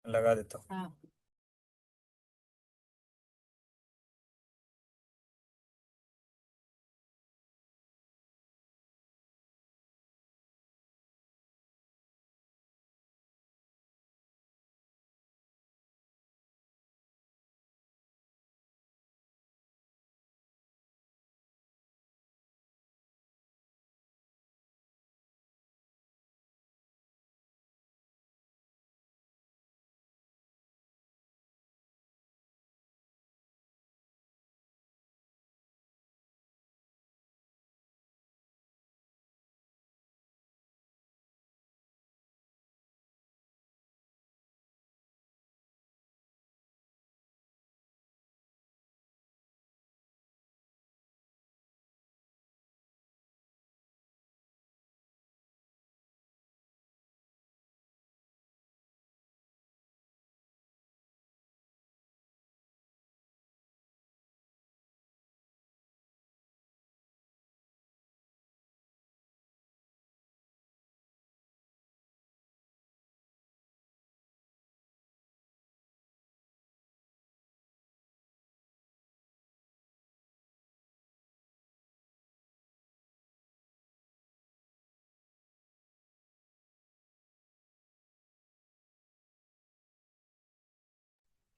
लगा देता हूँ। हाँ।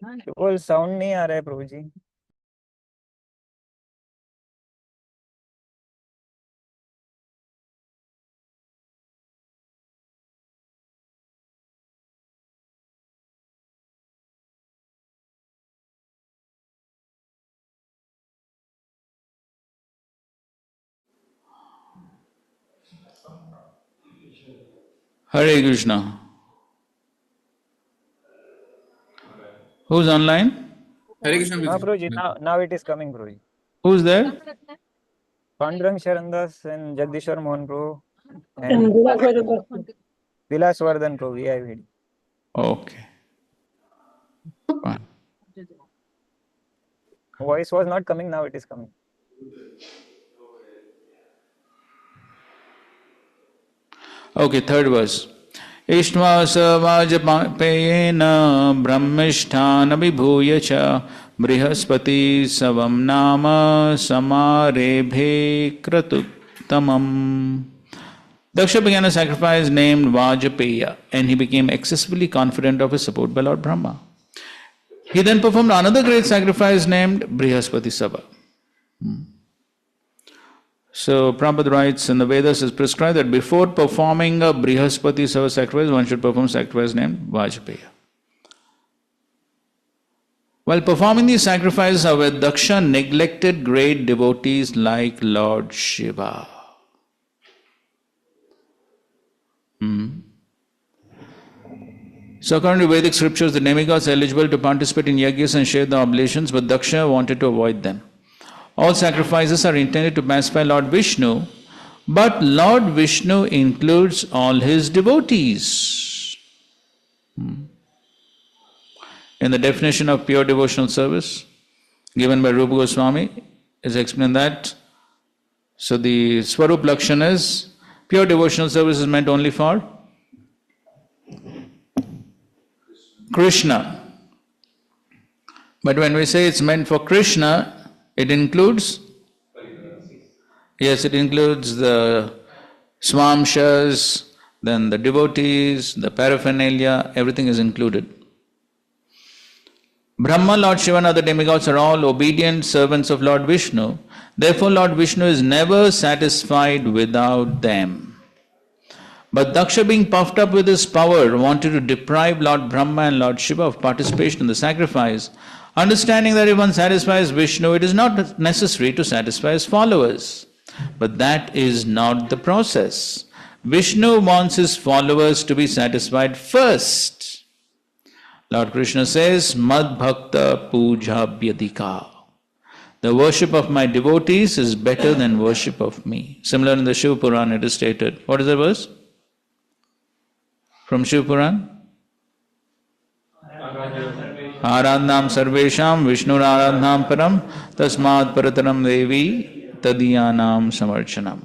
केवल साउंड नहीं आ रहा है प्रभु जी। Hare Krishna. Who's online? Hare Krishna. Prabhu ji, now it is coming Prabhu ji. Who's there? Pandurang Sharandas and Jagdishwar Mohan Prabhu and Vilas Vardhan Prabhu. VIVD. Okay. Fine. Voice was not coming, now it is coming. Okay, third verse. Ishtva savajapayena brahmisthana vibhuya cha brihaspati savam nama samarebhe kratuttamam. Daksha began a sacrifice named Vajapeya, and he became excessively confident of his support by Lord Brahma. He then performed another great sacrifice named Brihaspati Sabha. So Prabhupada writes in the Vedas is prescribed that before performing a Brihaspati Sabha sacrifice, one should perform sacrifice named Vajapeya. While performing these sacrifices, however, Daksha neglected great devotees like Lord Shiva. So according to Vedic scriptures, the demigods are eligible to participate in yajnas and share the oblations, but Daksha wanted to avoid them. All sacrifices are intended to pacify Lord Vishnu, but Lord Vishnu includes all his devotees. In the definition of pure devotional service given by Rupa Goswami, is explained that, so the Swarup Lakshana is, pure devotional service is meant only for Krishna. But when we say it's meant for Krishna, it includes, yes, it includes the swamshas, then the devotees, the paraphernalia, everything is included. Brahma, Lord Shiva and other demigods are all obedient servants of Lord Vishnu. Therefore, Lord Vishnu is never satisfied without them. But Daksha, being puffed up with his power, wanted to deprive Lord Brahma and Lord Shiva of participation in the sacrifice, understanding that if one satisfies Vishnu, it is not necessary to satisfy his followers. But that is not the process. Vishnu wants his followers to be satisfied first. Lord Krishna says, Mad Bhakta Puja Bhyadika. The worship of my devotees is better than worship of me. Similar in the Shiva Purana it is stated. What is the verse? From Shiva Purana? Aradhnam sarvesham Vishnur aradhnam param tasmad parataram devi tadiyanam samarchanam.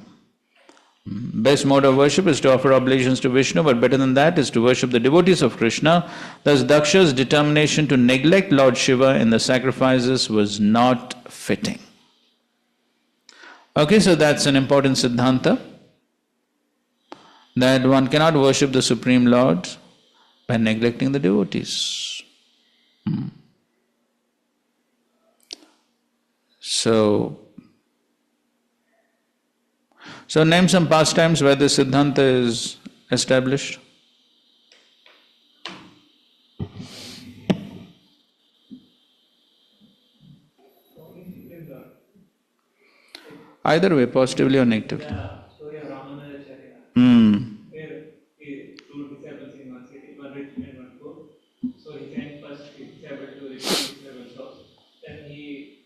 Best mode of worship is to offer oblations to Vishnu, but better than that is to worship the devotees of Krishna. Thus Daksha's determination to neglect Lord Shiva in the sacrifices was not fitting. Okay, so that's an important siddhanta, that one cannot worship the Supreme Lord by neglecting the devotees. So name some pastimes where this siddhanta is established. Either way, positively or negatively. Story of Ramanujacharya, where he two disciples in one city, one rich and one poor. So he sent first his disciple to rich disciple's house. Then he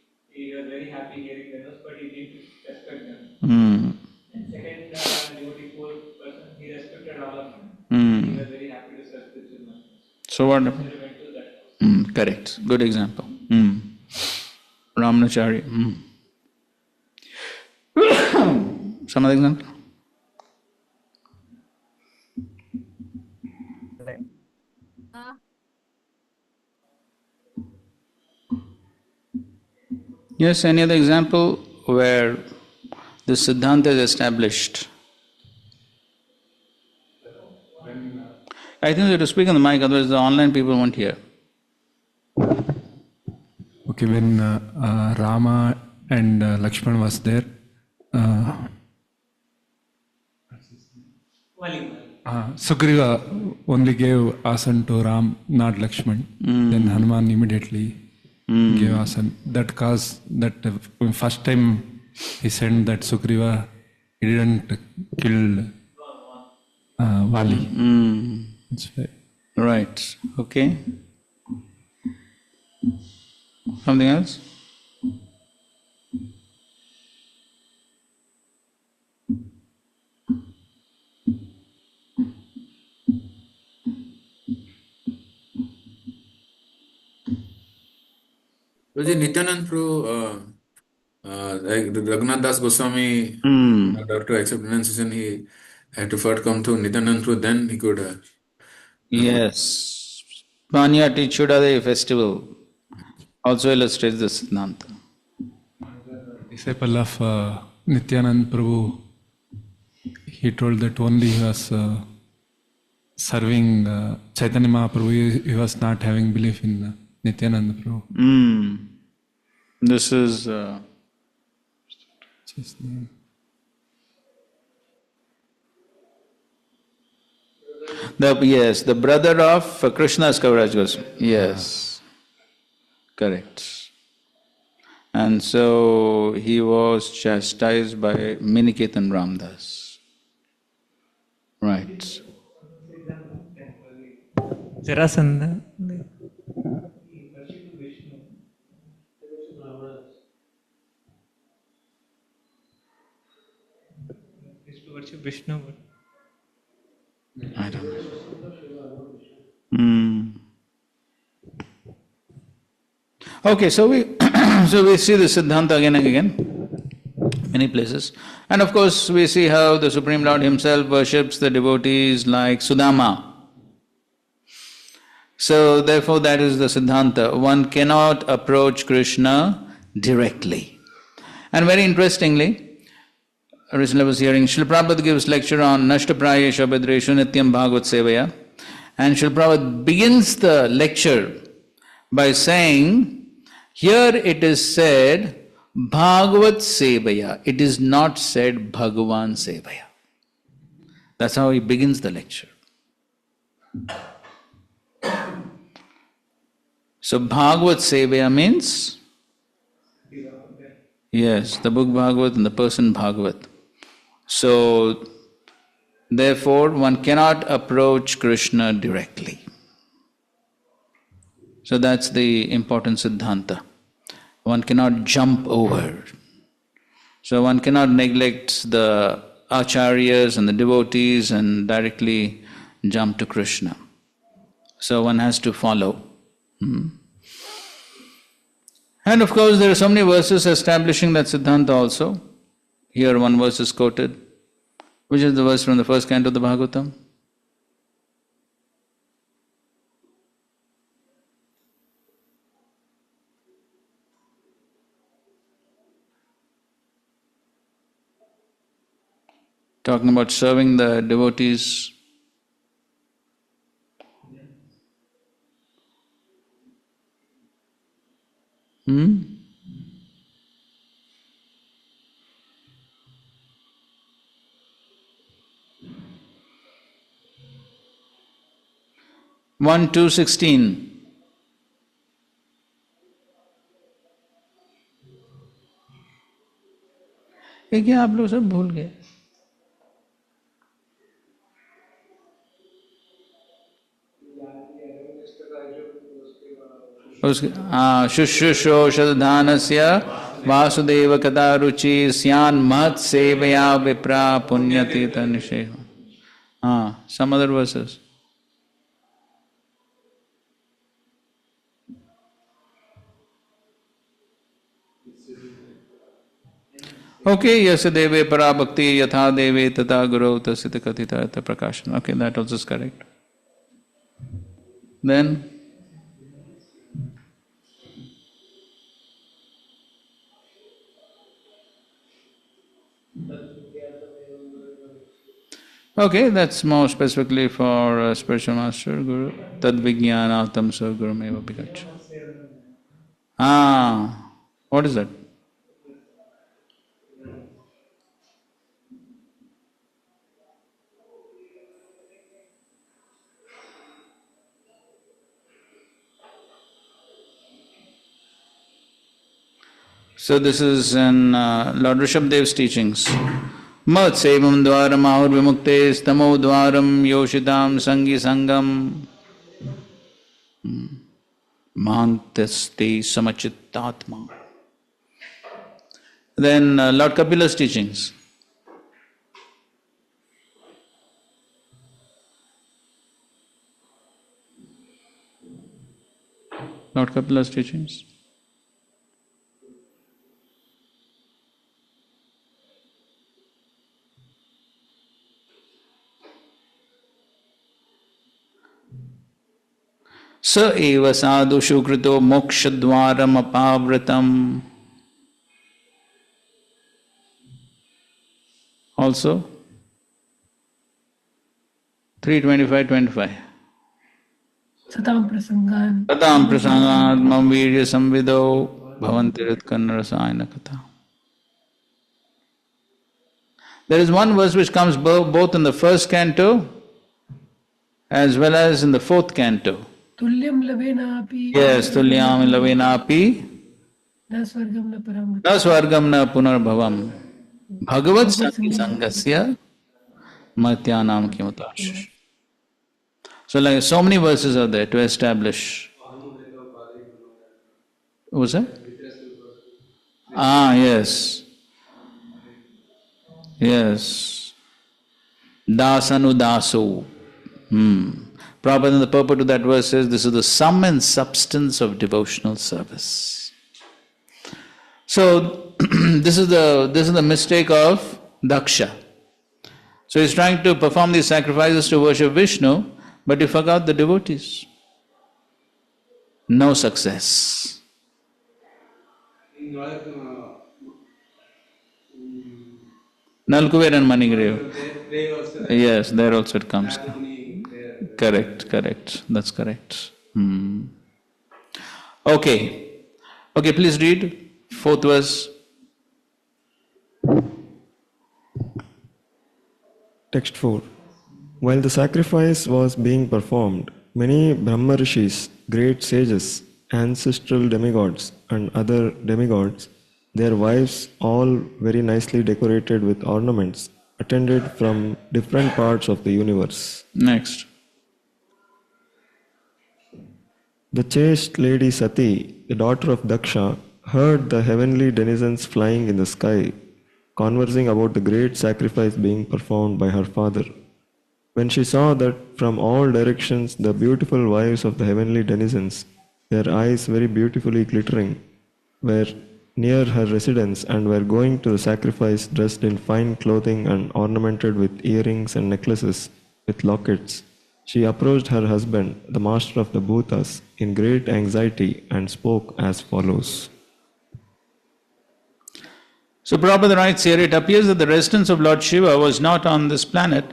was very happy hearing the news, but he didn't respect them. And second devotee, poor person, he respected all of them. He was very happy to serve the children. So wonderful. So he went to that house. Correct. Good example. Ramanujacharya. Some other example? Yes, any other example where this siddhanta is established? I think you have to speak on the mic, otherwise the online people won't hear. Okay, when Rama and Lakshmana was there, Sugriva only gave asan to Ram, not Lakshman. Then Hanuman immediately gave asan. That caused that first time he sent that Sugriva, he didn't kill Vali. That's right. Right. Okay. Something else? Nityanand Prabhu, like Raghunath Das Goswami, in order to accept renunciation, he had to first come to Nityanand Prabhu, then he could. Yes. Panyati Chudade festival also illustrates the siddhanta. Disciple of Nityanand Prabhu, he told that only he was serving Chaitanya Mahaprabhu, he was not having belief in Nityananda Prabhu. This is His name. the brother of Krishna's Kaviraj Goswami. Yes, correct. And so he was chastised by Miniketan Ramdas. Right. Jarasandha. Used to worship Vishnu. I don't know. Okay, so we see the Siddhanta again and again, many places. And of course, we see how the Supreme Lord Himself worships the devotees like Sudama. So therefore, that is the Siddhanta. One cannot approach Krishna directly. And very interestingly, recently I was hearing Srila Prabhupada gives lecture on Nashtaprayesha Bhadreshu Nityam Bhagavat Sevaya. And Srila Prabhupada begins the lecture by saying, here it is said Bhagavat Sevaya. It is not said Bhagavan Sevaya. That's how he begins the lecture. So Bhagavat Sevaya means, yes, the book Bhagavat and the person Bhagavat. So, therefore, one cannot approach Krishna directly. So that's the important Siddhanta. One cannot jump over. So one cannot neglect the acharyas and the devotees and directly jump to Krishna. So one has to follow. And of course, there are so many verses establishing that Siddhanta also. Here one verse is quoted. Which is the verse from the first canto of the Bhagavatam? Talking about serving the devotees. Hmm? One, 2:16. ये क्या आप लोग सब भूल गए? शुश्रूषोषधानस्य वासुदेव कदा रुचि स्यान् महत् सेवया विप्रा पुण्यतीत निषेह. Some other verses. Okay, yasya deve para bhakti yatha deve tata guru tasita kathita yata prakashana. Okay, that also is correct. Then, okay, that's more specifically for spiritual master, Guru. Tad vijnanatam sa guru meva bhikach. What is that? So this is in Lord Rishabdev's teachings. Mat sevam dvaram ahur vimuktes tamo dvaram yoshitam sangi sangam mantaste samachittatma. Then Lord Kapila's teachings. Lord Kapila's teachings. Sa eva sadhu shukrito mokshadvaram apavratam. Also 3:25-25. Satam prasangan. Satam prasangat mam virya samvido bhavantirit kannarasayana katha. There is one verse which comes both in the first canto as well as in the fourth canto. Tulyam lavenapi. Yes, tulyam lavenapi Na swargam na param. na swargam na punarbhavam bhagavad sangi sangasya matyanam kimutash. So like so many verses are there to establish. What was that? Yes. Yes. Dasanudaso. Prabhupada in the purport to that verse says this is the sum and substance of devotional service. So this is the mistake of Daksha. So he's trying to perform these sacrifices to worship Vishnu, but he forgot the devotees. No success. Nalkuver and Manigrave. Yes, there also it comes. Correct. That's correct. Okay, please read 4th verse. Text 4. While the sacrifice was being performed, many Brahma Rishis, great sages, ancestral demigods, and other demigods, their wives, all very nicely decorated with ornaments, attended from different parts of the universe. Next. The chaste lady Sati, the daughter of Daksha, heard the heavenly denizens flying in the sky, conversing about the great sacrifice being performed by her father. When she saw that from all directions the beautiful wives of the heavenly denizens, their eyes very beautifully glittering, were near her residence and were going to the sacrifice dressed in fine clothing and ornamented with earrings and necklaces with lockets. She approached her husband, the master of the bhutas, in great anxiety and spoke as follows. So Prabhupada writes here, it appears that the residence of Lord Shiva was not on this planet,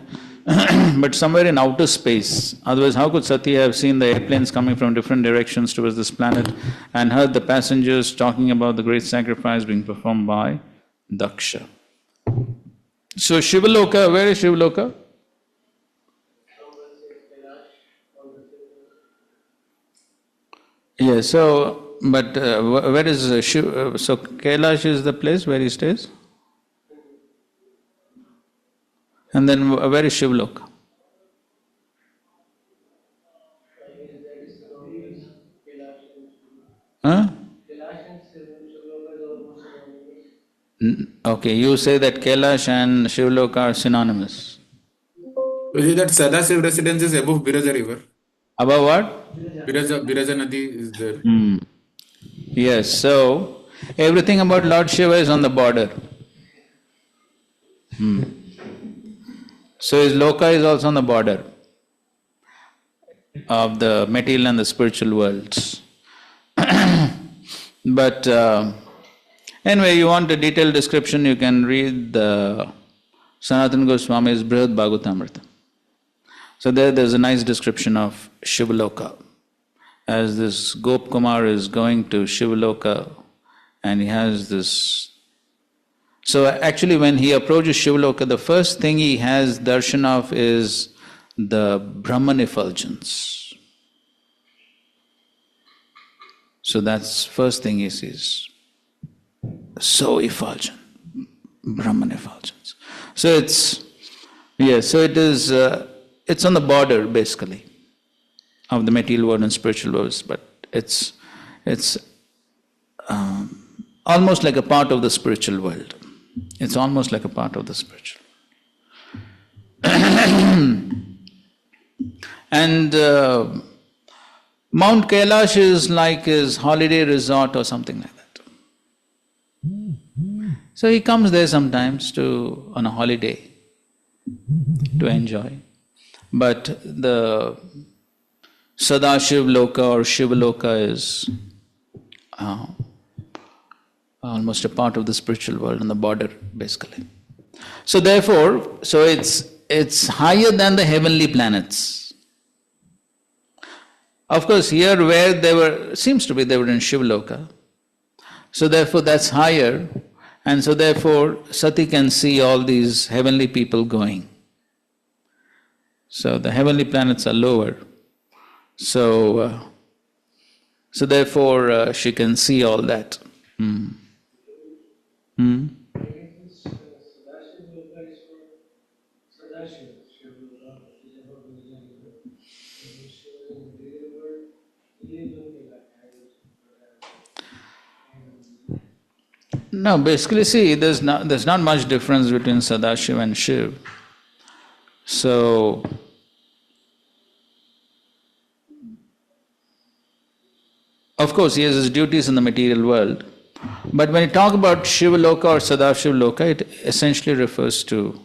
but somewhere in outer space. Otherwise, how could Sati have seen the airplanes coming from different directions towards this planet and heard the passengers talking about the great sacrifice being performed by Daksha? So Shivaloka, where is Shivaloka? Yes, so, but where is Shiv? So Kailash is the place where he stays? And then where is Shivaloka? Huh? Okay, you say that Kailash and Shivaloka are synonymous. You see that Sadashiv residence is above Biraja river. Above what? Biraja Nadi is there. Yes, so everything about Lord Shiva is on the border. So his loka is also on the border of the material and the spiritual worlds. But anyway, you want a detailed description, you can read the Sanatana Goswami's Brihad Bhagavatamrita. So there's a nice description of Shivaloka. As this Gop Kumar is going to Shivaloka and he has this. So actually when he approaches Shivaloka, the first thing he has darshan of is the Brahman effulgence. So that's first thing he sees. So effulgent, Brahman effulgence. So it's, yes, so it is, it's on the border basically of the material world and spiritual worlds, but it's almost like a part of the spiritual world. It's almost like a part of the spiritual. And Mount Kailash is like his holiday resort or something like that. So he comes there sometimes on a holiday to enjoy. But the Sadashiv Loka or Shivaloka is almost a part of the spiritual world on the border, basically. So therefore, it's higher than the heavenly planets. Of course, here where they were in Shivaloka. So therefore that's higher, and so therefore Sati can see all these heavenly people going. So the heavenly planets are lower. So therefore she can see all that. No, basically see, there's not much difference between Sadashiv and Shiv. So of course he has his duties in the material world, but when you talk about Shivaloka or Sadashiv Loka, it essentially refers to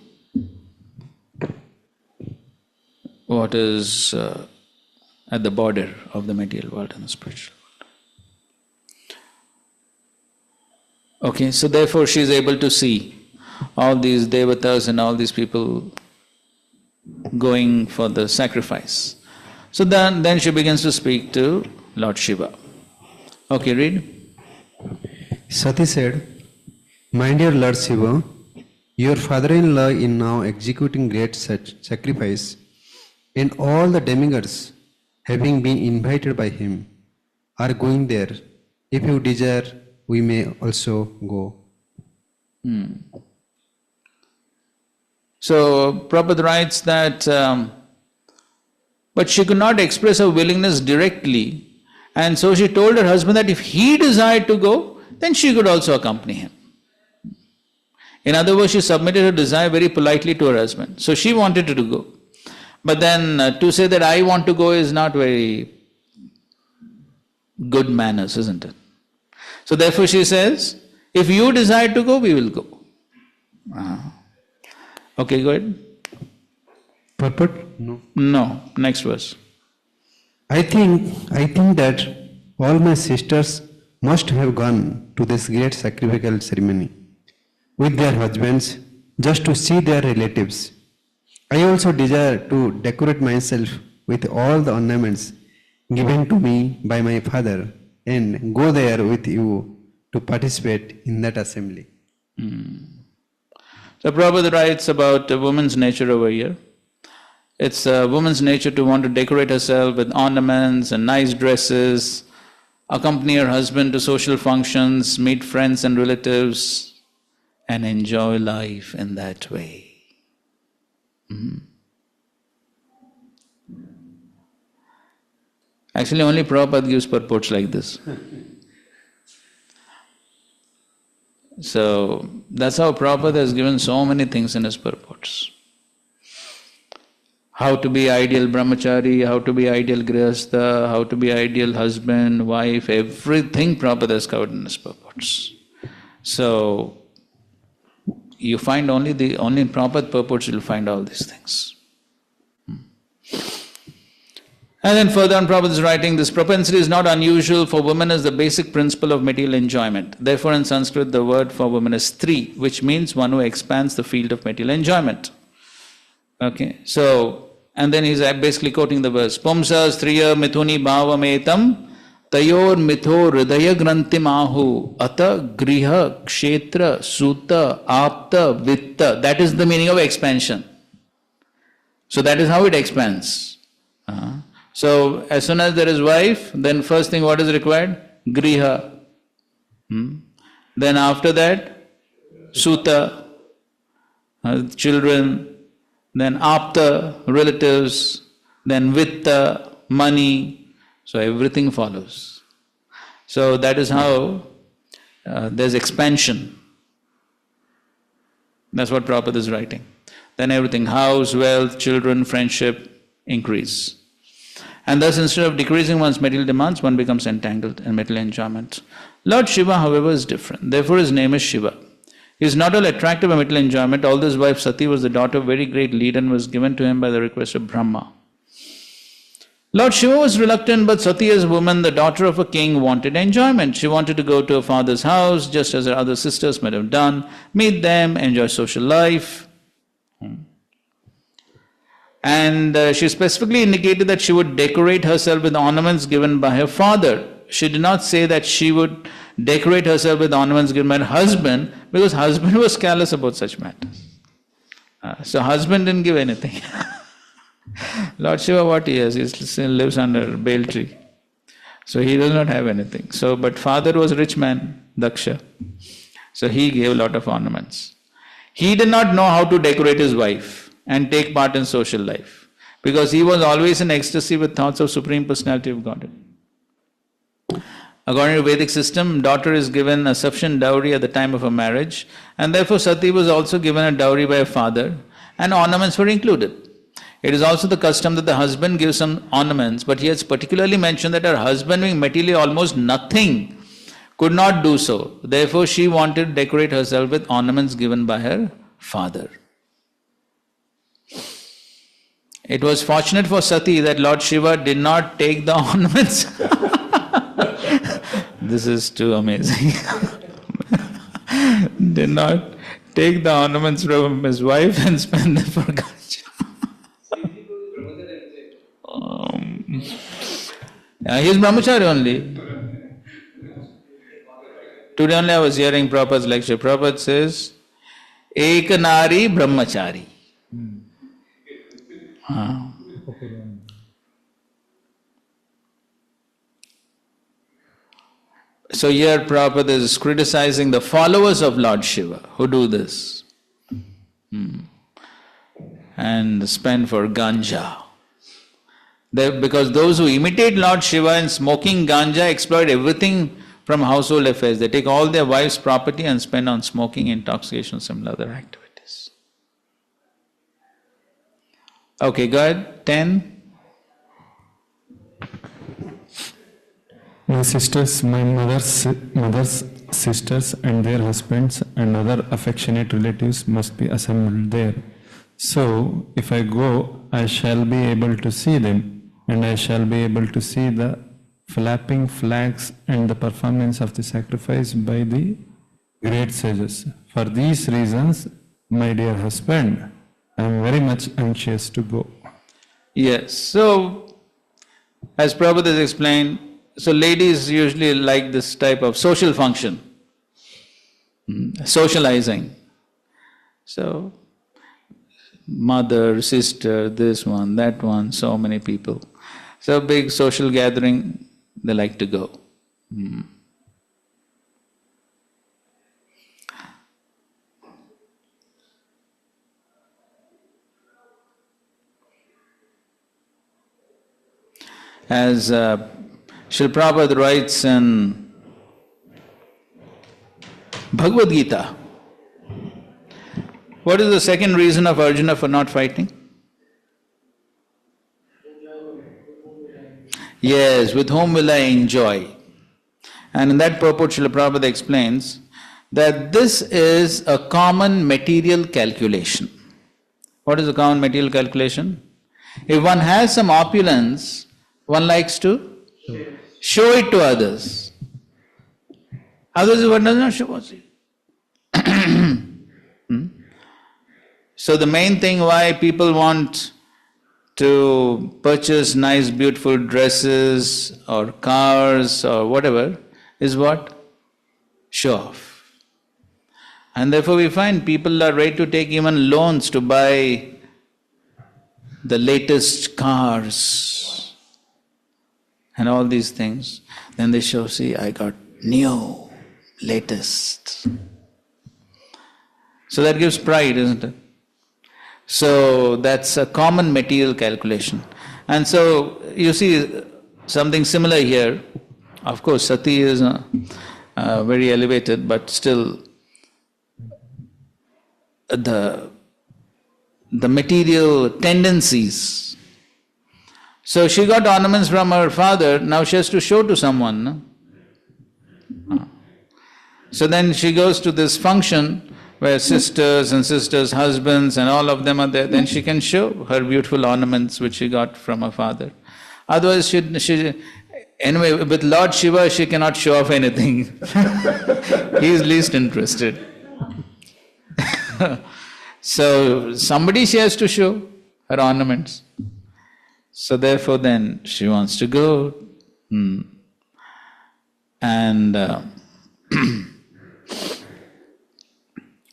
what is at the border of the material world and the spiritual world. Okay, so therefore she is able to see all these devatas and all these people going for the sacrifice. So then she begins to speak to Lord Shiva. Okay, read. Sati said, "My dear Lord Shiva, your father-in-law is now executing great sacrifice, and all the demigods, having been invited by him, are going there. If you desire, we may also go." So Prabhupada writes that, but she could not express her willingness directly, and so she told her husband that if he desired to go, then she could also accompany him. In other words, she submitted her desire very politely to her husband. So she wanted to go. But then to say that I want to go is not very good manners, isn't it? So therefore she says If you decide to go, we will go. Okay, go ahead. Purport? No. No, next verse. I think that all my sisters must have gone to this great sacrificial ceremony with their husbands just to see their relatives. I also desire to decorate myself with all the ornaments given to me by my father and go there with you to participate in that assembly. So Prabhupada writes about a woman's nature over here. It's a woman's nature to want to decorate herself with ornaments and nice dresses, accompany her husband to social functions, meet friends and relatives, and enjoy life in that way. Actually, only Prabhupada gives purports like this. So, that's how Prabhupada has given so many things in his purports. How to be ideal brahmachari, how to be ideal grihastha, how to be ideal husband, wife, everything Prabhupada has covered in his purports. So, you find only in Prabhupada purports you'll find all these things. And then further on, Prabhupada is writing, this propensity is not unusual for women as the basic principle of material enjoyment. Therefore, in Sanskrit, the word for woman is stri, which means one who expands the field of material enjoyment. Okay, so, and then he's basically quoting the verse, Pumsa striya mithuni bhavametam tayor mitho hridaya grantim ahu ata griha kshetra suta apta vitta. That is the meaning of expansion. So that is how it expands. So as soon as there is wife, then first thing what is required? Griha. Then after that, suta, children, then apta, relatives, then vitta, money. So everything follows. So that is how there's expansion. That's what Prabhupada is writing. Then everything, house, wealth, children, friendship, increase. And thus, instead of decreasing one's material demands, one becomes entangled in material enjoyment. Lord Shiva, however, is different. Therefore, his name is Shiva. He is not all attractive by material enjoyment, although his wife Sati was the daughter of a very great leader and was given to him by the request of Brahma. Lord Shiva was reluctant, but Sati, as a woman, the daughter of a king, wanted enjoyment. She wanted to go to her father's house, just as her other sisters might have done, meet them, enjoy social life. And she specifically indicated that she would decorate herself with ornaments given by her father. She did not say that she would decorate herself with ornaments given by her husband, because husband was careless about such matters. So husband didn't give anything. Lord Shiva, what he has? He still lives under a bale tree. So he does not have anything. So, but father was a rich man, Daksha. So he gave a lot of ornaments. He did not know how to decorate his wife and take part in social life, because he was always in ecstasy with thoughts of Supreme Personality of Godhead. According to Vedic system, daughter is given a sufficient dowry at the time of her marriage, and therefore Sati was also given a dowry by her father, and ornaments were included. It is also the custom that the husband gives some ornaments, but he has particularly mentioned that her husband, being materially almost nothing, could not do so. Therefore, she wanted to decorate herself with ornaments given by her father. It was fortunate for Sati that Lord Shiva did not take the ornaments. This is too amazing. Did not take the ornaments from his wife and spend them for Ganja. He is brahmachari only. Today only I was hearing Prabhupada's lecture. Prabhupada says, Ekanari brahmachari. So here Prabhupada is criticizing the followers of Lord Shiva who do this and spend for ganja. Because those who imitate Lord Shiva in smoking ganja exploit everything from household affairs. They take all their wives' property and spend on smoking, intoxication, similar other activities. Okay, go ahead. 10. My sisters, my mother's sisters and their husbands and other affectionate relatives must be assembled there. So, if I go, I shall be able to see them, and I shall be able to see the flapping flags and the performance of the sacrifice by the great sages. For these reasons, my dear husband, I am very much anxious to go. Yes, so as Prabhupada has explained, so ladies usually like this type of social function, socializing. So, mother, sister, this one, that one, so many people. So big social gathering, they like to go. As Srila Prabhupada writes in Bhagavad Gita, what is the second reason of Arjuna for not fighting? Yes, with whom will I enjoy? And in that purport, Srila Prabhupada explains that this is a common material calculation. What is a common material calculation? If one has some opulence, one likes to show it to others. Others, one does not show it. So the main thing why people want to purchase nice beautiful dresses or cars or whatever is what? Show off. And therefore we find people are ready to take even loans to buy the latest cars and all these things. Then they show, see, I got new, latest. So that gives pride, isn't it? So that's a common material calculation. And so you see something similar here. Of course, sati is very elevated, but still the material tendencies. So she got ornaments from her father, now she has to show to someone. No? So then she goes to this function where sisters and sisters' husbands and all of them are there, then she can show her beautiful ornaments which she got from her father. Otherwise, anyway, with Lord Shiva, she cannot show off anything. He is least interested. So, somebody she has to show her ornaments. So therefore then, she wants to go. And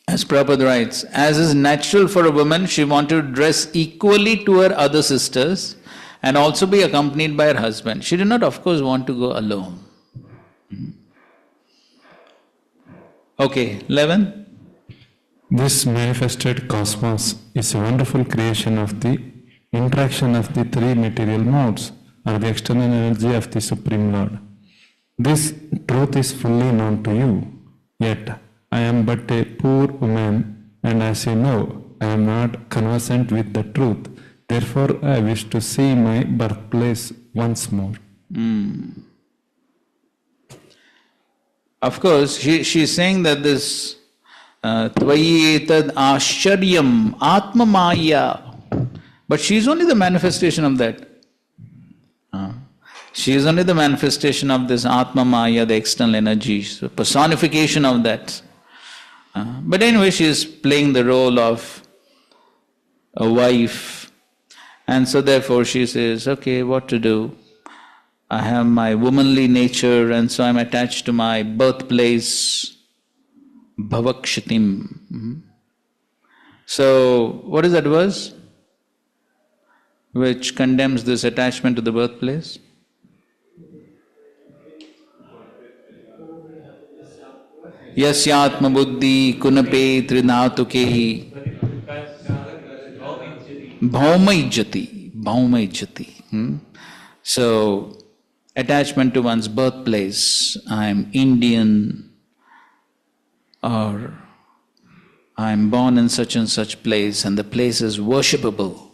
as Prabhupada writes, as is natural for a woman, she wanted to dress equally to her other sisters and also be accompanied by her husband. She did not, of course, want to go alone. Okay, 11. This manifested cosmos is a wonderful creation of the interaction of the three material modes or the external energy of the Supreme Lord. This truth is fully known to you, yet I am but a poor woman, and as you know, I am not conversant with the truth. Therefore, I wish to see my birthplace once more. Of course, she is saying that this Tvayi etad ascharyam atma maya, but she is only the manifestation of that. She is only the manifestation of this atma maya, the external energy, so personification of that. But anyway, she is playing the role of a wife, and so therefore she says, okay, what to do? I have my womanly nature, and so I'm attached to my birthplace, bhavakshitim. So, what is that verse which condemns this attachment to the birthplace? Yasyatma buddhi kunape trinatukehi bhaumajjati. So, attachment to one's birthplace, I'm Indian, or I'm born in such and such place and the place is worshipable.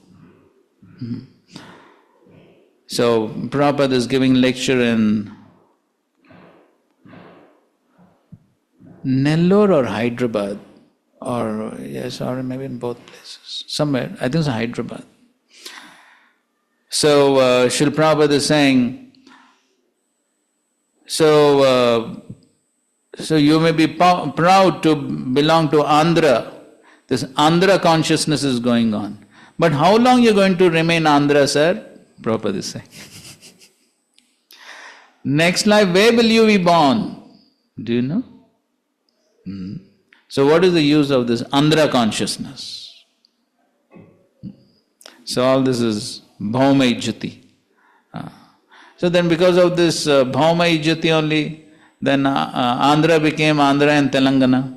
So, Prabhupada is giving lecture in Nellore or Hyderabad, or yes, or maybe in both places, somewhere, I think it's Hyderabad. So Srila Prabhupada is saying, so you may be proud to belong to Andhra. This Andhra consciousness is going on. But how long you're going to remain Andhra, sir? Prabhupada is saying. Next life, where will you be born? Do you know? So what is the use of this Andhra consciousness? So all this is Bhauma Ijjati. So then because of this Bhauma Ijjati only, then Andhra became Andhra and Telangana.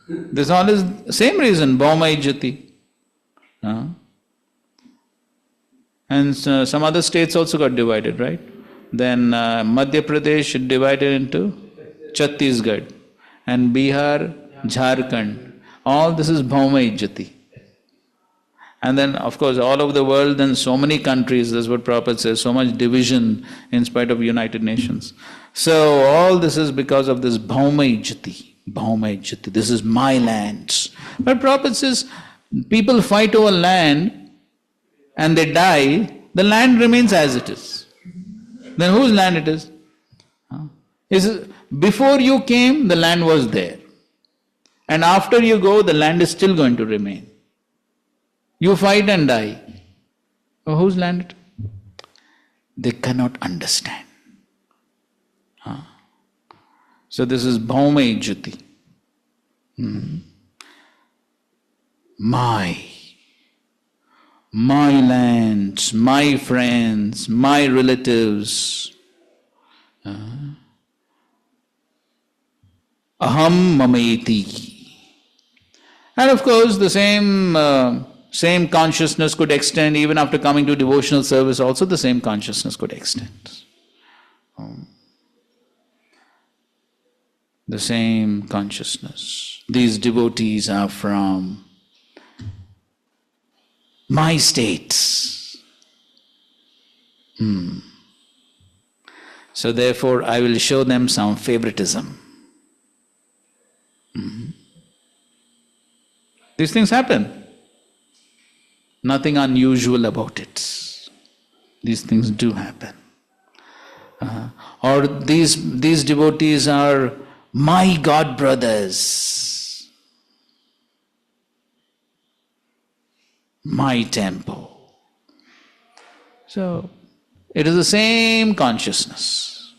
This all is same reason, Bhauma Ijjati. And some other states also got divided, right? Then Madhya Pradesh divided into Chhattisgarh, and Bihar, Jharkhand. All this is Bhauma Ijjati. And then, of course, all over the world, then so many countries, that's what Prabhupada says, so much division in spite of United Nations. So all this is because of this Bhauma Ijjati. Bhauma Ijjati, this is my land. But Prabhupada says, people fight over land and they die, the land remains as it is. Then whose land it is? Before you came, the land was there. And after you go, the land is still going to remain. You fight and die. Whose land it is? They cannot understand. So this is Bhauma Ijjati. My lands, my friends, my relatives. Aham mameti. And of course the same consciousness could extend even after coming to devotional service also, the same consciousness could extend. The same consciousness. These devotees are from my states. So therefore I will show them some favoritism. These things happen. Nothing unusual about it. These things do happen. Or these devotees are my God brothers, my temple. So it is the same consciousness.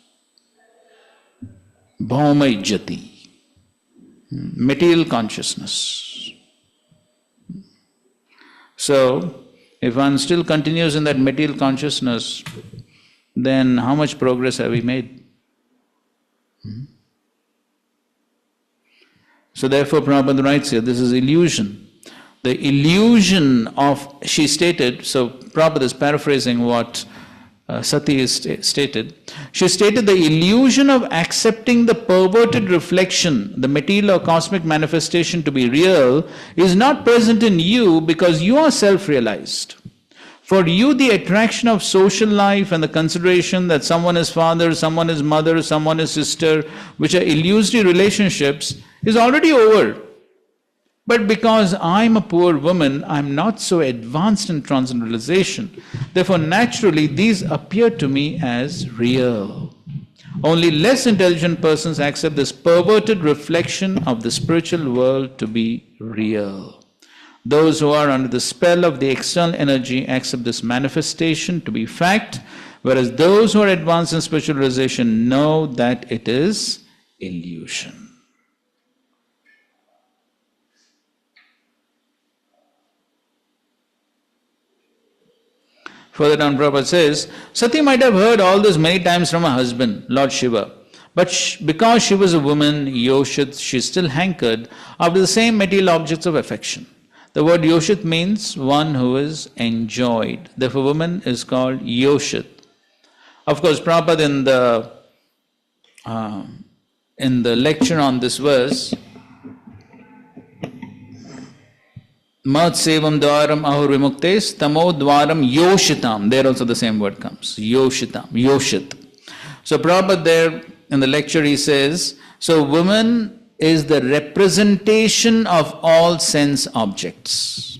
Bhauma Ijjati, material consciousness. So if one still continues in that material consciousness, then how much progress have we made? So therefore Prabhupada writes here, this is illusion. The illusion of, she stated, so Prabhupada is paraphrasing what Sati is stated. She stated the illusion of accepting the perverted reflection, the material or cosmic manifestation to be real, is not present in you because you are self-realized. For you, the attraction of social life and the consideration that someone is father, someone is mother, someone is sister, which are illusory relationships, is already over. But because I'm a poor woman, I'm not so advanced in transcendentalization. Therefore, naturally, these appear to me as real. Only less intelligent persons accept this perverted reflection of the spiritual world to be real. Those who are under the spell of the external energy accept this manifestation to be fact, whereas those who are advanced in spiritual realization know that it is illusion. Further down, Prabhupada says, Sati might have heard all this many times from her husband, Lord Shiva, but because she was a woman, Yoshit, she still hankered after the same material objects of affection. The word Yoshit means one who is enjoyed. Therefore, woman is called Yoshit. Of course, Prabhupada in the lecture on this verse, Mat sevam dwaram ahur vimuktes tamo dwaram yoshitam. There also the same word comes. Yoshitam, Yoshit. So Prabhupada there in the lecture he says, so woman is the representation of all sense objects.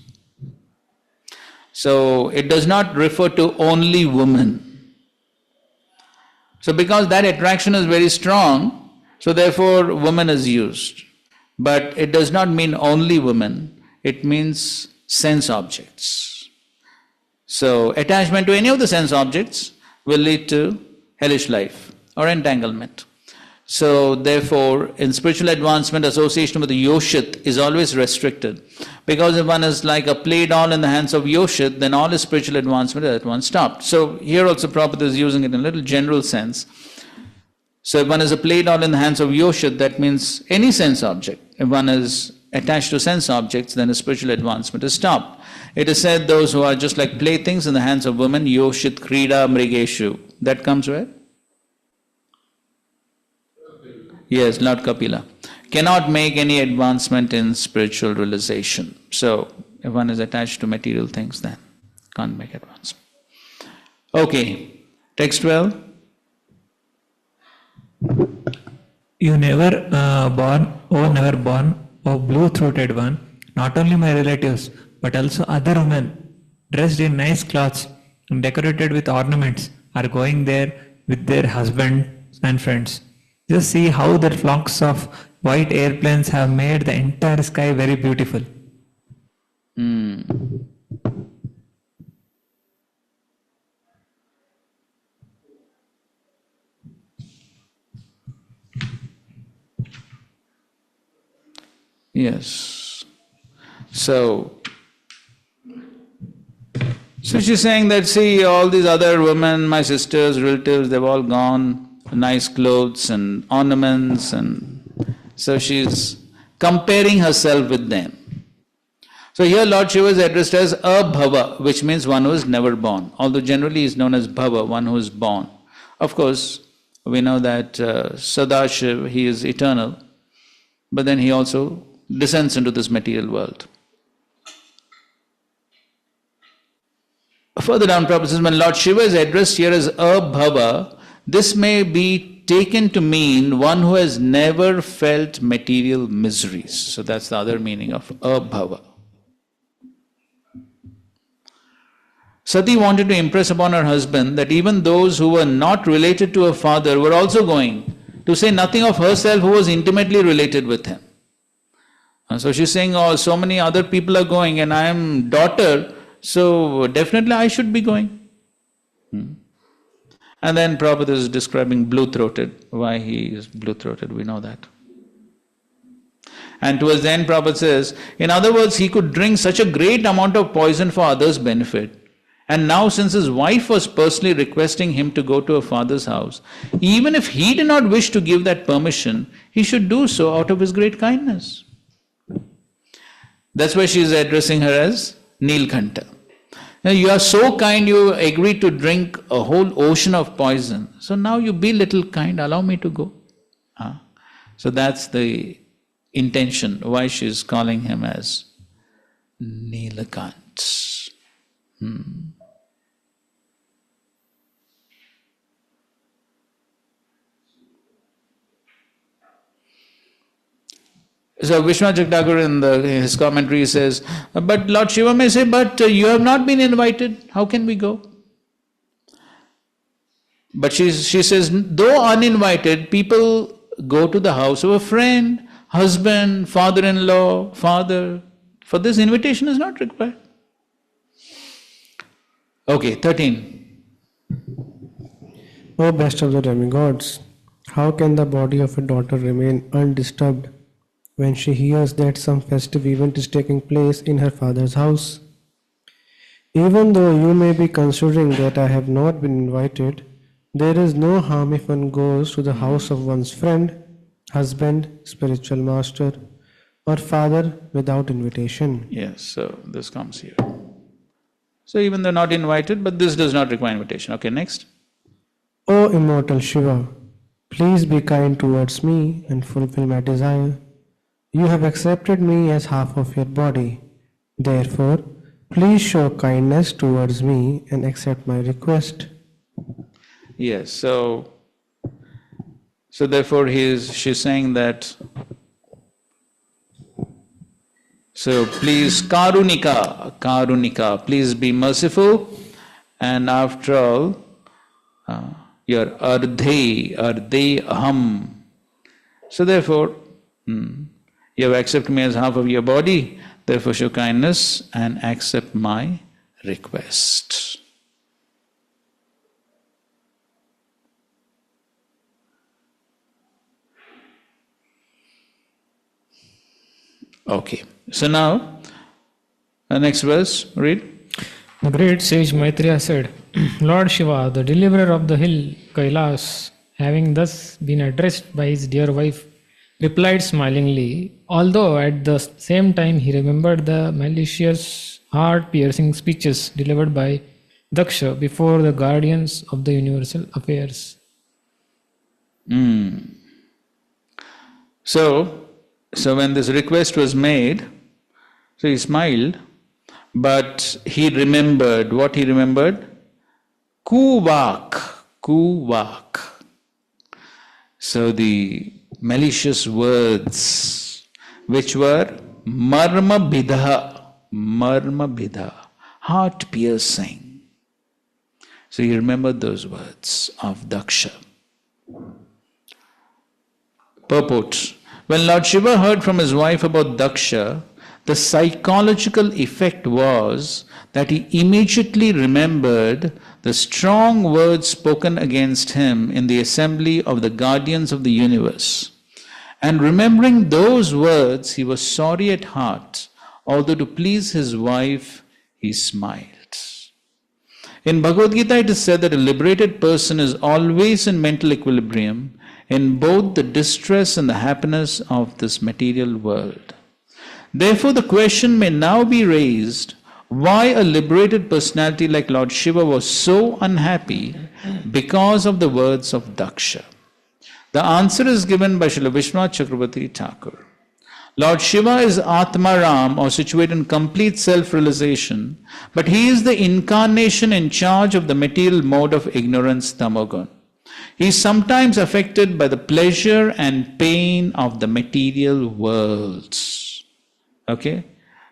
So it does not refer to only women. So because that attraction is very strong, so therefore woman is used. But it does not mean only women, it means sense objects. So attachment to any of the sense objects will lead to hellish life or entanglement. So therefore, in spiritual advancement, association with the Yoshit is always restricted. Because if one is like a play doll in the hands of Yoshit, then all his spiritual advancement is at once stopped. So here also Prabhupada is using it in a little general sense. So if one is a play doll in the hands of Yoshit, that means any sense object. If one is attached to sense objects, then his spiritual advancement is stopped. It is said those who are just like playthings in the hands of women, Yoshit Krida Mrigeshu. That comes where? Yes, Lord Kapila. Cannot make any advancement in spiritual realization. So, if one is attached to material things, then can't make advancement. Okay, text 12. You never never born, O blue-throated one, not only my relatives, but also other women, dressed in nice clothes and decorated with ornaments, are going there with their husbands and friends. Just see how the flocks of white airplanes have made the entire sky very beautiful. Yes. So she's saying that, see, all these other women, my sisters, relatives, they've all gone, nice clothes and ornaments, and so she's comparing herself with them. So here Lord Shiva is addressed as Abhava, which means one who is never born, although generally is known as Bhava, one who is born. Of course, we know that Sadashiv, he is eternal, but then he also descends into this material world. Further down, Prabhupada says, when Lord Shiva is addressed here as Abhava, this may be taken to mean one who has never felt material miseries. So that's the other meaning of Abhava. Sati wanted to impress upon her husband that even those who were not related to her father were also going, to say nothing of herself who was intimately related with him. And so she's saying, oh, so many other people are going and I am daughter, so definitely I should be going. And then Prabhupada is describing blue-throated, why he is blue-throated, we know that. And towards the end, Prabhupada says, in other words, he could drink such a great amount of poison for others' benefit. And now since his wife was personally requesting him to go to her father's house, even if he did not wish to give that permission, he should do so out of his great kindness. That's why she is addressing her as Neelkanta. Now, you are so kind, you agreed to drink a whole ocean of poison. So now you be little kind, allow me to go. So that's the intention, why she is calling him as Neelakant. So Vishwanath Thakur in his commentary says, but Lord Shiva may say, but you have not been invited, how can we go? But she says, though uninvited, people go to the house of a friend, husband, father-in-law, father. For this, invitation is not required. Okay, 13. O best of the demigods, how can the body of a daughter remain undisturbed when she hears that some festive event is taking place in her father's house? Even though you may be considering that I have not been invited, there is no harm if one goes to the house of one's friend, husband, spiritual master, or father without invitation. Yes, so this comes here. So even though not invited, but this does not require invitation. Okay, next. O immortal Shiva, please be kind towards me and fulfill my desire. You have accepted me as half of your body. Therefore, please show kindness towards me and accept my request. Yes, so So therefore she's saying that, so please karunika, please be merciful, and after all, your ardhe aham. So therefore, you have accepted me as half of your body, therefore show kindness and accept my request. Okay, so now, the next verse, read. The great sage Maitreya said, Lord Shiva, the deliverer of the hill Kailas, having thus been addressed by his dear wife, replied smilingly, although at the same time he remembered the malicious, heart-piercing speeches delivered by Daksha before the guardians of the universal affairs. So when this request was made, so he smiled, but he remembered, what he remembered? Kuvak. So the malicious words, which were marma bidha, heart-piercing. So he remembered those words of Daksha. Purport. When Lord Shiva heard from his wife about Daksha, the psychological effect was that he immediately remembered the strong words spoken against him in the assembly of the guardians of the universe. And remembering those words, he was sorry at heart, although to please his wife, he smiled. In Bhagavad Gita, it is said that a liberated person is always in mental equilibrium in both the distress and the happiness of this material world. Therefore, the question may now be raised, why a liberated personality like Lord Shiva was so unhappy because of the words of Daksha. The answer is given by Srila Vishwanath Chakravarti Thakur. Lord Shiva is Atmaram, or situated in complete self-realization, but he is the incarnation in charge of the material mode of ignorance, Tamogun. He is sometimes affected by the pleasure and pain of the material worlds. Okay?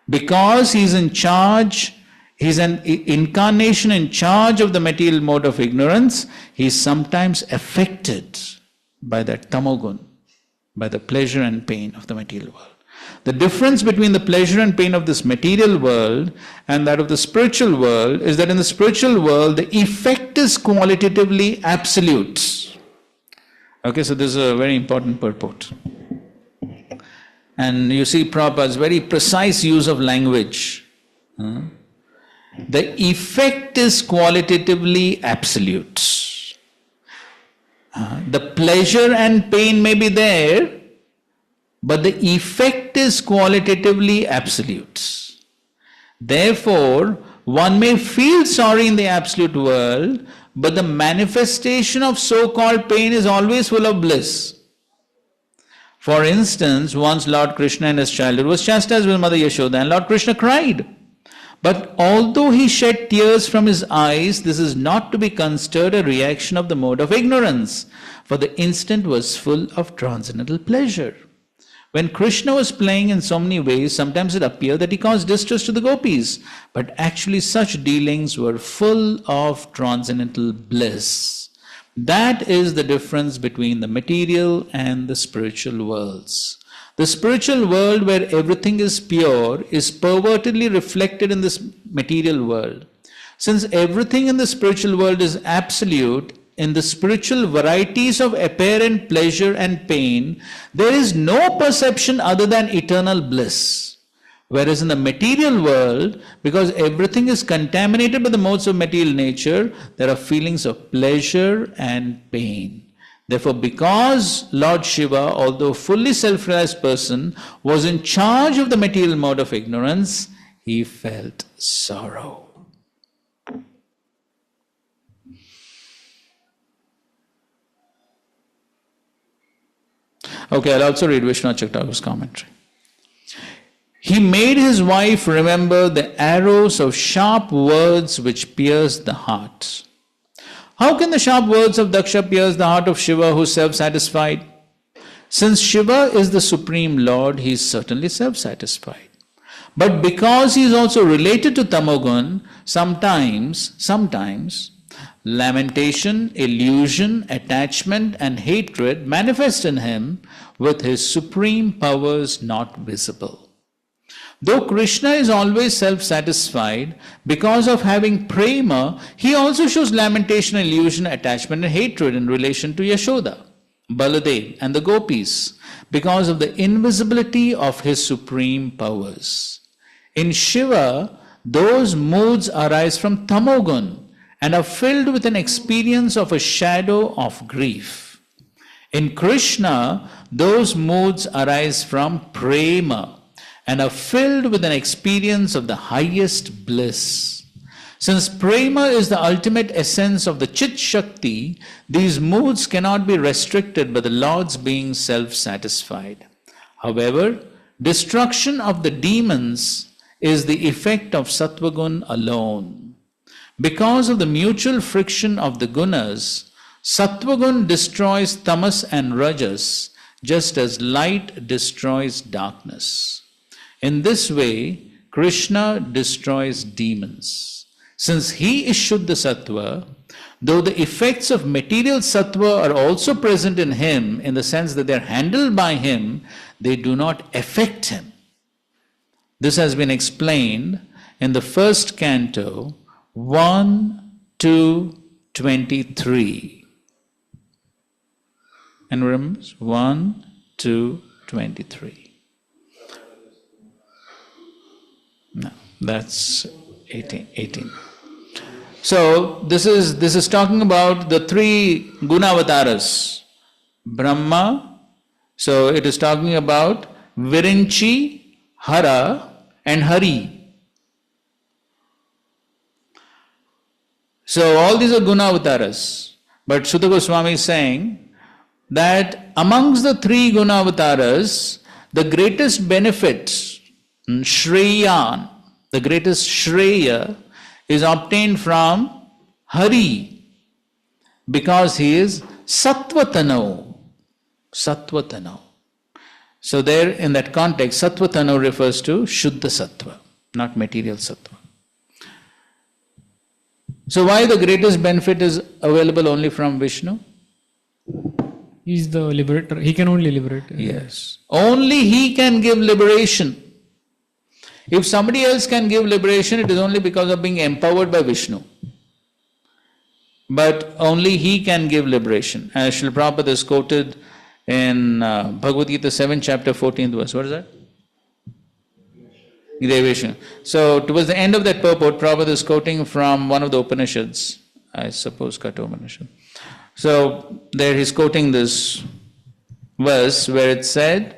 Because he is in charge, he is an incarnation in charge of the material mode of ignorance, he is sometimes affected by that tamogun, by the pleasure and pain of the material world. The difference between the pleasure and pain of this material world and that of the spiritual world is that in the spiritual world, the effect is qualitatively absolute. Okay, so this is a very important purport. And you see Prabhupada's very precise use of language. The effect is qualitatively absolute. The pleasure and pain may be there, but the effect is qualitatively absolute. Therefore, one may feel sorry in the absolute world, but the manifestation of so-called pain is always full of bliss. For instance, once Lord Krishna in his childhood was chastised with Mother Yashoda, and Lord Krishna cried. But although he shed tears from his eyes, this is not to be considered a reaction of the mode of ignorance, for the instant was full of transcendental pleasure. When Krishna was playing in so many ways, sometimes it appeared that he caused distress to the gopis, but actually such dealings were full of transcendental bliss. That is the difference between the material and the spiritual worlds. The spiritual world, where everything is pure, is pervertedly reflected in this material world. Since everything in the spiritual world is absolute, in the spiritual varieties of apparent pleasure and pain, there is no perception other than eternal bliss. Whereas in the material world, because everything is contaminated by the modes of material nature, there are feelings of pleasure and pain. Therefore, because Lord Shiva, although fully self-realized person, was in charge of the material mode of ignorance, he felt sorrow. Okay, I'll also read Vishwanath Chakravarti's commentary. He made his wife remember the arrows of sharp words which pierced the heart. How can the sharp words of Daksha pierce the heart of Shiva, who is self-satisfied? Since Shiva is the Supreme Lord, he is certainly self-satisfied. But because he is also related to Tamogun, sometimes lamentation, illusion, attachment and hatred manifest in him with his supreme powers not visible. Though Krishna is always self-satisfied, because of having prema, he also shows lamentation, illusion, attachment and hatred in relation to Yashoda, Baladev and the gopis, because of the invisibility of his supreme powers. In Shiva, those moods arise from tamogun and are filled with an experience of a shadow of grief. In Krishna, those moods arise from prema and are filled with an experience of the highest bliss. Since prema is the ultimate essence of the Chit Shakti, these moods cannot be restricted by the Lord's being self-satisfied. However, destruction of the demons is the effect of Sattvagun alone. Because of the mutual friction of the gunas, Sattvagun destroys tamas and rajas, just as light destroys darkness. In this way, Krishna destroys demons. Since he is Shuddha Sattva, though the effects of material Sattva are also present in him in the sense that they are handled by him, they do not affect him. This has been explained in the first canto, 1 to 23. And remember, 1 to 23. No, that's 18. So this is talking about the three Gunavataras. Brahma, so it is talking about Virinchi, Hara and Hari. So all these are Gunavataras. But Sutta Goswami is saying that amongst the three Gunavataras, the greatest benefit, Shreyan, the greatest Shreya is obtained from Hari because he is Sattvatano. Sattvatano. So there in that context, Sattvatano refers to Shuddha Sattva, not material Sattva. So why the greatest benefit is available only from Vishnu? He is the liberator. He can only liberate. Yes. Only he can give liberation. If somebody else can give liberation, it is only because of being empowered by Vishnu. But only he can give liberation. As Srila Prabhupada is quoted in Bhagavad Gita 7, chapter 14th verse. What is that? Devation. So towards the end of that purport, Prabhupada is quoting from one of the Upanishads, I suppose Katha Upanishad. So there he's quoting this verse where it said,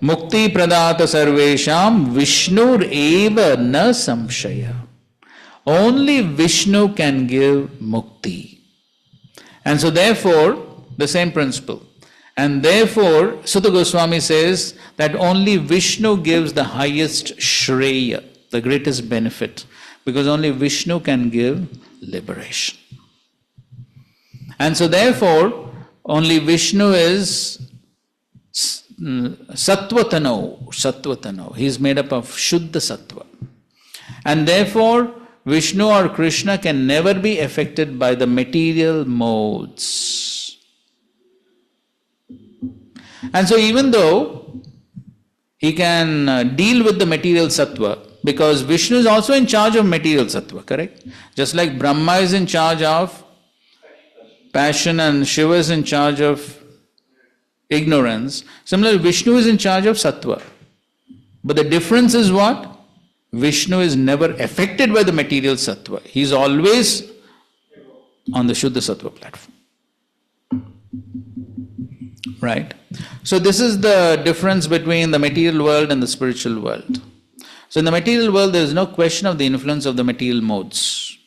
Mukti pradata sarvesham Vishnur eva na samshaya. Only Vishnu can give mukti. And so therefore, the same principle. And therefore, Sutta Goswami says that only Vishnu gives the highest shreya, the greatest benefit, because only Vishnu can give liberation. And so therefore, only Vishnu is Sattvatano. He is made up of Shuddha Sattva. And therefore, Vishnu or Krishna can never be affected by the material modes. And so even though he can deal with the material Sattva, because Vishnu is also in charge of material Sattva, correct? Just like Brahma is in charge of passion and Shiva is in charge of ignorance. Similarly, Vishnu is in charge of Sattva. But the difference is what? Vishnu is never affected by the material Sattva. He is always on the Shuddha Sattva platform. Right? So this is the difference between the material world and the spiritual world. So in the material world, there is no question of the influence of the material modes.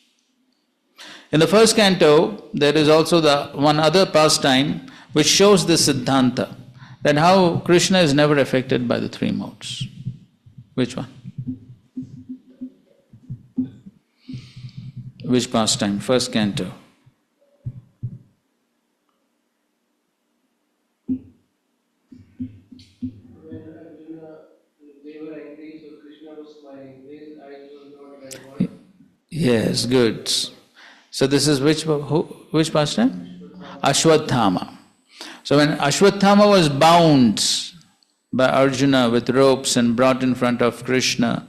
In the first canto, there is also the one other pastime which shows the Siddhanta, that how Krishna is never affected by the three modes. Which one? Which pastime? First canto. Yes, good. So this is which pastime? Ashwatthama. So when Ashwatthama was bound by Arjuna with ropes and brought in front of Krishna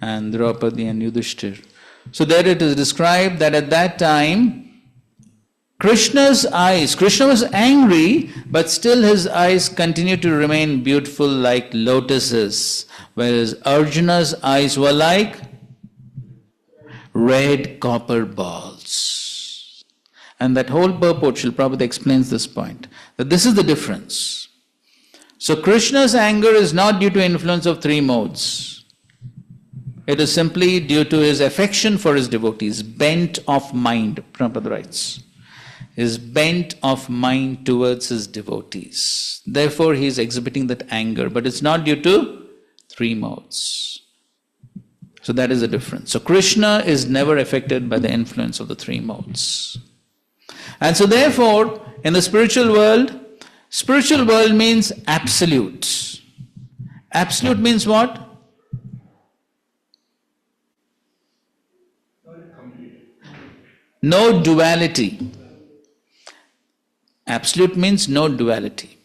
and Draupadi and Yudhishthir. So there it is described that at that time, Krishna's eyes, Krishna was angry, but still his eyes continued to remain beautiful like lotuses, whereas Arjuna's eyes were like red copper balls. And that whole purport, Srila Prabhupada explains this point, that this is the difference. So Krishna's anger is not due to influence of three modes. It is simply due to his affection for his devotees, bent of mind, Prabhupada writes. His bent of mind towards his devotees. Therefore he is exhibiting that anger, but it's not due to three modes. So that is the difference. So Krishna is never affected by the influence of the three modes. And so therefore, in the spiritual world means absolute. Absolute means what? No duality. Absolute means no duality.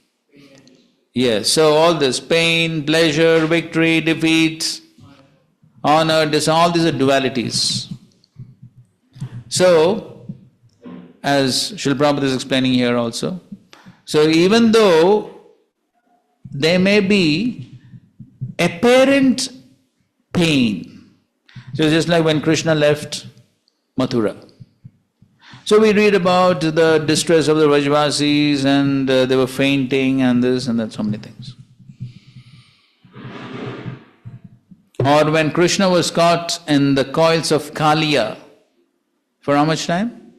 Yes, so all this pain, pleasure, victory, defeat, honor, all these are dualities. So, as Srila Prabhupada is explaining here also, so even though there may be apparent pain, so just like when Krishna left Mathura. So we read about the distress of the Vrajvasis and they were fainting and this and that, so many things. Or when Krishna was caught in the coils of Kaliya, for how much time?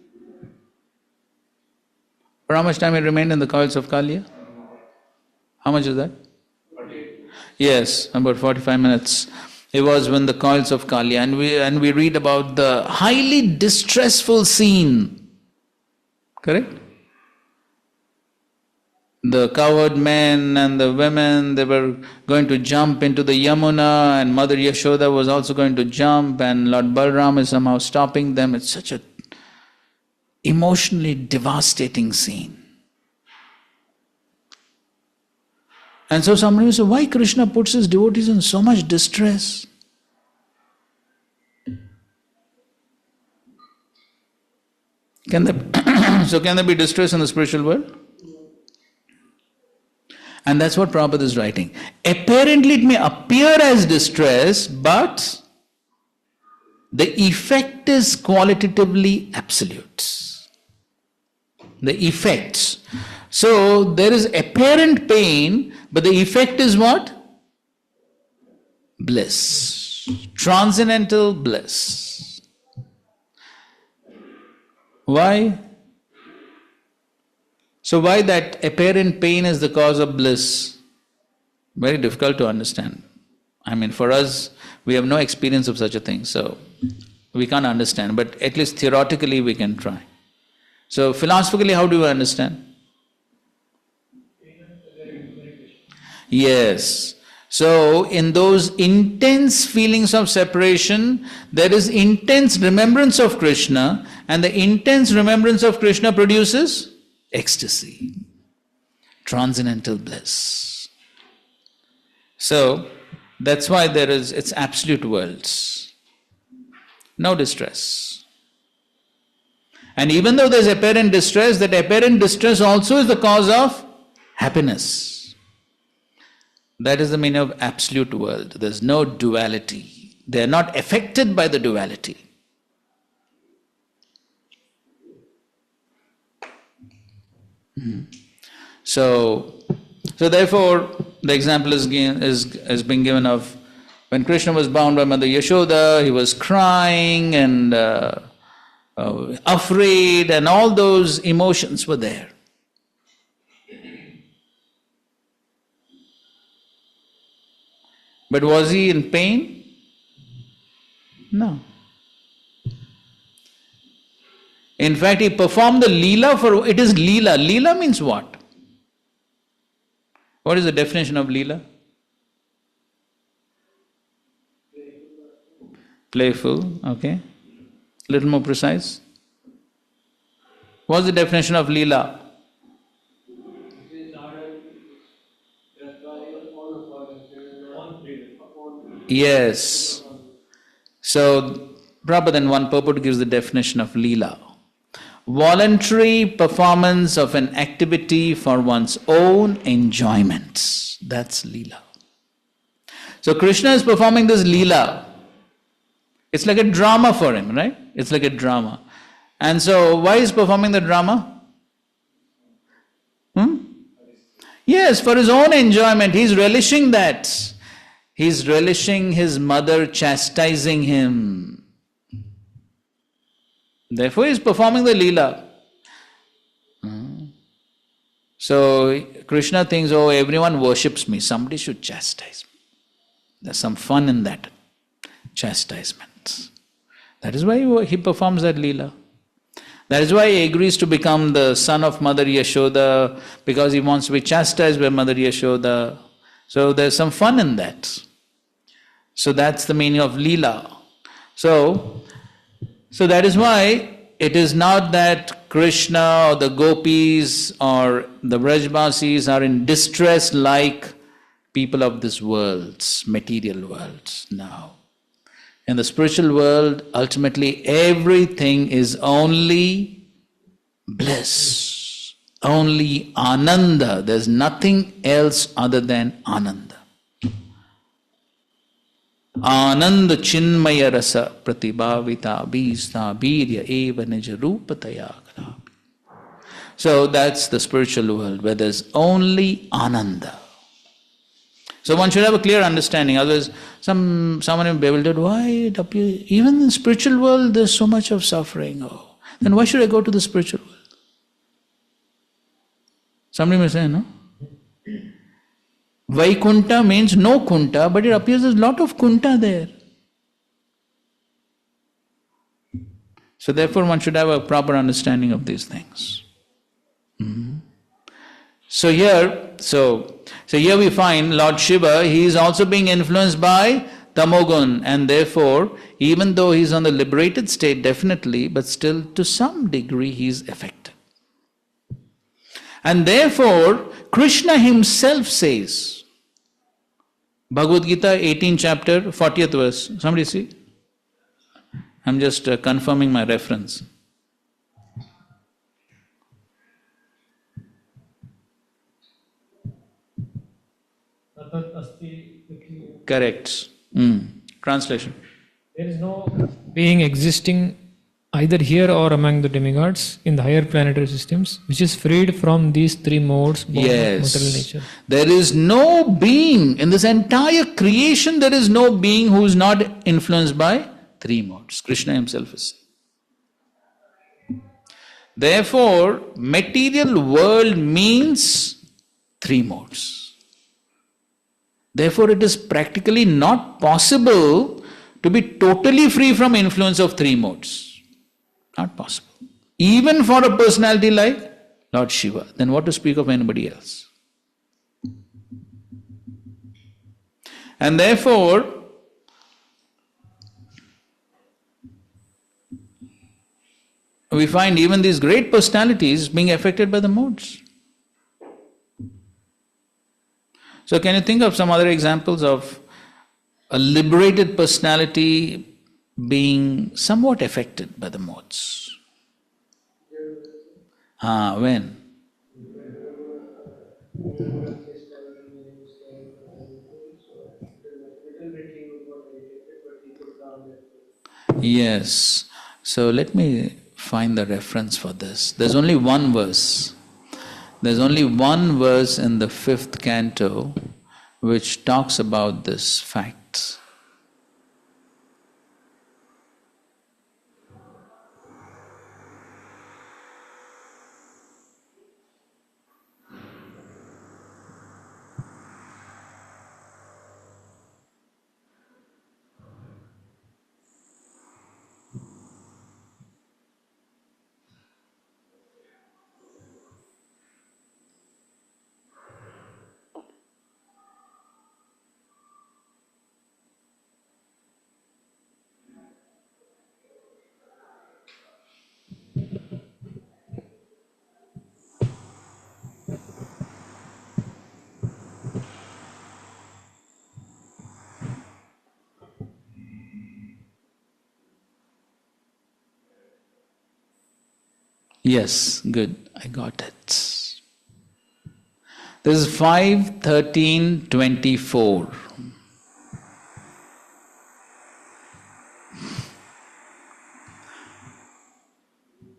For how much time he remained in the coils of Kaliya? How much is that? 48. Yes, about 45 minutes. It was when the coils of Kaliya, and we read about the highly distressful scene. Correct? The cowherd men and the women, they were going to jump into the Yamuna, and Mother Yashoda was also going to jump, and Lord Balram is somehow stopping them. It's such an emotionally devastating scene. And so somebody will say, why Krishna puts his devotees in so much distress? Can there be distress in the spiritual world? And that's what Prabhupada is writing. Apparently it may appear as distress, but the effect is qualitatively absolute. The effects. So there is apparent pain, but the effect is what? Bliss. Transcendental bliss. Why? So why that apparent pain is the cause of bliss? Very difficult to understand. I mean, for us, we have no experience of such a thing, so we can't understand, but at least theoretically we can try. So philosophically, how do you understand? Yes. So in those intense feelings of separation, there is intense remembrance of Krishna, and the intense remembrance of Krishna produces ecstasy, transcendental bliss. So that's why it's absolute worlds. No distress. And even though there's apparent distress, that apparent distress also is the cause of happiness. That is the meaning of absolute world. There's no duality. They are not affected by the duality. So therefore, the example is being given of when Krishna was bound by Mother Yashoda, he was crying and afraid, and all those emotions were there. But was he in pain? No. In fact, he performed the Leela for, it is Leela. Leela means what? What is the definition of Leela? Playful, okay. Little more precise. What's the definition of Leela? Yes. So, Prabhupada in one purport gives the definition of Leela. Voluntary performance of an activity for one's own enjoyments. That's Leela. So Krishna is performing this Leela. It's like a drama for him, right? It's like a drama. And so, why is performing the drama? Yes, for his own enjoyment. He's relishing that. He's relishing his mother chastising him. Therefore, he's performing the Leela. So, Krishna thinks, oh, everyone worships me. Somebody should chastise me. There's some fun in that chastisement. That is why he performs that Leela. That is why he agrees to become the son of Mother Yashoda, because he wants to be chastised by Mother Yashoda. So there's some fun in that. So that's the meaning of Leela. So that is why it is not that Krishna or the gopis or the Vrajvasis are in distress like people of this world, material world. No. In the spiritual world, ultimately everything is only bliss, only ananda. There's nothing else other than ananda. Ananda chinmaya rasa pratibhavita bhista birya eva nija rupataya kalapi. So that's the spiritual world where there's only ananda. So one should have a clear understanding, otherwise someone will be bewildered, why it appears, even in spiritual world there's so much of suffering, oh, then why should I go to the spiritual world? Somebody may say, no? Vaikunta means no kunta, but it appears there's a lot of kunta there. So therefore one should have a proper understanding of these things. So here we find Lord Shiva, he is also being influenced by Tamogun, and therefore, even though he is on the liberated state, definitely, but still to some degree he is affected. And therefore, Krishna himself says, Bhagavad Gita 18 chapter 40th verse, somebody see? I'm just confirming my reference. Correct. Translation. There is no being existing either here or among the demigods in the higher planetary systems which is freed from these three modes born of material nature. There is no being in this entire creation, there is no being who is not influenced by three modes. Krishna himself is saying. Therefore, material world means three modes. Therefore, it is practically not possible to be totally free from influence of three modes. Not possible. Even for a personality like Lord Shiva, then what to speak of anybody else? And therefore, we find even these great personalities being affected by the modes. So can you think of some other examples of a liberated personality being somewhat affected by the modes? When? Yes. So let me find the reference for this. There's only one verse. There's only one verse in the 5th canto which talks about this fact. Yes, good. I got it. This is 5:13:24.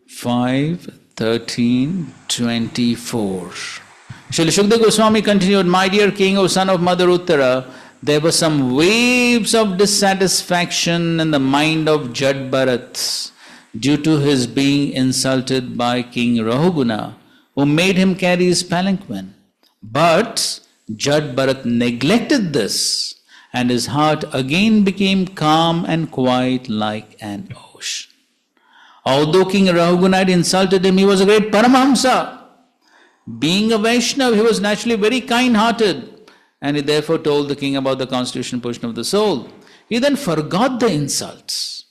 5:13:24. Srila Shukdev Goswami continued, My dear king, O son of Mother Uttara, there were some waves of dissatisfaction in the mind of Jad Bharat due to his being insulted by King Rahuguna, who made him carry his palanquin. But Jad Bharat neglected this, and his heart again became calm and quiet like an ocean. Although King Rahuguna had insulted him, he was a great Paramahamsa. Being a Vaishnava, he was naturally very kind-hearted, and he therefore told the king about the constitutional position of the soul. He then forgot the insults,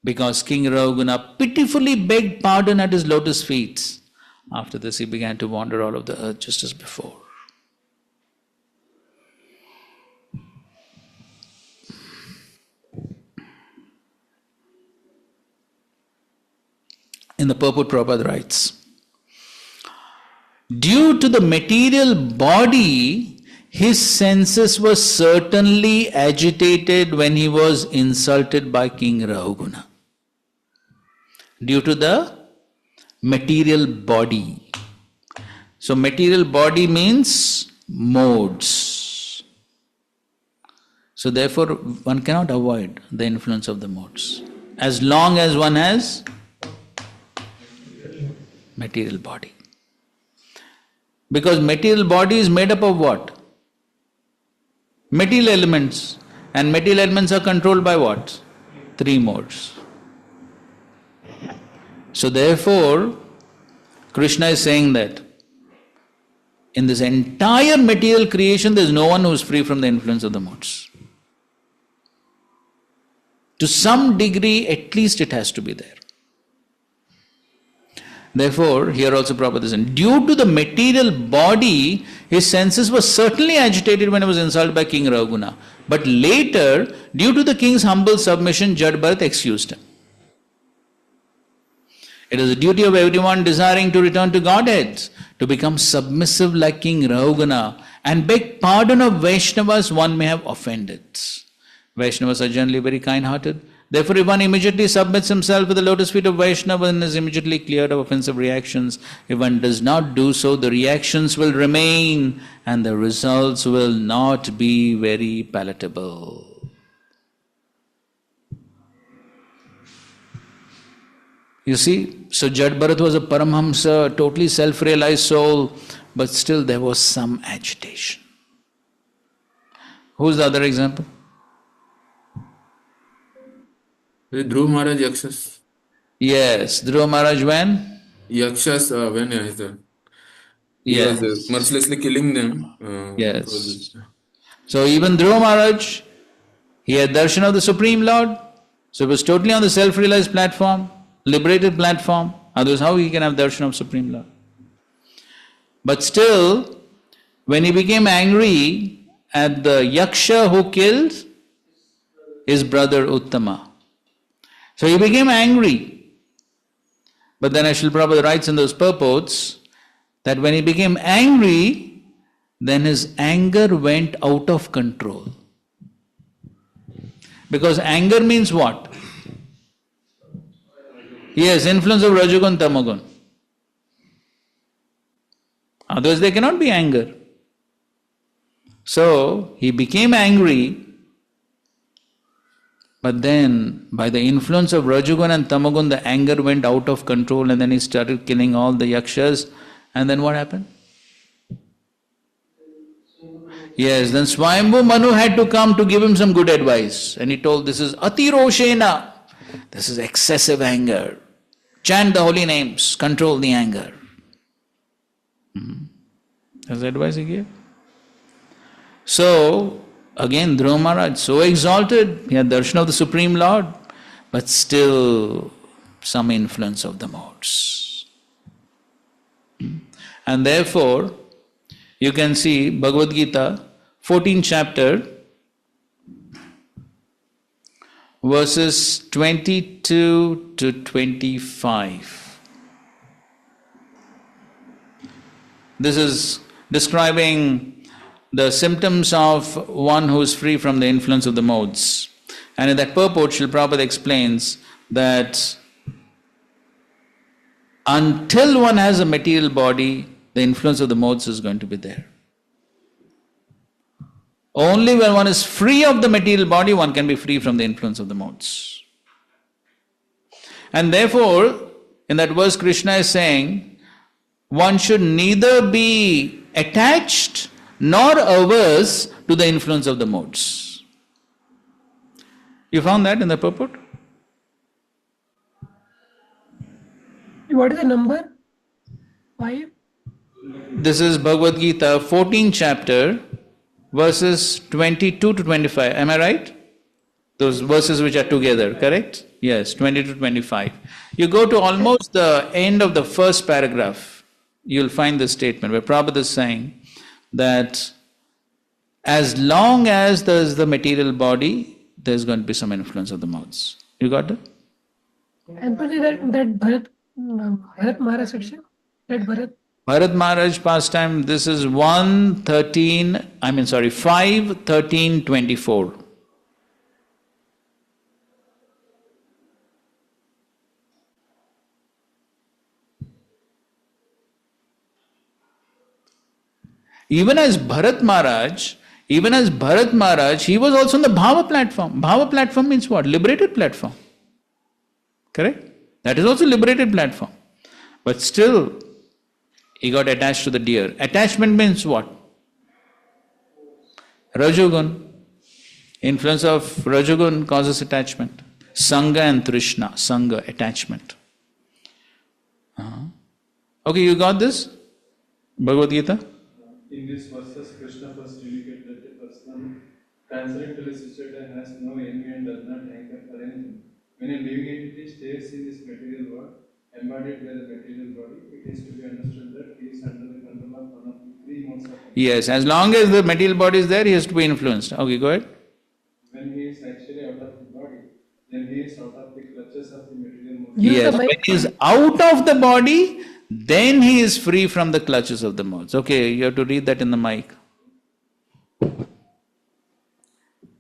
because King Rahuguna pitifully begged pardon at his lotus feet. After this, he began to wander all over the earth just as before. In the purport, Prabhupada writes, due to the material body, his senses were certainly agitated when he was insulted by King Rahuguna. Due to the material body. So material body means modes. So therefore one cannot avoid the influence of the modes, as long as one has material body. Because material body is made up of what? Material elements. And material elements are controlled by what? 3 modes. So therefore, Krishna is saying that in this entire material creation, there is no one who is free from the influence of the modes. To some degree, at least it has to be there. Therefore, here also Prabhupada is saying, due to the material body, his senses were certainly agitated when he was insulted by King Rahuguna. But later, due to the king's humble submission, Jad Bharat excused him. It is the duty of everyone desiring to return to Godhead to become submissive like King Rahuguna and beg pardon of Vaishnavas one may have offended. Vaishnavas are generally very kind-hearted. Therefore, if one immediately submits himself with the lotus feet of Vaishnava and is immediately cleared of offensive reactions, if one does not do so, the reactions will remain and the results will not be very palatable. You see, so Jad Bharat was a Paramhamsa, totally self-realized soul, but still there was some agitation. Who's the other example? Dhruv Maharaj Yakshas. Yes, Dhruva Maharaj when? Yakshas, when he Yes. was mercilessly killing them. Yes. So even Dhruva Maharaj, he had darshan of the Supreme Lord, so he was totally on the self-realized platform, liberated platform. Otherwise, how he can have darshan of Supreme Lord? But still, when he became angry at the Yaksha who killed his brother Uttama, so he became angry. But then Srila Prabhupada writes in those purports that when he became angry, then his anger went out of control. Because anger means what? Yes, influence of Rajagun, Tamagun. Otherwise there cannot be anger. So he became angry, but then by the influence of Rajagun and Tamagun, the anger went out of control and then he started killing all the yakshas. And then what happened? Yes, then Swayambhu Manu had to come to give him some good advice. And he told, this is Ati Roshena. This is excessive anger. Chant the holy names, control the anger. That's the advice he gave. So, again, Dhruva Maharaj, so exalted, he had darshan of the Supreme Lord, but still some influence of the modes. And therefore, you can see Bhagavad Gita, 14th chapter, verses 22 to 25. This is describing the symptoms of one who is free from the influence of the modes. And in that purport, Srila Prabhupada explains that until one has a material body, the influence of the modes is going to be there. Only when one is free of the material body, one can be free from the influence of the modes. And therefore, in that verse, Krishna is saying, one should neither be attached nor averse to the influence of the modes. You found that in the purport? What is the number? 5? This is Bhagavad Gita, 14th chapter, verses 22 to 25. Am I right? Those verses which are together, correct? Yes, 20 to 25. You go to almost the end of the first paragraph, you'll find this statement where Prabhupada is saying that as long as there is the material body, there's going to be some influence of the modes. You got that? And put that Bharat Maharaj section? That Bharat? Bharat Maharaj pastime, this is 5:13:24. Even as Bharat Maharaj, he was also on the Bhava platform. Bhava platform means what? Liberated platform. Correct? That is also liberated platform. But still, he got attached to the deer. Attachment means what? Rajogun. Influence of Rajogun causes attachment. Sangha and Trishna. Sangha, attachment. Okay, you got this? Bhagavad Gita? In these verses, Krishna first indicates that the person transcendentally situated has no envy and does not hanker for anything. When a living entity stays in this material world, embodied by the material body, it is to be understood that he is under the control of one of the three modes of action. Yes, as long as the material body is there, he has to be influenced. Okay, go ahead. When he is actually out of the body, then he is out of the clutches of the material mode. Yes, when he is out of the body, then he is free from the clutches of the modes. Okay, you have to read that in the mic.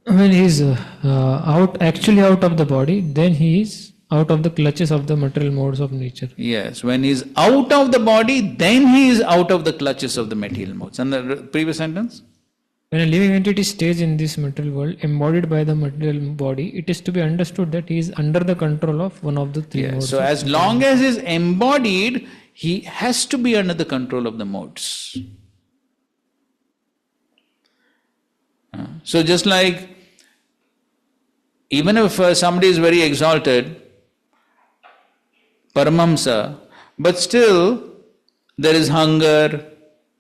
When he is actually out of the body, then he is out of the clutches of the material modes of nature. Yes, when he is out of the body, then he is out of the clutches of the material modes. And the previous sentence? When a living entity stays in this material world, embodied by the material body, it is to be understood that he is under the control of one of the three modes. So as long as he is embodied, he has to be under the control of the modes. So just like, even if somebody is very exalted, Paramahamsa, but still there is hunger,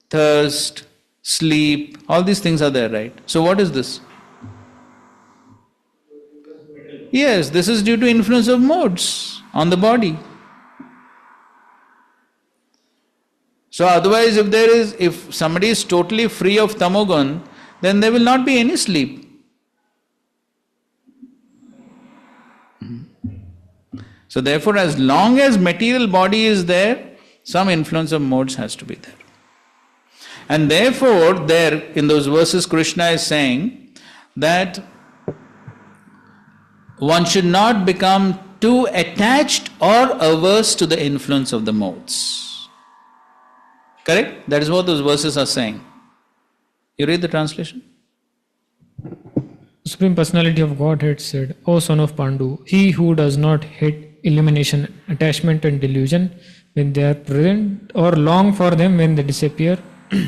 thirst, sleep, all these things are there, right? So what is this? Yes, this is due to influence of modes on the body. So otherwise, if somebody is totally free of tamogun, then there will not be any sleep. So therefore, as long as material body is there, some influence of modes has to be there. And therefore, there in those verses, Krishna is saying that one should not become too attached or averse to the influence of the modes. Correct? That is what those verses are saying. You read the translation? Supreme Personality of Godhead said, O son of Pandu, he who does not hate illumination, attachment and delusion when they are present or long for them when they disappear,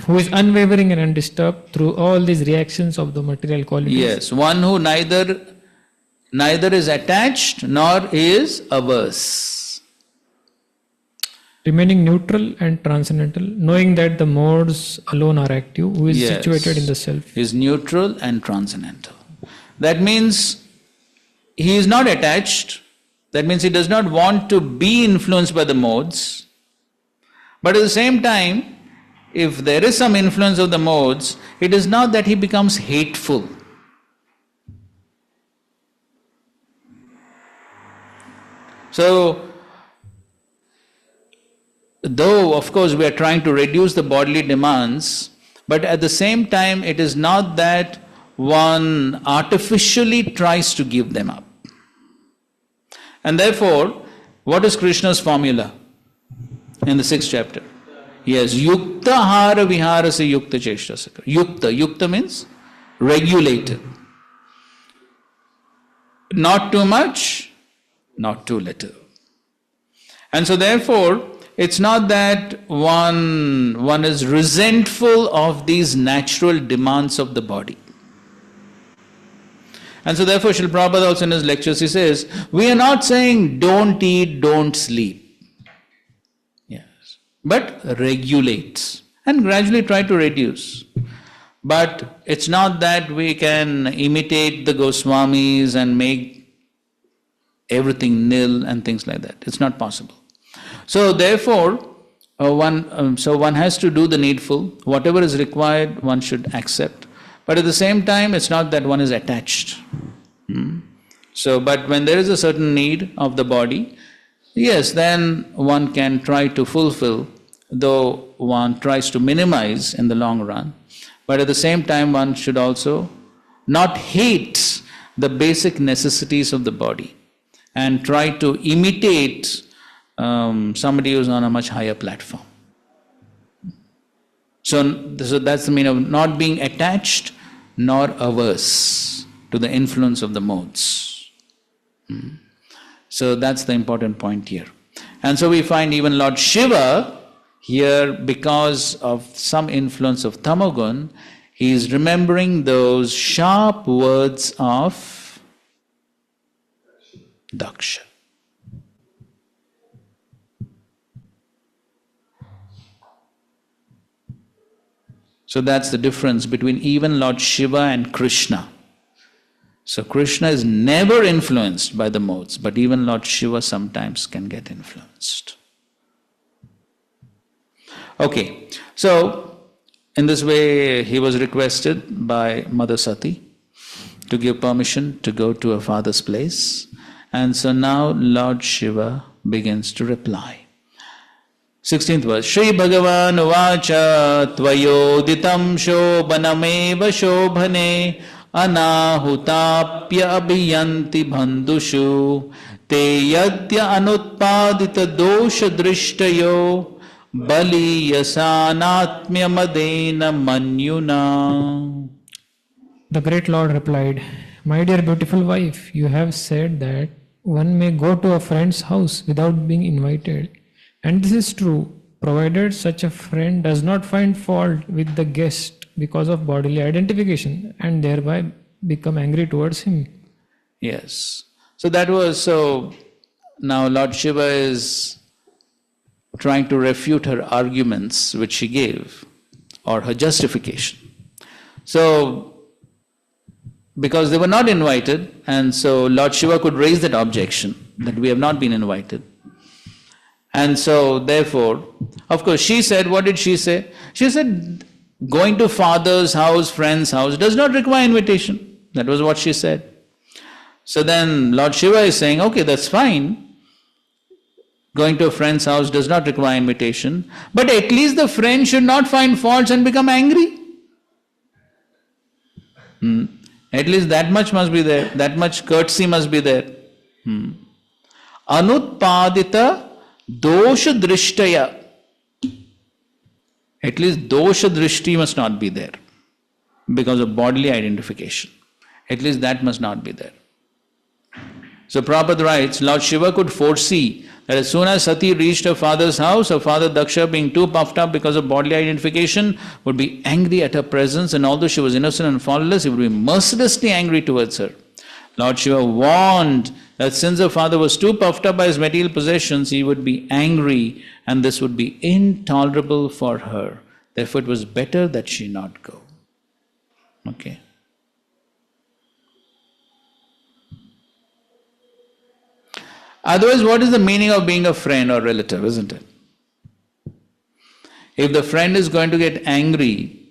who is unwavering and undisturbed through all these reactions of the material qualities. Yes, one who neither is attached nor is averse. Remaining neutral and transcendental, knowing that the modes alone are active, who is situated in the self. Is neutral and transcendental. That means he is not attached. That means he does not want to be influenced by the modes. But at the same time, if there is some influence of the modes, it is not that he becomes hateful. So, though of course we are trying to reduce the bodily demands, but at the same time it is not that one artificially tries to give them up. And therefore, what is Krishna's formula in the 6th chapter? Yes, yukta hara viharase yukta cheshtasaka. Yukta means regulated. Not too much, not too little. And so therefore, it's not that one is resentful of these natural demands of the body. And so therefore, Srila Prabhupada also in his lectures, he says, we are not saying don't eat, don't sleep. Yes. But regulate and gradually try to reduce. But it's not that we can imitate the Goswamis and make everything nil and things like that. It's not possible. So therefore, one has to do the needful. Whatever is required, one should accept. But at the same time, it's not that one is attached. So, but when there is a certain need of the body, yes, then one can try to fulfill, though one tries to minimize in the long run. But at the same time, one should also not hate the basic necessities of the body and try to imitate somebody who's on a much higher platform. So that's the meaning of not being attached nor averse to the influence of the modes. So that's the important point here. And so we find even Lord Shiva here, because of some influence of Tamagun, he is remembering those sharp words of Daksha. So that's the difference between even Lord Shiva and Krishna. So Krishna is never influenced by the modes, but even Lord Shiva sometimes can get influenced. Okay, so in this way he was requested by Mother Sati to give permission to go to her father's place. And so now Lord Shiva begins to reply. 16th verse. Shri Bhagavan Vacha Tvayoditam Shobhanameva Shobhane Anahutapya Abhiyanti Bandhushu Te Yadya Anutpadita Dosha Drishtayo Bali Yasanatmya Madena Manyuna. The great Lord replied, my dear beautiful wife, you have said that one may go to a friend's house without being invited. And this is true, provided such a friend does not find fault with the guest because of bodily identification and thereby become angry towards him. Yes. So now Lord Shiva is trying to refute her arguments which she gave, or her justification. So, because they were not invited, and so Lord Shiva could raise that objection that we have not been invited. And so therefore, of course, she said, what did she say? She said, going to father's house, friend's house does not require invitation. That was what she said. So then Lord Shiva is saying, okay, that's fine. Going to a friend's house does not require invitation, but at least the friend should not find faults and become angry. At least that much must be there. That much courtesy must be there. Anutpadita dosha drishtaya. At least dosha drishti must not be there because of bodily identification. At least that must not be there. So Prabhupada writes, Lord Shiva could foresee that as soon as Sati reached her father's house, her father Daksha, being too puffed up because of bodily identification, would be angry at her presence, and although she was innocent and faultless, he would be mercilessly angry towards her. Lord Shiva warned that since her father was too puffed up by his material possessions, he would be angry, and this would be intolerable for her. Therefore, it was better that she not go. Okay. Otherwise, what is the meaning of being a friend or relative, isn't it? If the friend is going to get angry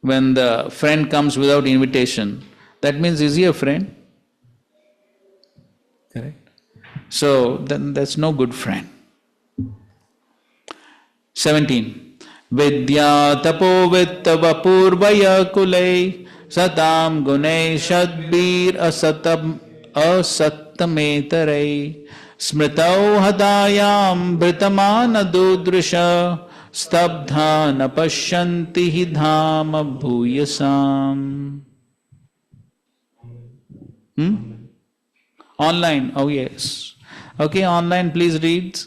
when the friend comes without invitation, that means is he a friend? Correct? So then that's no good friend. 17. Vidya tapo vitta vapurvaya kulai satam gunai shadbir asattametarai smritau hadayam britamana dudrisha stabdha napashyanti hi dhama bhuyasam. Online, oh yes. Okay, online, please read.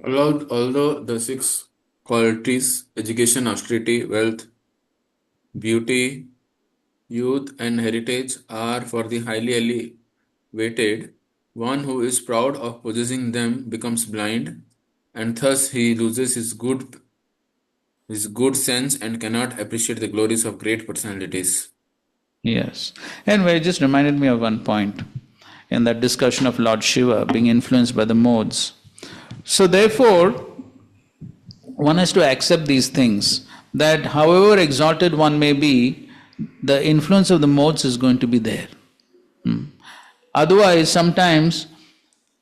Although the six qualities, education, austerity, wealth, beauty, youth, and heritage, are for the highly elevated, one who is proud of possessing them becomes blind, and thus he loses his good sense and cannot appreciate the glories of great personalities. Yes. Anyway, it just reminded me of one point in that discussion of Lord Shiva being influenced by the modes. So therefore, one has to accept these things, that however exalted one may be, the influence of the modes is going to be there. Otherwise, sometimes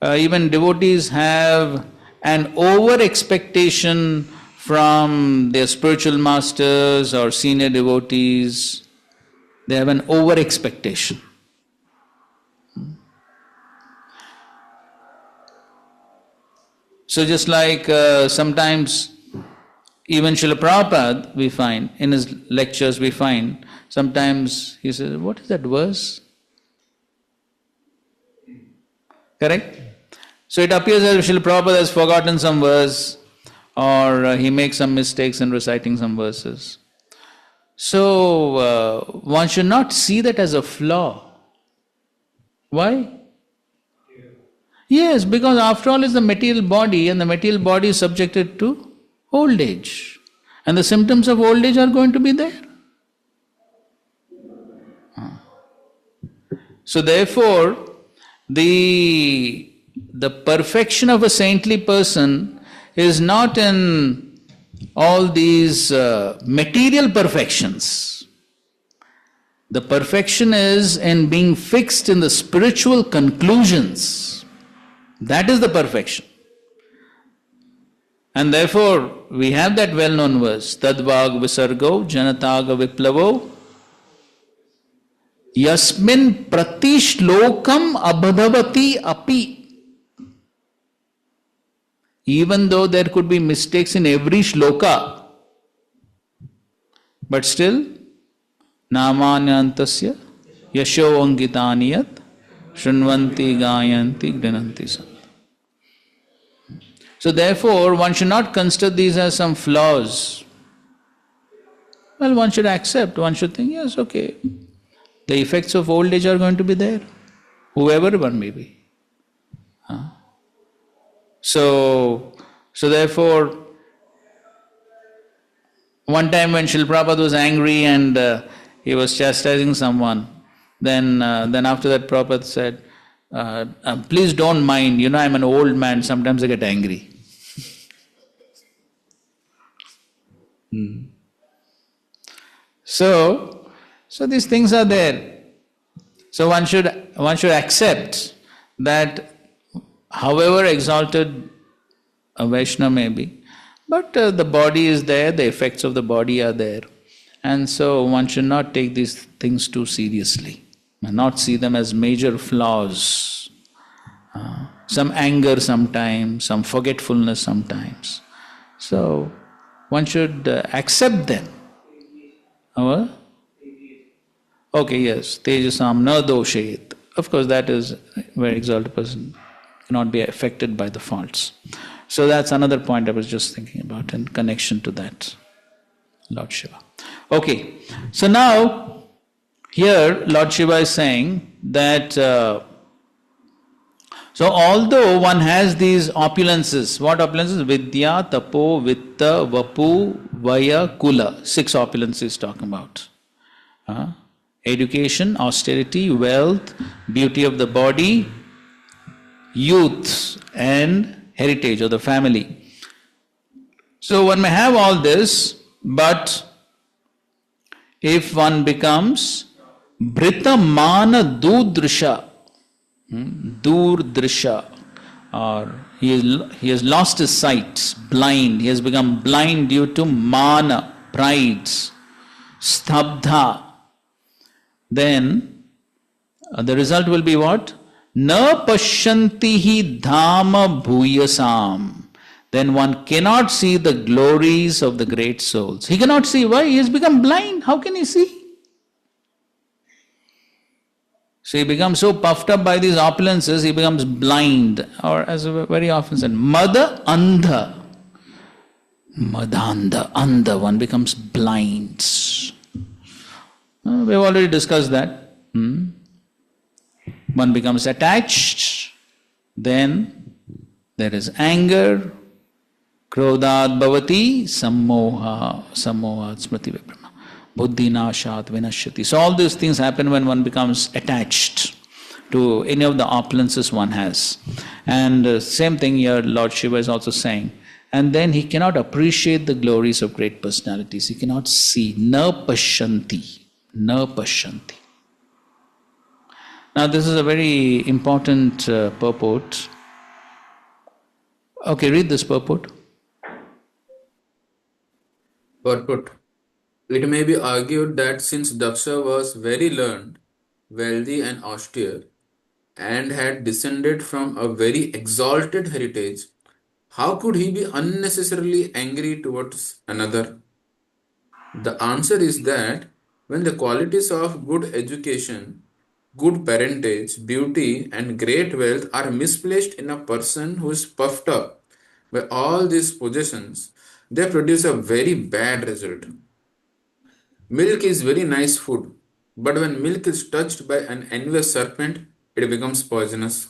even devotees have an over-expectation from their spiritual masters or senior devotees. They have an over-expectation. So just like sometimes even Srila Prabhupada, we find, in his lectures we find, sometimes he says, what is that verse? Correct? So it appears as if Srila Prabhupada has forgotten some verse, or he makes some mistakes in reciting some verses. So one should not see that as a flaw. Why? Yes, because after all it's the material body, and the material body is subjected to old age. And the symptoms of old age are going to be there. So therefore, the perfection of a saintly person is not in all these material perfections. The perfection is in being fixed in the spiritual conclusions. That is the perfection. And therefore, we have that well-known verse, Tadvag Visargo Janataga Viplavo Yasmin Pratishlokam Abhadavati Api. Even though there could be mistakes in every shloka, but still, Namanyantasya Yasho Angitaniyat Shunvanti Gayanti Grinanti Sam. So therefore, one should not consider these as some flaws. Well, one should accept, one should think, yes, okay, the effects of old age are going to be there, whoever one may be. So therefore, one time when Srila Prabhupada was angry and he was chastising someone, then after that Prabhupada said, please don't mind, I'm an old man, sometimes I get angry. So these things are there. So one should accept that however exalted a Vaishnava may be, but the body is there, the effects of the body are there. And so one should not take these things too seriously, and not see them as major flaws. Some anger sometimes, some forgetfulness sometimes. So one should accept them. Okay, yes, Tejasam na doshet. Of course, that is a very exalted person, cannot be affected by the faults. So that's another point I was just thinking about in connection to that, Lord Shiva. Okay, so now here Lord Shiva is saying that so although one has these opulences, what opulences? Vidya, Tapo, Vitta, Vapu, Vaya, Kula. 6 opulences he's talking about. Education, austerity, wealth, beauty of the body, youth, and heritage of the family. So one may have all this, but if one becomes Britamana Durdrisha, or He has lost his sight, blind. He has become blind due to mana, prides, stabdha. Then the result will be what? Na pashyantihi dhama bhuyasam. Then one cannot see the glories of the great souls. He cannot see. Why? He has become blind. How can he see? So he becomes so puffed up by these opulences, he becomes blind. Or as very often said, mada andha. Madanda, andha, one becomes blind. We've already discussed that. One becomes attached, then there is anger, krodhat bhavati, sammoha, smriti viprama. Buddhi nashat vinashyati. So all these things happen when one becomes attached to any of the opulences one has. And same thing here Lord Shiva is also saying. And then he cannot appreciate the glories of great personalities. He cannot see. Na pashyanti. Na pashyanti. Now this is a very important purport. Okay, read this purport. Purport. It may be argued that since Daksha was very learned, wealthy and austere, and had descended from a very exalted heritage, how could he be unnecessarily angry towards another? The answer is that when the qualities of good education, good parentage, beauty, and great wealth are misplaced in a person who is puffed up by all these possessions, they produce a very bad result. Milk is very nice food, but when milk is touched by an envious serpent, it becomes poisonous.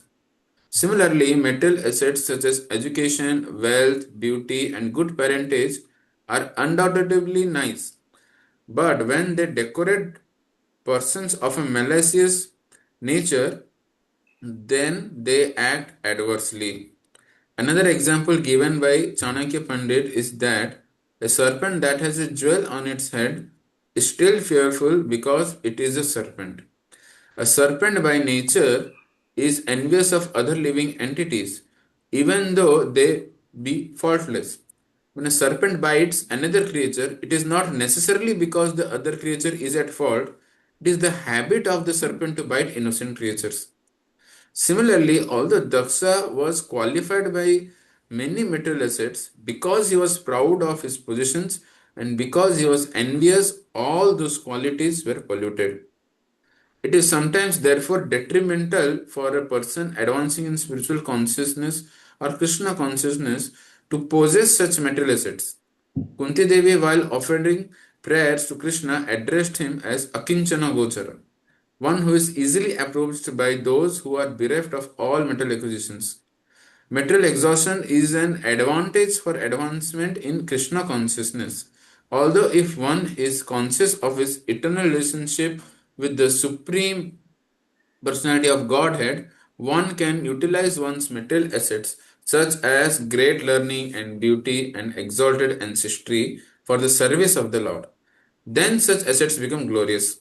Similarly, material assets such as education, wealth, beauty, and good parentage are undoubtedly nice, but when they decorate persons of a malicious nature, then they act adversely. Another example given by Chanakya Pandit is that a serpent that has a jewel on its head is still fearful because it is a serpent. A serpent by nature is envious of other living entities, even though they be faultless. When a serpent bites another creature, it is not necessarily because the other creature is at fault, it is the habit of the serpent to bite innocent creatures. Similarly, although Daksha was qualified by many material assets, because he was proud of his positions and because he was envious, all those qualities were polluted. It is sometimes therefore detrimental for a person advancing in spiritual consciousness or Krishna consciousness to possess such material assets. Kunti Devi, while offering prayers to Krishna, addressed him as Akinchana Gochara, one who is easily approached by those who are bereft of all material acquisitions. Material exhaustion is an advantage for advancement in Krishna consciousness. Although if one is conscious of his eternal relationship with the Supreme Personality of Godhead, one can utilize one's material assets such as great learning and beauty and exalted ancestry for the service of the Lord. Then such assets become glorious.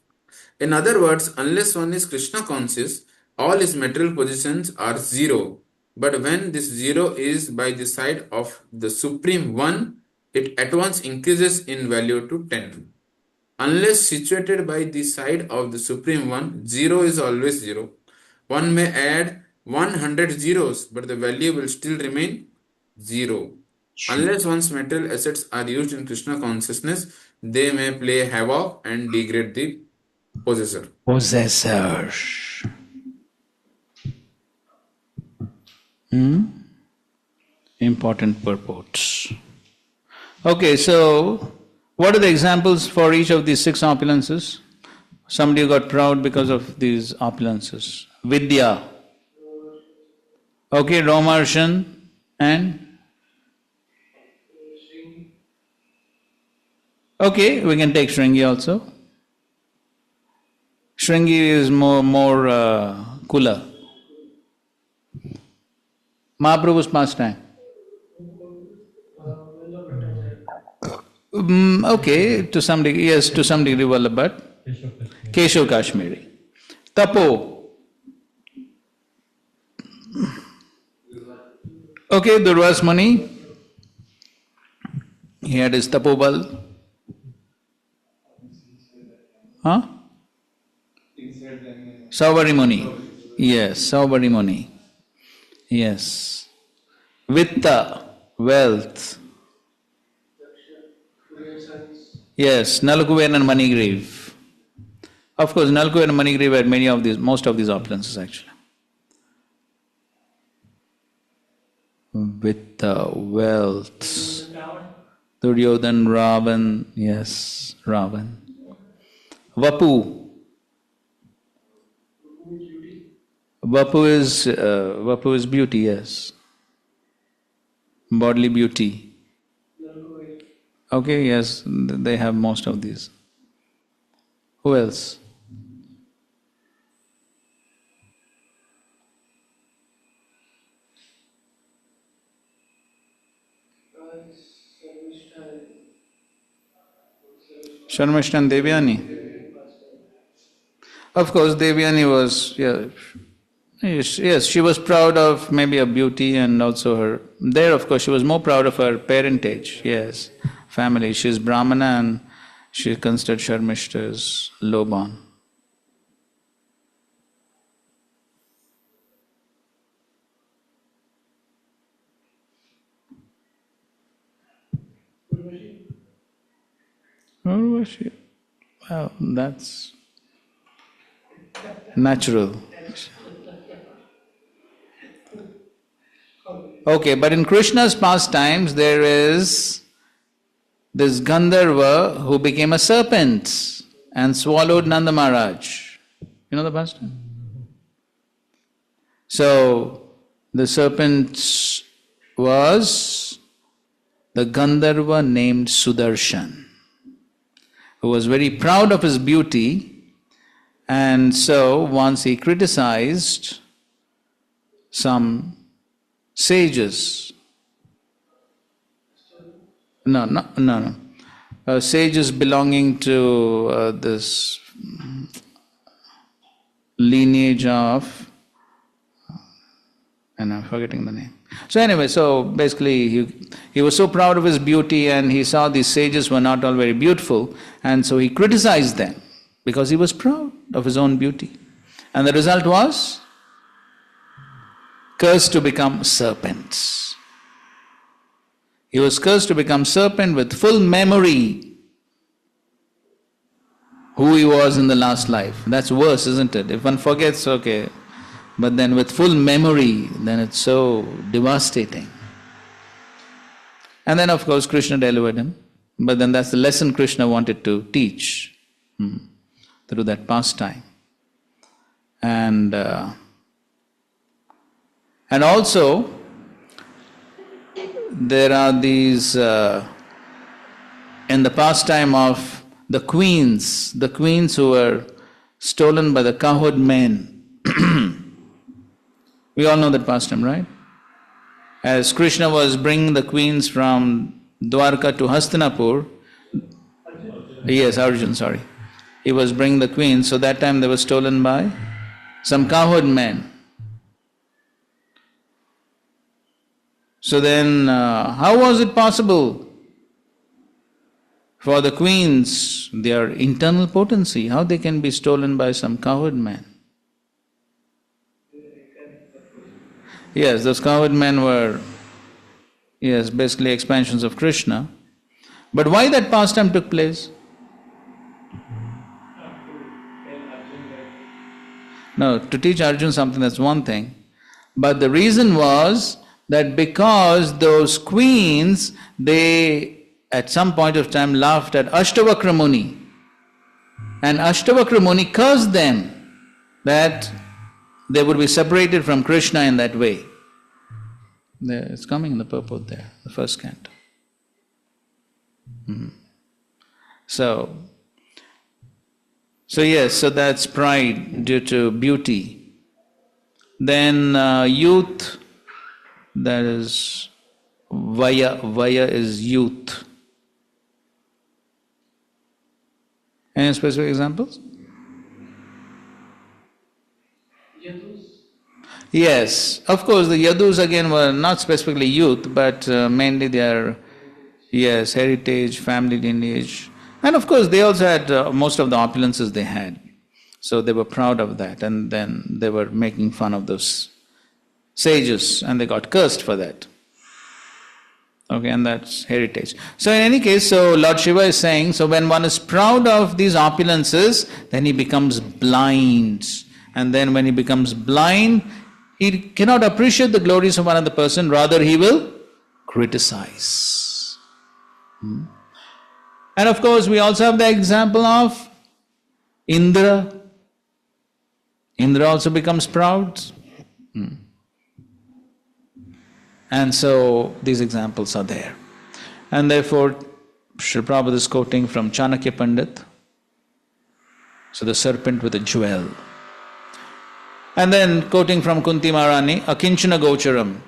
In other words, unless one is Krishna conscious, all his material possessions are zero. But when this zero is by the side of the Supreme One, it at once increases in value to 10. Unless situated by the side of the Supreme One, zero is always zero. One may add 100 zeros, but the value will still remain zero. Unless one's material assets are used in Krishna consciousness, they may play havoc and degrade the possessor. Possessor. Important purports. Okay, so what are the examples for each of these 6 opulences? Somebody got proud because of these opulences. Vidya. Okay, Romarshan and? Okay, we can take Shringi also. Shringi is more cooler. Mahaprabhu's pastime. Okay, to some degree, yes, to some degree, Vallabhat. Keshav Kashmiri. Tapo. Okay, Durvas Muni, he had his tapobal. Huh? Saubhari Muni. Yes, Saubhari Muni. Yes. Vitta, wealth. Yes, Nalakuven and Manigriv. Of course, Nalakuven and Manigriv had most of these opulences actually. Vitta, wealth. Duryodhan, Ravan, yes, Ravan. Vapu. Vapu is beauty, yes. Bodily beauty. Okay, yes, they have most of these. Who else? Sharmishta and Devyani. Of course, Devyani was, yes, she was proud of maybe her beauty and also her… There, of course, she was more proud of her parentage, yes, family. She's Brahmana and she considered Sharmishta as low-born. Urvashi. Well, that's natural. Okay, but in Krishna's pastimes there is this Gandharva who became a serpent and swallowed Nanda Maharaj. You know the pastime? So, the serpent was the Gandharva named Sudarshan, who was very proud of his beauty, and so once he criticized some sages. No. Sages belonging to this lineage of… and I'm forgetting the name. So anyway, so basically he was so proud of his beauty and he saw these sages were not all very beautiful, and so he criticized them because he was proud of his own beauty. And the result was cursed to become serpents. He was cursed to become serpent with full memory who he was in the last life. That's worse, isn't it? If one forgets, okay. But then with full memory, then it's so devastating. And then of course Krishna delivered him. But then that's the lesson Krishna wanted to teach through that pastime. And also, there are these, in the pastime of the queens who were stolen by the cowherd men. We all know that pastime, right? As Krishna was bringing the queens from Dwarka to Hastinapur, yes, Arjun, sorry. He was bringing the queens, so that time they were stolen by some cowherd men. So then, how was it possible for the queens, their internal potency, how they can be stolen by some cowherd man? Yes, those cowherd men were, yes, basically expansions of Krishna. But why that pastime took place? No, to teach Arjun something, that's one thing. But the reason was that because those queens, they at some point of time laughed at Ashtavakra Muni. And Ashtavakra Muni cursed them that they would be separated from Krishna in that way. There, it's coming in the purport there, the first canto. So yes, so that's pride due to beauty. Then youth, that is Vaya. Vaya is youth. Any specific examples? Yes, of course, the Yadus again were not specifically youth, but mainly they are, yes, heritage, family lineage. And of course, they also had most of the opulences they had. So they were proud of that, and then they were making fun of those sages, and they got cursed for that. Okay, and that's heritage. So in any case, so Lord Shiva is saying, so when one is proud of these opulences, then he becomes blind. And then when he becomes blind, he cannot appreciate the glories of another person, rather he will criticize. And of course, we also have the example of Indra. Indra also becomes proud. And so these examples are there. And therefore, Srila Prabhupada is quoting from Chanakya Pandit, so the serpent with a jewel. And then quoting from Kunti Maharani, Akinchana Gocharam.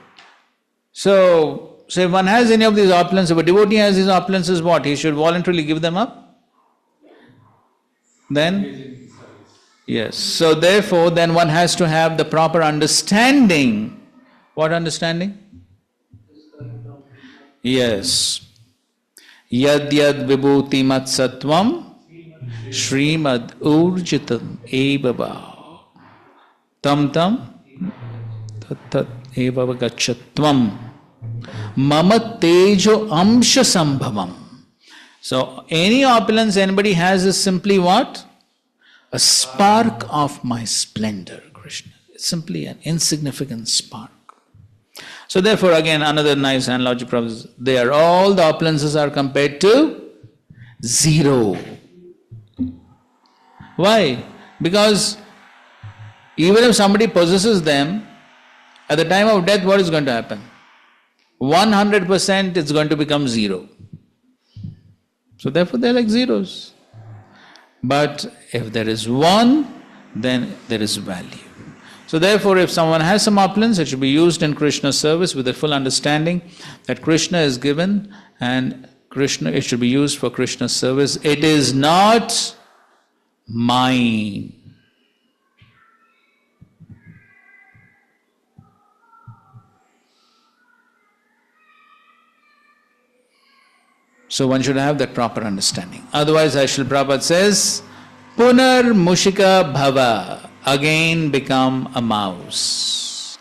So if one has any of these opulences, if a devotee has these opulences, what? He should voluntarily give them up? Then? Yes. So therefore, then one has to have the proper understanding. What understanding? Yes. Yad yad vibhuti mat sattvam Srimad urjitam evava tam tam tat tat evava gachatvam mama tejo amsha sambhavam. So any opulence anybody has is simply what? A spark of my splendor, Krishna. It's simply an insignificant spark. So therefore again another nice analogy, Prabhupada, they are all the opulences are compared to zero. Why? Because even if somebody possesses them, at the time of death what is going to happen? 100% it's going to become zero. So therefore they are like zeros. But if there is one, then there is value. So therefore, if someone has some opulence, it should be used in Krishna's service with a full understanding that Krishna is given, and it should be used for Krishna's service. It is not mine. So one should have that proper understanding. Otherwise, as Srila Prabhupada says, Punar Mushika Bhava, again become a mouse.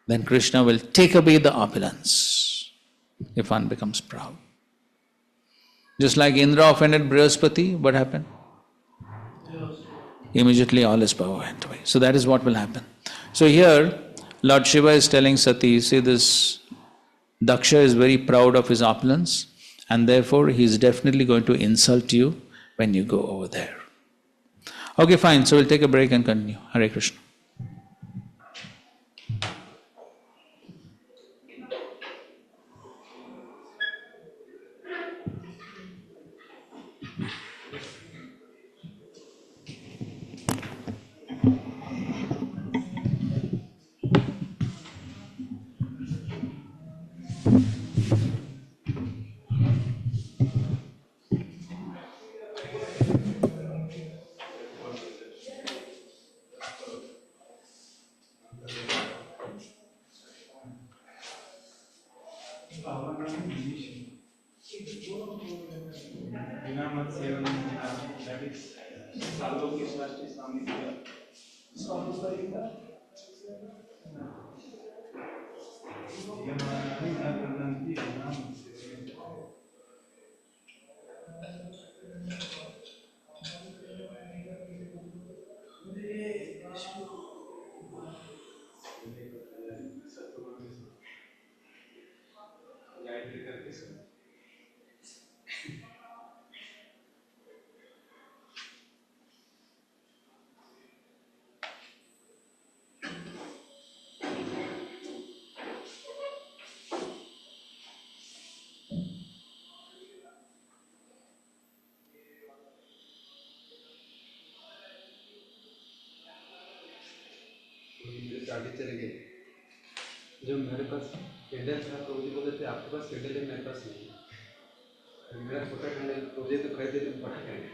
Then Krishna will take away the opulence if one becomes proud. Just like Indra offended Brihaspati, what happened? Immediately all his power went away. So that is what will happen. So here, Lord Shiva is telling Sati, see, this Daksha is very proud of his opulence, and therefore he is definitely going to insult you when you go over there. Okay, fine. So we'll take a break and continue. Hare Krishna. That is Srila Swami Prabhupada. आगे चले गए जो मेरे पास candle था तो मुझे बोलते थे आपके पास कैंडल है मेरे पास नहीं है मेरा छोटा कैंडल तो मुझे तो खरीदे थे बड़ा कैंडल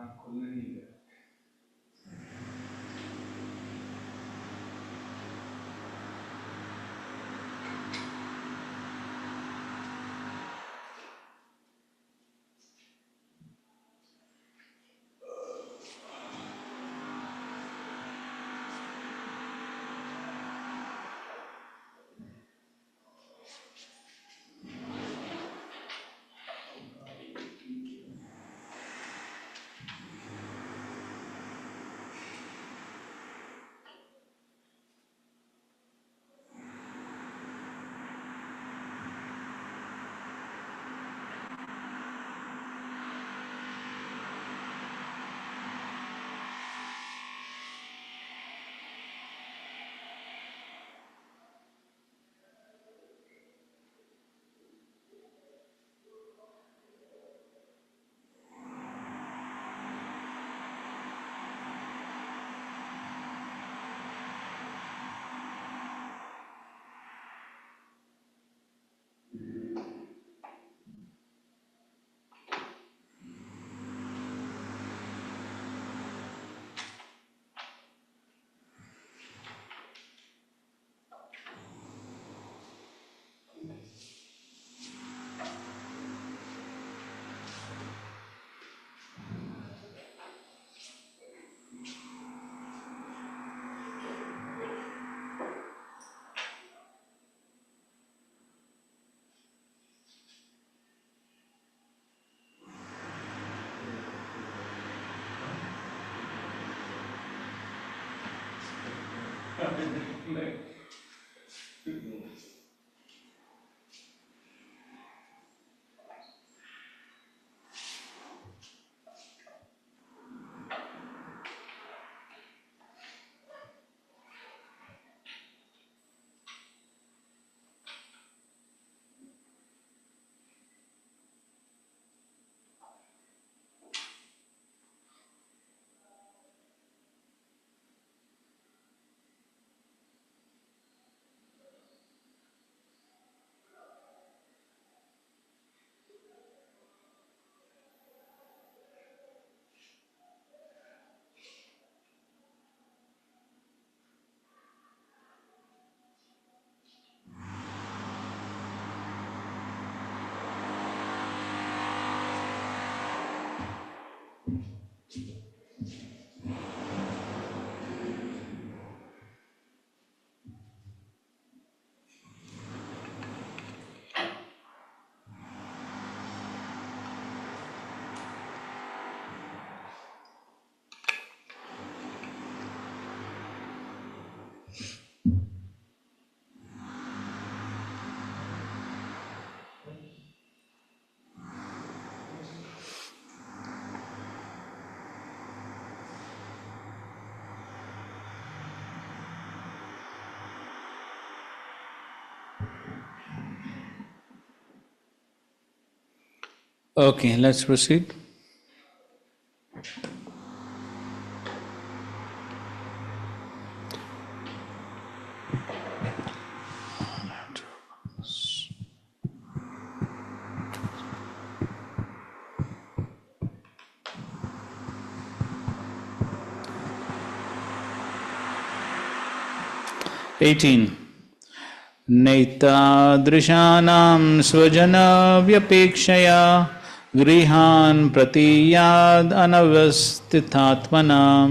आँख खुलने नहीं दिया। Okay, let's proceed. नैतादृशानां स्वजनव्यपेक्षया गृहान् प्रतीयाद् अनवस्थितात्मनां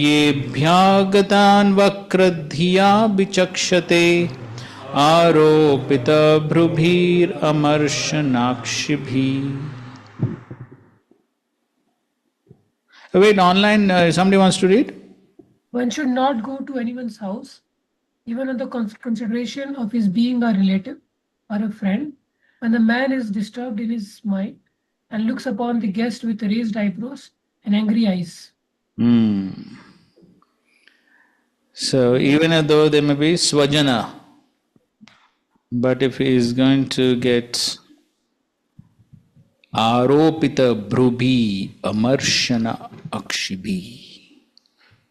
येभ्यागतान् वक्रधिया विचक्षते आरोपितभ्रुभिरमर्शनाक्षिभिः. Wait, online, somebody wants to read? One should not go to anyone's house, even on the consideration of his being a relative or a friend, when the man is disturbed in his mind and looks upon the guest with raised eyebrows and angry eyes. So even though they may be swajana, but if he is going to get aropita brubhi amarshana akshibhi,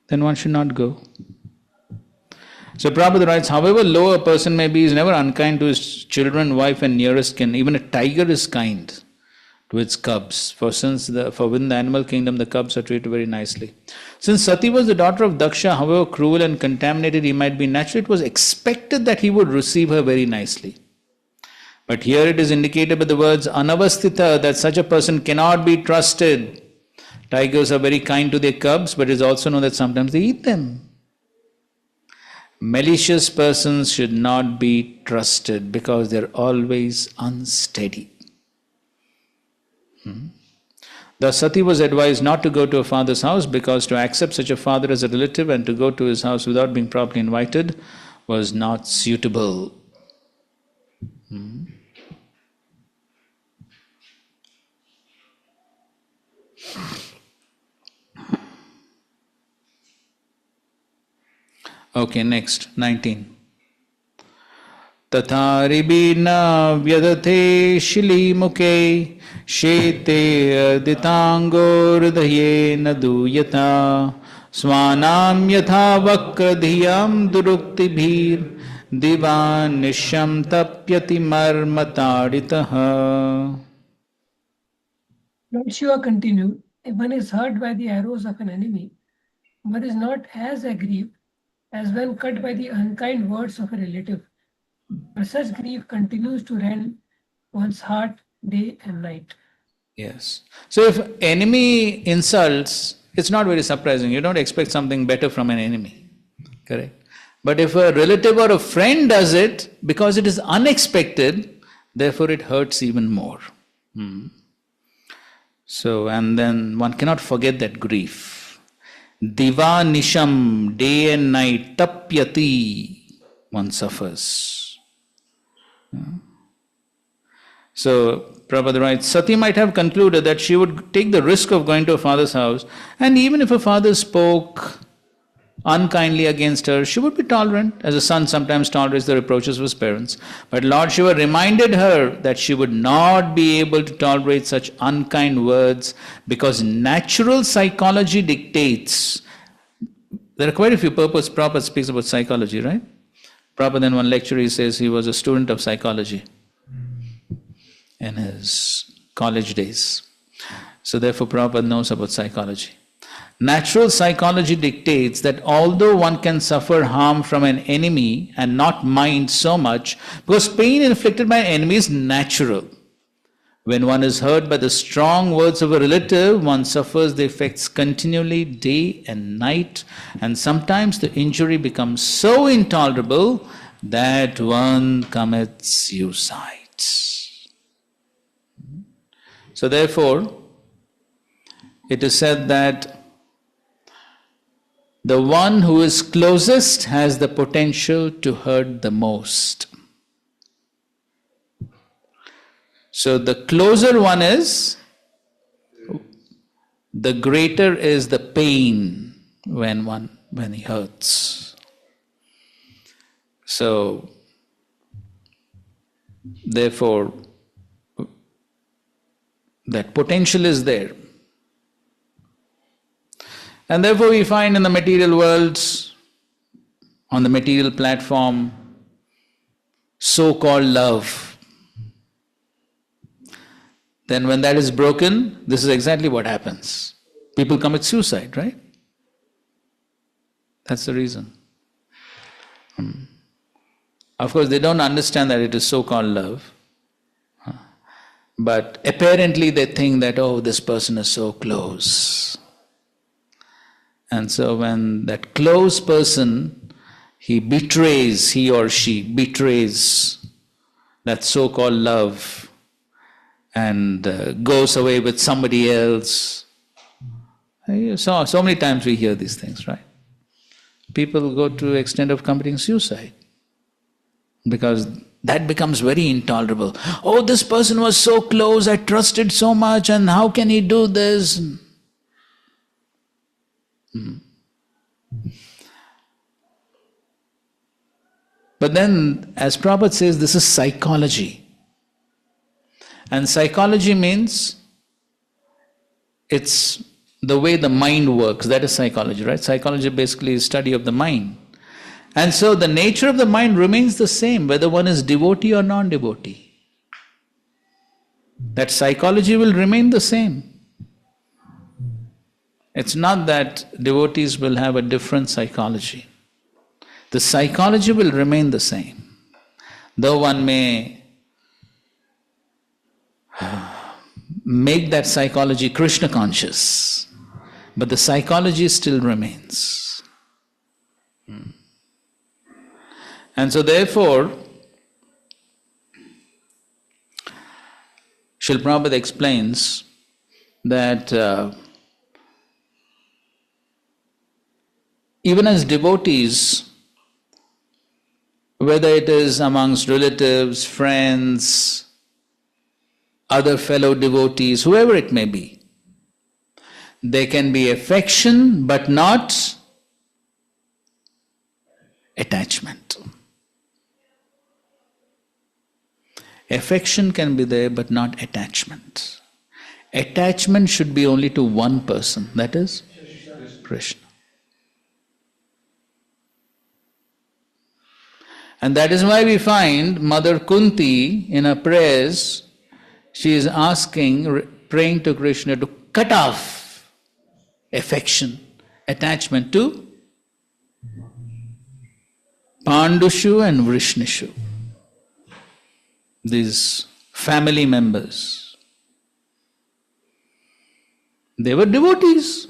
then one should not go. So Prabhupada writes, however low a person may be, he is never unkind to his children, wife and nearest kin. Even a tiger is kind to to its cubs. For within the animal kingdom, the cubs are treated very nicely. Since Sati was the daughter of Daksha, however cruel and contaminated he might be, naturally it was expected that he would receive her very nicely. But here it is indicated by the words anavastita, that such a person cannot be trusted. Tigers are very kind to their cubs, but it is also known that sometimes they eat them. Malicious persons should not be trusted because they are always unsteady. Thus Sati was advised not to go to her father's house, because to accept such a father as a relative and to go to his house without being properly invited was not suitable. Okay, next, 19. Tatharibina vyadate shili mukhe shete aditango hridaye naduyata swanam yatha vakradhiyam durukti bhir divan nisham tapyati marmataditaha. Lord Shiva continued, if one is hurt by the arrows of an enemy, one is not as aggrieved as when cut by the unkind words of a relative. But such grief continues to rend one's heart day and night. Yes. So if enemy insults, it's not very surprising. You don't expect something better from an enemy. Correct? But if a relative or a friend does it, because it is unexpected, therefore it hurts even more. So, and then one cannot forget that grief. Diva nisham, day and night, tapyati, one suffers. So, Prabhupada writes, Sati might have concluded that she would take the risk of going to her father's house, and even if her father spoke unkindly against her, she would be tolerant, as a son sometimes tolerates the reproaches of his parents. But Lord Shiva reminded her that she would not be able to tolerate such unkind words, because natural psychology dictates. There are quite a few purposes. Prabhupada speaks about psychology, right? Prabhupada in one lecture he says he was a student of psychology in his college days. So therefore Prabhupada knows about psychology. Natural psychology dictates that although one can suffer harm from an enemy and not mind so much, because pain inflicted by an enemy is natural. When one is hurt by the strong words of a relative, one suffers the effects continually day and night, and sometimes the injury becomes so intolerable that one commits suicide. So therefore, it is said that the one who is closest has the potential to hurt the most. So the closer one is, the greater is the pain when he hurts. So therefore, that potential is there. And therefore we find in the material worlds, on the material platform, so-called love. Then when that is broken, this is exactly what happens. People commit suicide, right? That's the reason. Of course, they don't understand that it is so-called love. But apparently they think that, oh, this person is so close. And so when that close person, he or she betrays that so-called love and goes away with somebody else. So many times we hear these things, right? People go to the extent of committing suicide because that becomes very intolerable. Oh, this person was so close, I trusted so much, and how can he do this? But then, as Prabhupada says, this is psychology. And psychology means it's the way the mind works. That is psychology, right? Psychology basically is study of the mind. And so the nature of the mind remains the same, whether one is devotee or non-devotee. that psychology will remain the same. It's not that devotees will have a different psychology. The psychology will remain the same. Though one may make that psychology Krishna conscious, but the psychology still remains. And so therefore, Srila Prabhupada explains that even as devotees, whether it is amongst relatives, friends, other fellow devotees, whoever it may be, there can be affection but not attachment. Affection can be there but not attachment. Attachment should be only to one person, that is Krishna. And that is why we find Mother Kunti in her prayers, she is asking, praying to Krishna to cut off affection, attachment to Pandushu and Vrishnishu, these family members. They were devotees.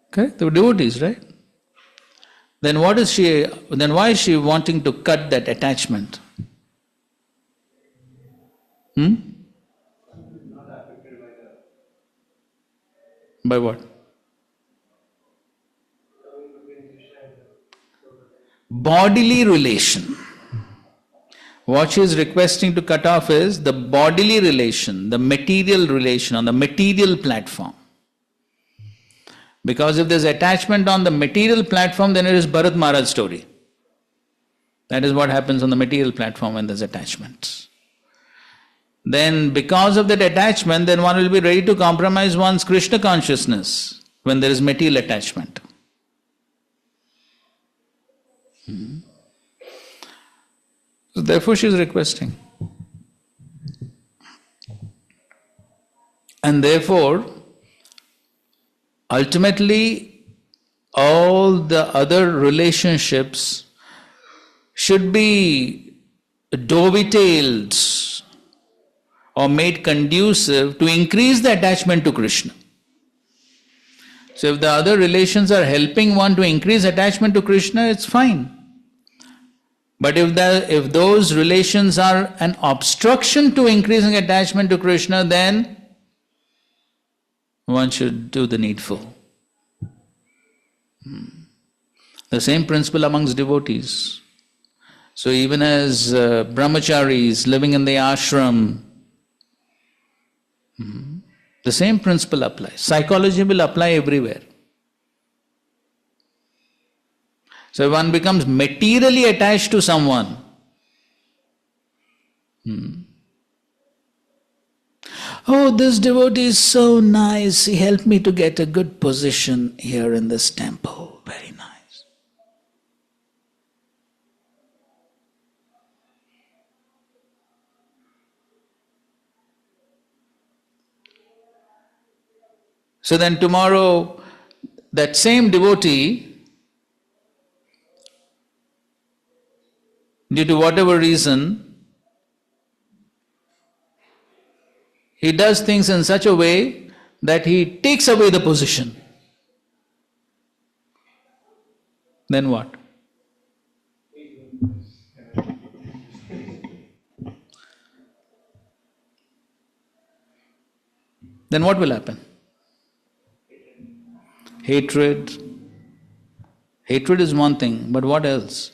Okay? They were devotees, right? Then why is she wanting to cut that attachment? By what? Bodily relation. What she is requesting to cut off is the bodily relation, the material relation on the material platform. Because if there's attachment on the material platform, then it is Bharat Maharaj story. That is what happens on the material platform when there's attachment. Then because of that attachment, then one will be ready to compromise one's Krishna consciousness when there is material attachment. So therefore she is requesting. And therefore, ultimately, all the other relationships should be dovetailed or made conducive to increase the attachment to Krishna. So if the other relations are helping one to increase attachment to Krishna, it's fine. But if those relations are an obstruction to increasing attachment to Krishna, then one should do the needful. The same principle amongst devotees. So even as brahmacharis living in the ashram, the same principle applies. Psychology will apply everywhere. So if one becomes materially attached to someone, oh, this devotee is so nice, he helped me to get a good position here in this temple. Very nice. So then tomorrow, that same devotee, due to whatever reason, he does things in such a way that he takes away the position. Then what? Then what will happen? Hatred. Hatred is one thing, but what else?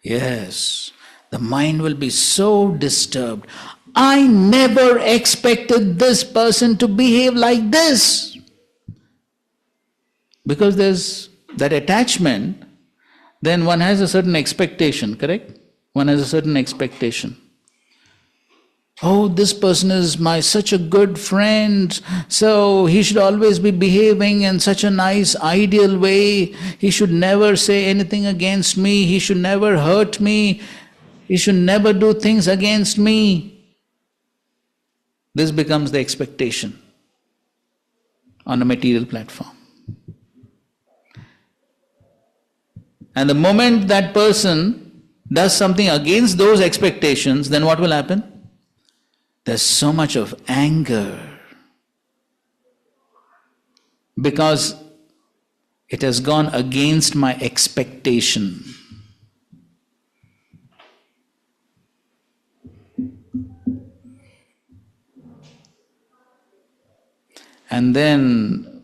Yes, the mind will be so disturbed. I never expected this person to behave like this. Because there's that attachment, then one has a certain expectation, correct? One has a certain expectation. Oh, this person is such a good friend, so he should always be behaving in such a nice, ideal way. He should never say anything against me. He should never hurt me. You should never do things against me. This becomes the expectation on a material platform. And the moment that person does something against those expectations, then what will happen? There's so much of anger because it has gone against my expectation. And then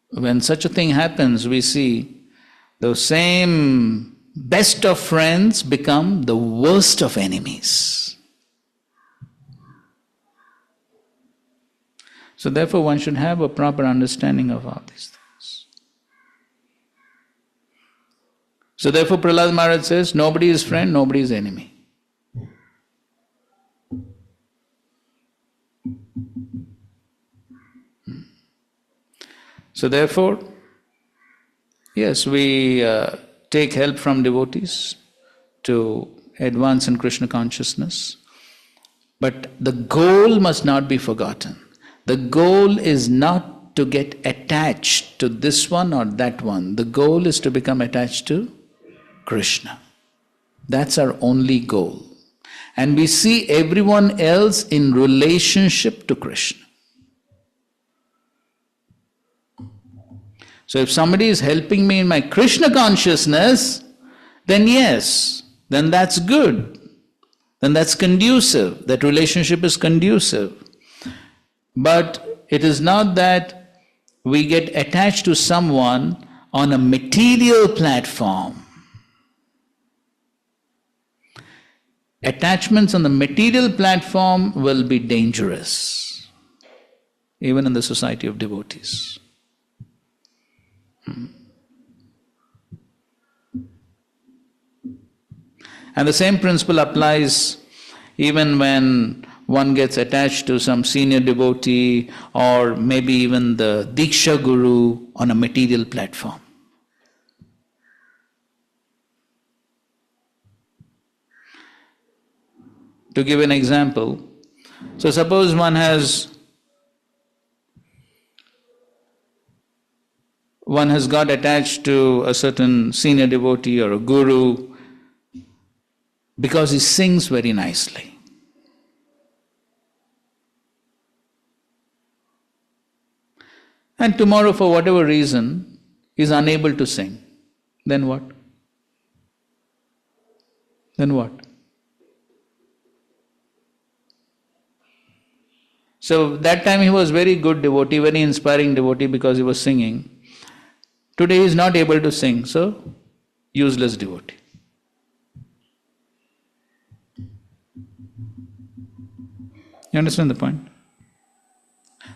when such a thing happens, we see those same best of friends become the worst of enemies. So therefore one should have a proper understanding of all these things. So therefore Prahlad Maharaj says, nobody is friend, nobody is enemy. So therefore, yes, we take help from devotees to advance in Krishna consciousness, but the goal must not be forgotten. The goal is not to get attached to this one or that one. The goal is to become attached to Krishna. That's our only goal. And we see everyone else in relationship to Krishna. So if somebody is helping me in my Krishna consciousness, then yes, then that's good. Then that's conducive. That relationship is conducive. But it is not that we get attached to someone on a material platform. Attachments on the material platform will be dangerous, even in the society of devotees. And the same principle applies even when one gets attached to some senior devotee or maybe even the Diksha Guru on a material platform. To give an example, so suppose one has got attached to a certain senior devotee or a guru because he sings very nicely. And tomorrow, for whatever reason, he is unable to sing. Then what? Then what? So that time he was very good devotee, very inspiring devotee because he was singing. Today he is not able to sing, so useless devotee. You understand the point?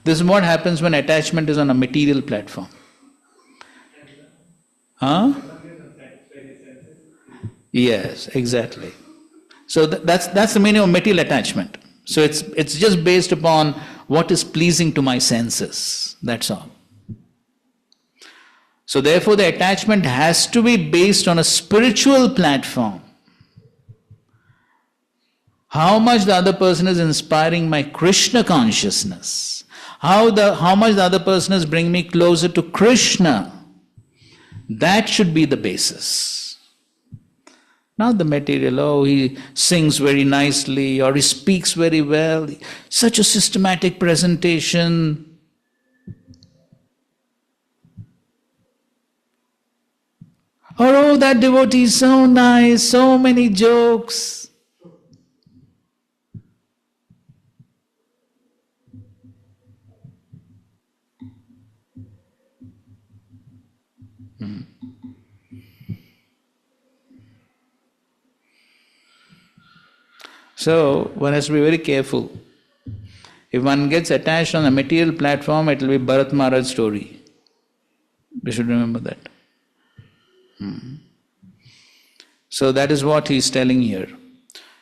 This is what happens when attachment is on a material platform. Huh? Yes, exactly. So that's the meaning of material attachment. So it's just based upon what is pleasing to my senses. That's all. So therefore the attachment has to be based on a spiritual platform. How much the other person is inspiring my Krishna consciousness. How much the other person is bringing me closer to Krishna. That should be the basis. Not the material, oh, he sings very nicely or he speaks very well. Such a systematic presentation. Or, oh, that devotee is so nice, so many jokes. So, one has to be very careful. If one gets attached on a material platform, it will be Bharat Maharaj's story. We should remember that. So that is what he is telling here.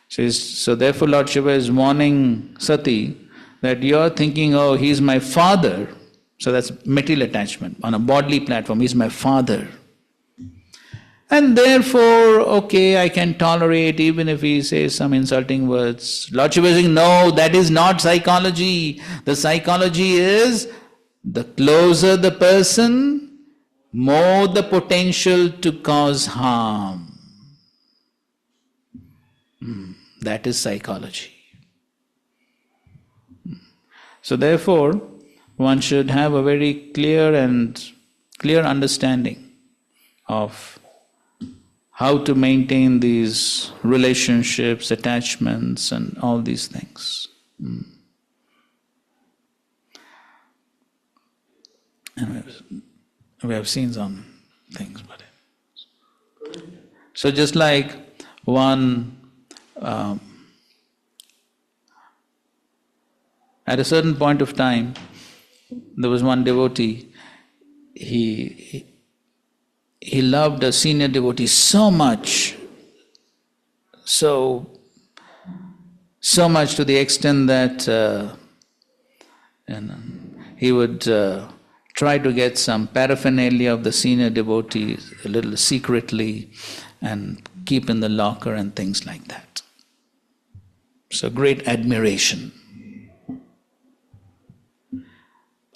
So therefore Lord Shiva is warning Sati that you are thinking, oh, he is my father. So that's material attachment. On a bodily platform, he is my father. And therefore, okay, I can tolerate even if he says some insulting words. Lord Shiva is saying, no, that is not psychology. The psychology is the closer the person, more the potential to cause harm. That is psychology. So therefore, one should have a very clear understanding of how to maintain these relationships, attachments, and all these things. And we have seen some things, but so just like one at a certain point of time, there was one devotee. He loved a senior devotee so much, so much to the extent that he would try to get some paraphernalia of the senior devotee a little secretly and keep in the locker and things like that. So great admiration.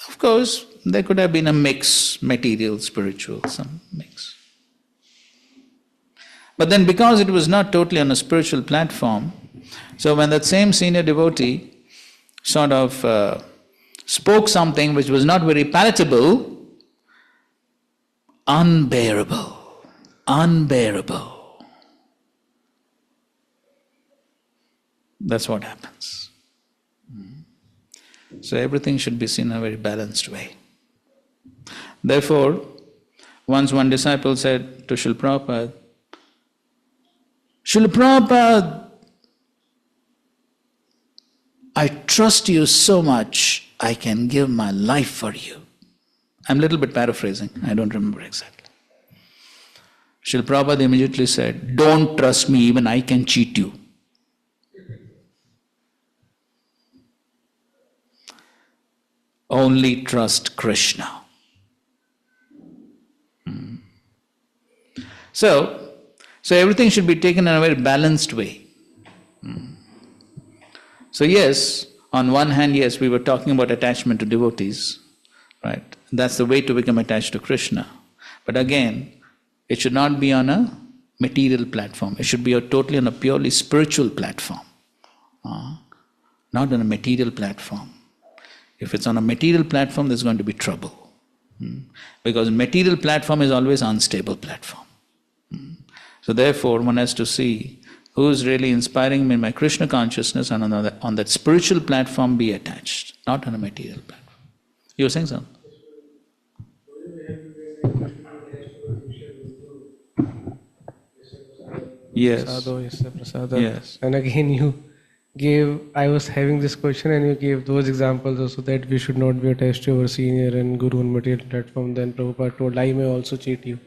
Of course, there could have been a mix, material, spiritual, some mix. But then because it was not totally on a spiritual platform, so when that same senior devotee sort of spoke something which was not very palatable, unbearable. That's what happens. So everything should be seen in a very balanced way. Therefore, once one disciple said to Srila Prabhupada, Srila Prabhupada, I trust you so much, I can give my life for you. I'm a little bit paraphrasing, I don't remember exactly. Srila Prabhupada immediately said, don't trust me, even I can cheat you. Only trust Krishna. So everything should be taken in a very balanced way. So yes, on one hand, yes, we were talking about attachment to devotees, right? That's the way to become attached to Krishna. But again, it should not be on a material platform. It should be totally on a purely spiritual platform, not on a material platform. If it's on a material platform, there's going to be trouble. Because material platform is always unstable platform. So therefore, one has to see who's really inspiring me in my Krishna consciousness, and on that spiritual platform be attached, not on a material platform. You were saying something? Yes. Yes. And again you gave, I was having this question and you gave those examples also, that we should not be attached to our senior and guru on material platform. Then Prabhupada told, I may also cheat you.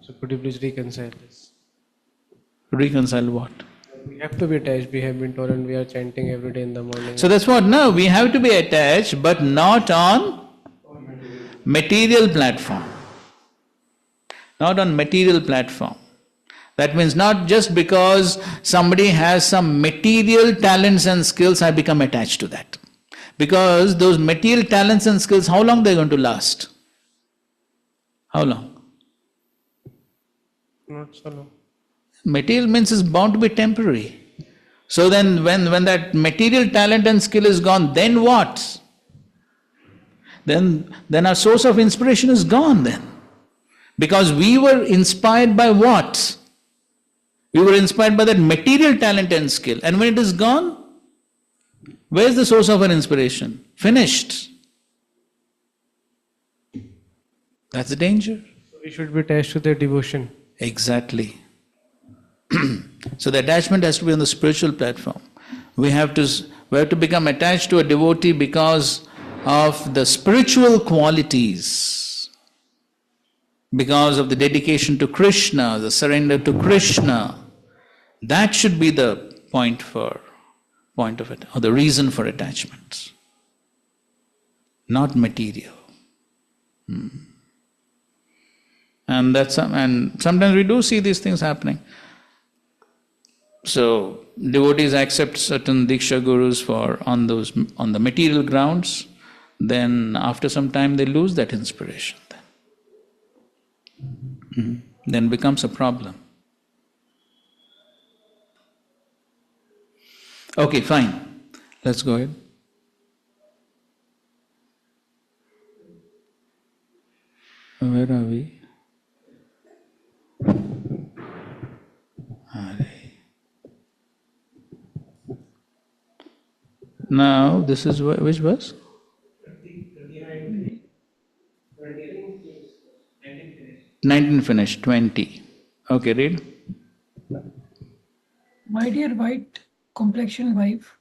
So could you please reconcile this? Reconcile what? We have to be attached. We have been told and we are chanting every day in the morning. So that's what, no, we have to be attached, but not on material platform. Not on material platform. That means not just because somebody has some material talents and skills, I become attached to that. Because those material talents and skills, how long they're going to last? How long? Not so long. Material means is bound to be temporary. So then when that material talent and skill is gone, then what? Then our source of inspiration is gone then. Because we were inspired by what? We were inspired by that material talent and skill. And when it is gone, where is the source of our inspiration? Finished. That's the danger. So we should be attached to their devotion. Exactly. So the attachment has to be on the spiritual platform. We have to become attached to a devotee because of the spiritual qualities, because of the dedication to Krishna, the surrender to Krishna. That should be the point of it, or the reason for attachment, not material. And sometimes we do see these things happening. So devotees accept certain Diksha gurus on the material grounds, then after some time they lose that inspiration. Then becomes a problem. Okay, fine. Let's go ahead. Where are we? Now, this is which verse? 19 finished, 20. Okay, read. My dear white complexion wife,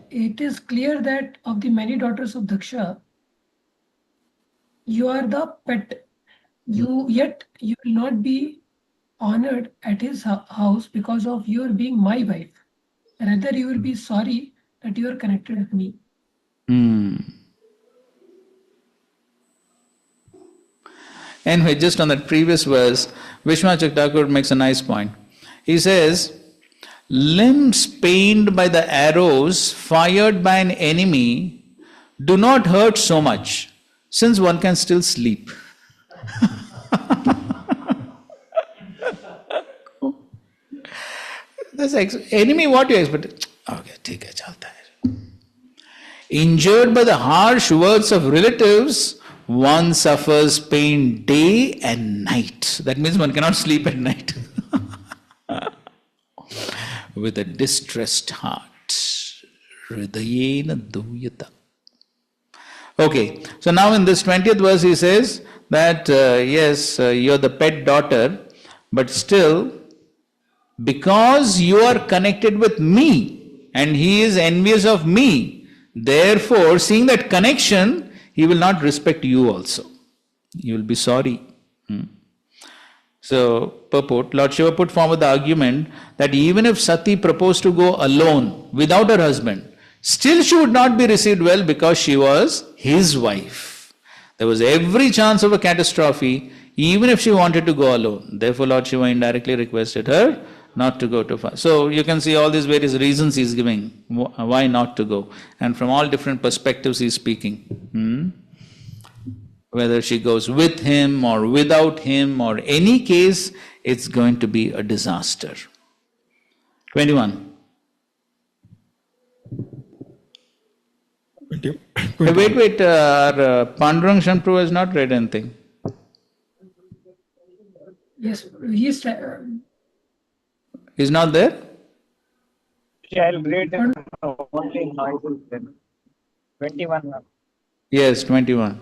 it is clear that of the many daughters of Daksha, you are the pet. Yet you will not be honored at his house because of your being my wife. Rather, you will be sorry that you are connected with me. Anyway, just on that previous verse, Vishwanath Thakur makes a nice point. He says, limbs pained by the arrows fired by an enemy do not hurt so much, since one can still sleep. That's enemy, what you expect? Okay, theek hai, chalta hai. Injured by the harsh words of relatives, one suffers pain day and night. That means one cannot sleep at night. With a distressed heart. Hridayena duyata. Okay, so now in this 20th verse he says that yes, you're the pet daughter, but still, because you are connected with me and he is envious of me, therefore, seeing that connection, he will not respect you also. You will be sorry. So, purport, Lord Shiva put forward the argument that even if Sati proposed to go alone without her husband, still she would not be received well because she was his wife. There was every chance of a catastrophe even if she wanted to go alone. Therefore, Lord Shiva indirectly requested her not to go too far. So you can see all these various reasons he's giving why not to go, and from all different perspectives he's speaking. Whether she goes with him or without him or any case, it's going to be a disaster. 21. Wait, our Pandurang Shampru has not read anything. Yes, he's He's not there? Shall read only noises then. 21 now. Yes, 21.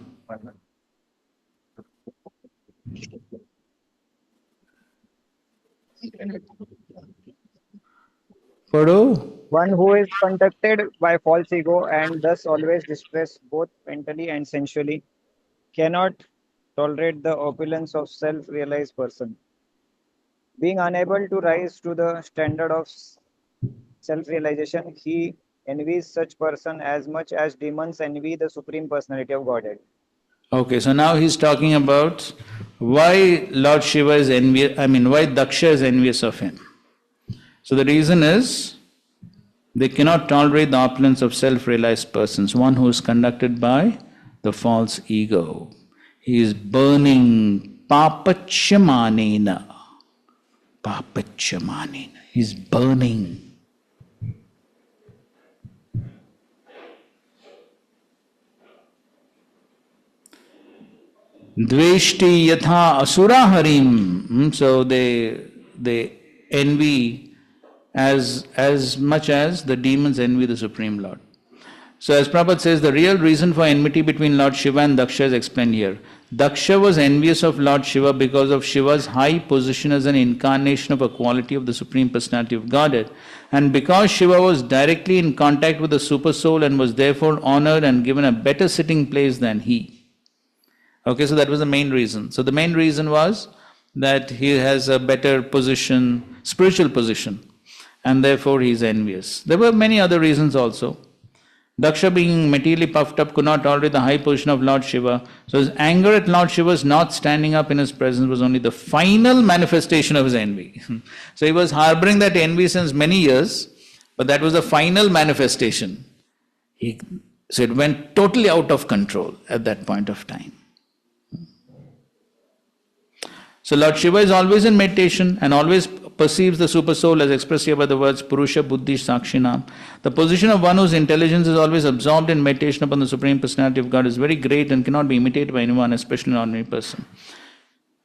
Padu? One who is conducted by false ego and thus always distressed both mentally and sensually cannot tolerate the opulence of self-realized person. Being unable to rise to the standard of self-realization, he envies such person as much as demons envy the Supreme Personality of Godhead. Okay, so now he's talking about why Lord Shiva is envious, why Daksha is envious of him. So the reason is, they cannot tolerate the opulence of self-realized persons, one who is conducted by the false ego. He is burning papachamanena. Papachamanena. He is burning. Dveshti yatha asura harim. So they envy as much as the demons envy the Supreme Lord. So as Prabhupada says, the real reason for enmity between Lord Shiva and Daksha is explained here. Daksha was envious of Lord Shiva because of Shiva's high position as an incarnation of a quality of the Supreme Personality of Godhead, and because Shiva was directly in contact with the Super Soul and was therefore honored and given a better sitting place than he. Okay, so that was the main reason. So the main reason was that he has a better position, spiritual position, and therefore he is envious. There were many other reasons also. Daksha, being materially puffed up, could not tolerate the high position of Lord Shiva. So his anger at Lord Shiva's not standing up in his presence was only the final manifestation of his envy. So he was harboring that envy since many years, but that was the final manifestation. So it went totally out of control at that point of time. So Lord Shiva is always in meditation and always perceives the super soul as expressed here by the words Purusha Buddhi Sakshinam. The position of one whose intelligence is always absorbed in meditation upon the Supreme Personality of God is very great and cannot be imitated by anyone, especially an ordinary person.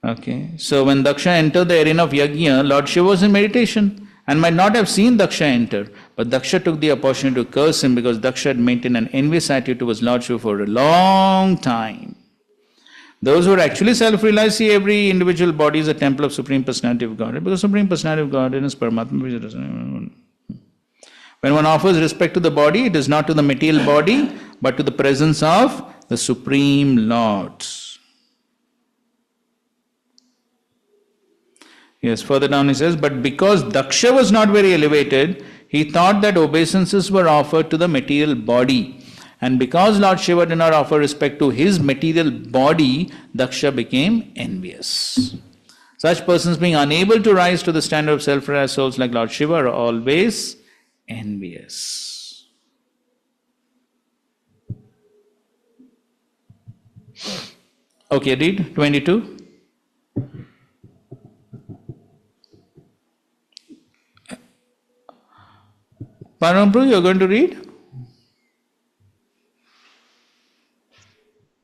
Okay, so when Daksha entered the arena of Yajna, Lord Shiva was in meditation and might not have seen Daksha enter, but Daksha took the opportunity to curse him because Daksha had maintained an envious attitude towards Lord Shiva for a long time. Those who are actually self-realized see every individual body is a temple of Supreme Personality of Godhead, because Supreme Personality of Godhead is Paramatma. When one offers respect to the body, it is not to the material body, but to the presence of the Supreme Lord. Yes, further down he says, but because Daksha was not very elevated, he thought that obeisances were offered to the material body. And because Lord Shiva did not offer respect to his material body, Daksha became envious. Such persons, being unable to rise to the standard of self-realized souls like Lord Shiva, are always envious. Okay, read 22. Paramprabhu, you are going to read?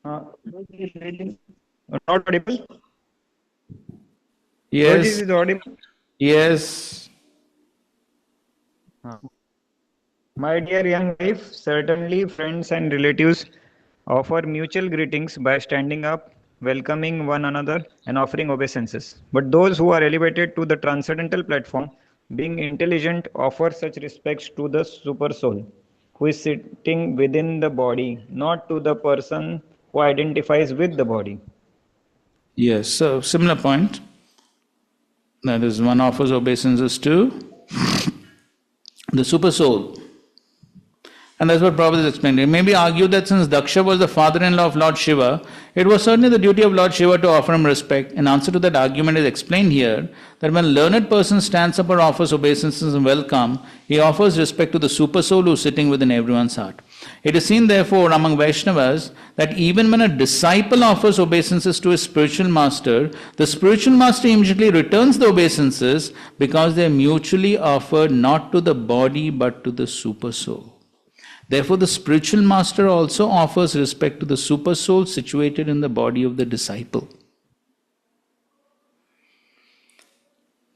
Not audible? Yes. Is it audible? Yes. My dear young wife, certainly friends and relatives offer mutual greetings by standing up, welcoming one another, and offering obeisances. But those who are elevated to the transcendental platform, being intelligent, offer such respects to the super soul, who is sitting within the body, not to the person who identifies with the body. Yes, so similar point. That is, one offers obeisances to the super soul. And that's what Prabhupada is explaining. It may be argued that since Daksha was the father-in-law of Lord Shiva, it was certainly the duty of Lord Shiva to offer him respect. In answer to that argument is explained here that when a learned person stands up or offers obeisances and welcome, he offers respect to the super soul who is sitting within everyone's heart. It is seen therefore among Vaishnavas that even when a disciple offers obeisances to his spiritual master, the spiritual master immediately returns the obeisances because they are mutually offered not to the body but to the super soul. Therefore, the spiritual master also offers respect to the super soul situated in the body of the disciple.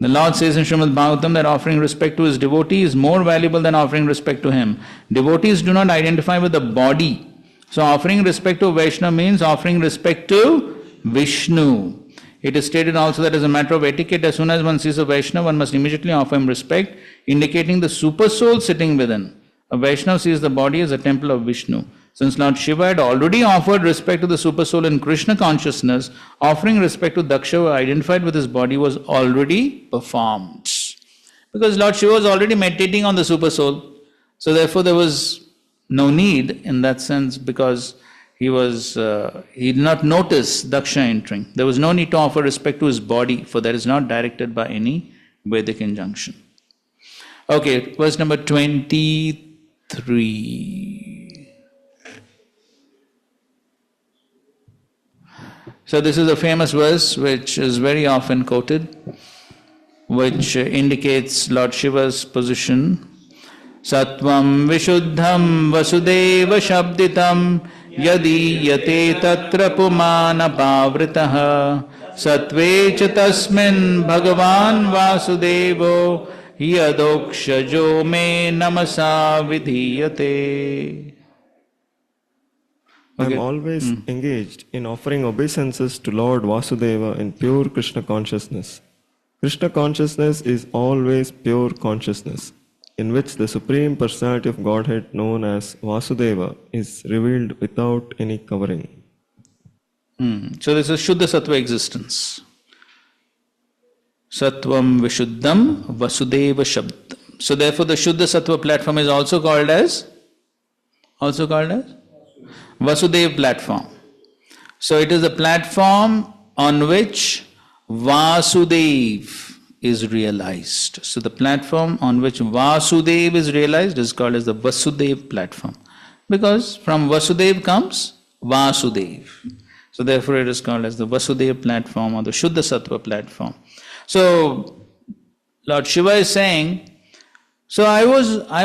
The Lord says in Srimad Bhagavatam that offering respect to his devotee is more valuable than offering respect to him. Devotees do not identify with the body. So offering respect to Vaishnava means offering respect to Vishnu. It is stated also that as a matter of etiquette, as soon as one sees a Vaishnava, one must immediately offer him respect, indicating the super soul sitting within. A Vaishnava sees the body as a temple of Vishnu. Since Lord Shiva had already offered respect to the super soul in Krishna consciousness, offering respect to Daksha who identified with his body was already performed. Because Lord Shiva was already meditating on the super soul. So therefore there was no need in that sense, because he did not notice Daksha entering. There was no need to offer respect to his body, for that is not directed by any Vedic injunction. Okay, verse number 23. So this is a famous verse which is very often quoted, which indicates Lord Shiva's position. Sattvam vishuddham vasudeva shabditam yadi yate tatra pumana pavritaha sattve cha tasmin bhagavan vasudevo yadokshajo me namasa vidhiyate. I am always engaged in offering obeisances to Lord Vasudeva in pure Krishna consciousness. Krishna consciousness is always pure consciousness, in which the Supreme Personality of Godhead known as Vasudeva is revealed without any covering. So this is Shuddha Sattva existence. Sattvam Vishuddham Vasudeva Shabdam. So therefore the Shuddha Sattva platform is also called as also called as Vasudeva platform. So it is a platform on which Vasudev is realized. So the platform on which Vasudev is realized is called as the Vasudev platform. Because from Vasudev comes Vasudev. So therefore it is called as the Vasudev platform or the Shuddha Sattva platform. So Lord Shiva is saying, so I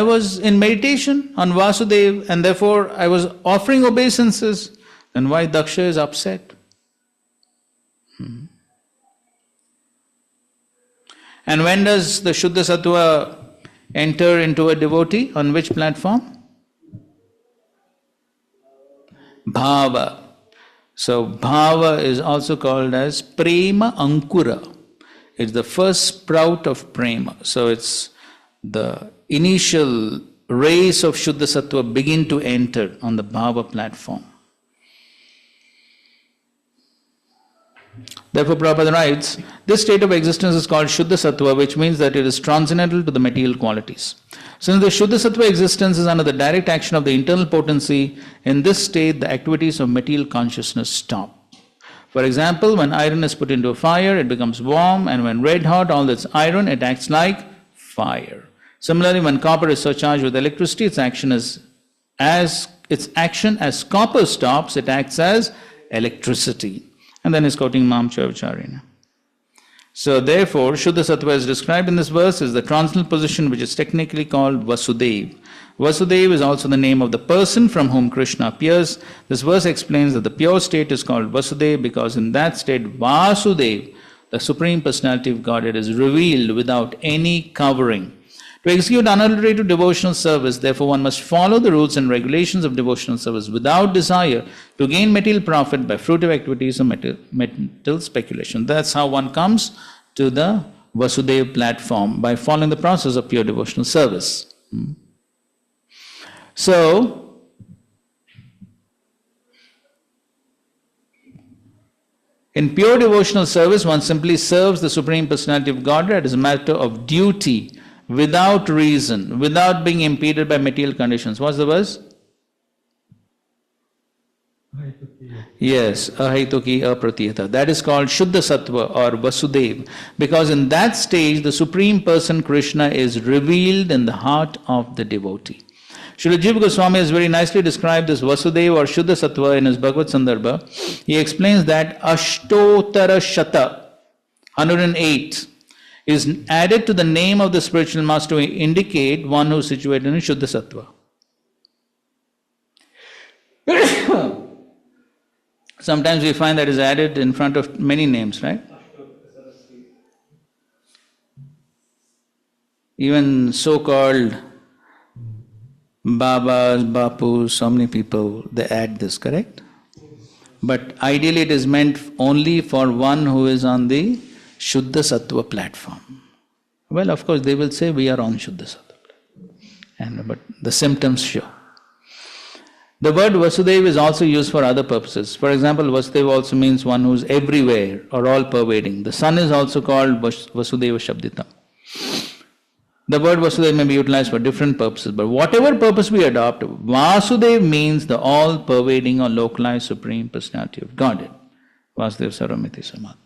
was in meditation on Vasudev and therefore I was offering obeisances. Then why Daksha is upset? And when does the Shuddha Sattva enter into a devotee? On which platform? Bhava. So Bhava is also called as Prema Ankura. It's the first sprout of Prema. So it's the initial rays of Shuddha Sattva begin to enter on the Bhava platform. Therefore, Prabhupada writes, this state of existence is called Shuddha Sattva, which means that it is transcendental to the material qualities. Since the Shuddha Sattva existence is under the direct action of the internal potency, in this state the activities of material consciousness stop. For example, when iron is put into a fire, it becomes warm, and when red hot all its iron, it acts like fire. Similarly, when copper is surcharged with electricity, its action as copper stops, it acts as electricity. And then he's quoting Vamshi Acharya. So therefore, Shuddha Sattva is described in this verse as the transcendental position which is technically called Vasudeva. Vasudeva is also the name of the person from whom Krishna appears. This verse explains that the pure state is called Vasudeva because in that state Vasudeva, the Supreme Personality of Godhead, is revealed without any covering. To execute unadulterated devotional service, therefore, one must follow the rules and regulations of devotional service without desire to gain material profit by fruitive activities or mental speculation. That's how one comes to the Vasudeva platform, by following the process of pure devotional service. So, in pure devotional service, one simply serves the Supreme Personality of Godhead as a matter of duty, without reason, without being impeded by material conditions. What's the verse? Yes, ahaituki apratiyata. That is called Shuddha Sattva or Vasudeva, because in that stage the Supreme Person Krishna is revealed in the heart of the devotee. Srila Jiva Goswami has very nicely described this Vasudeva or Shuddha Sattva in his Bhagavad Sandarbha. He explains that Ashtotara Shata, 108, is added to the name of the spiritual master to indicate one who is situated in Shuddha Sattva. Sometimes we find that is added in front of many names, right? Even so-called Babas, Bapus, so many people, they add this, correct? But ideally it is meant only for one who is on the Shuddha Sattva platform. Well, of course, they will say we are on Shuddha Sattva. But the symptoms show. The word Vasudeva is also used for other purposes. For example, Vasudeva also means one who is everywhere or all-pervading. The sun is also called Vasudeva Shabdita. The word Vasudeva may be utilized for different purposes, but whatever purpose we adopt, Vasudeva means the all-pervading or localized Supreme Personality of Godhead. Vasudeva Sarvamiti Samadhi.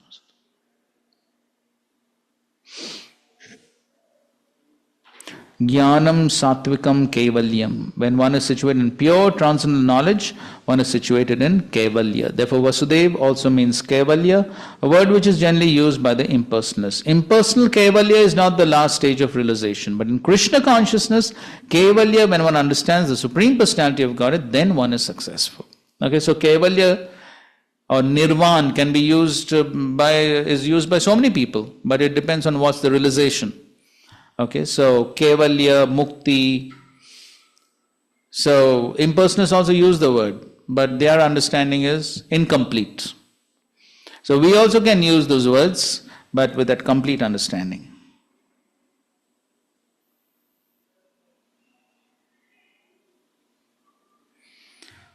Jnanam Satvikam Kevalyam. When one is situated in pure transcendental knowledge, one is situated in Kevalya. Therefore, Vasudeva also means Kevalya, a word which is generally used by the impersonalists. Impersonal Kevalya is not the last stage of realization, but in Krishna consciousness, Kevalya, when one understands the Supreme Personality of Godhead, then one is successful. Okay, so Kevalya or Nirvan can be used is used by so many people, but it depends on what's the realization. Okay, so Kevalya, Mukti. So impersonalists also use the word, but their understanding is incomplete. So we also can use those words, but with that complete understanding.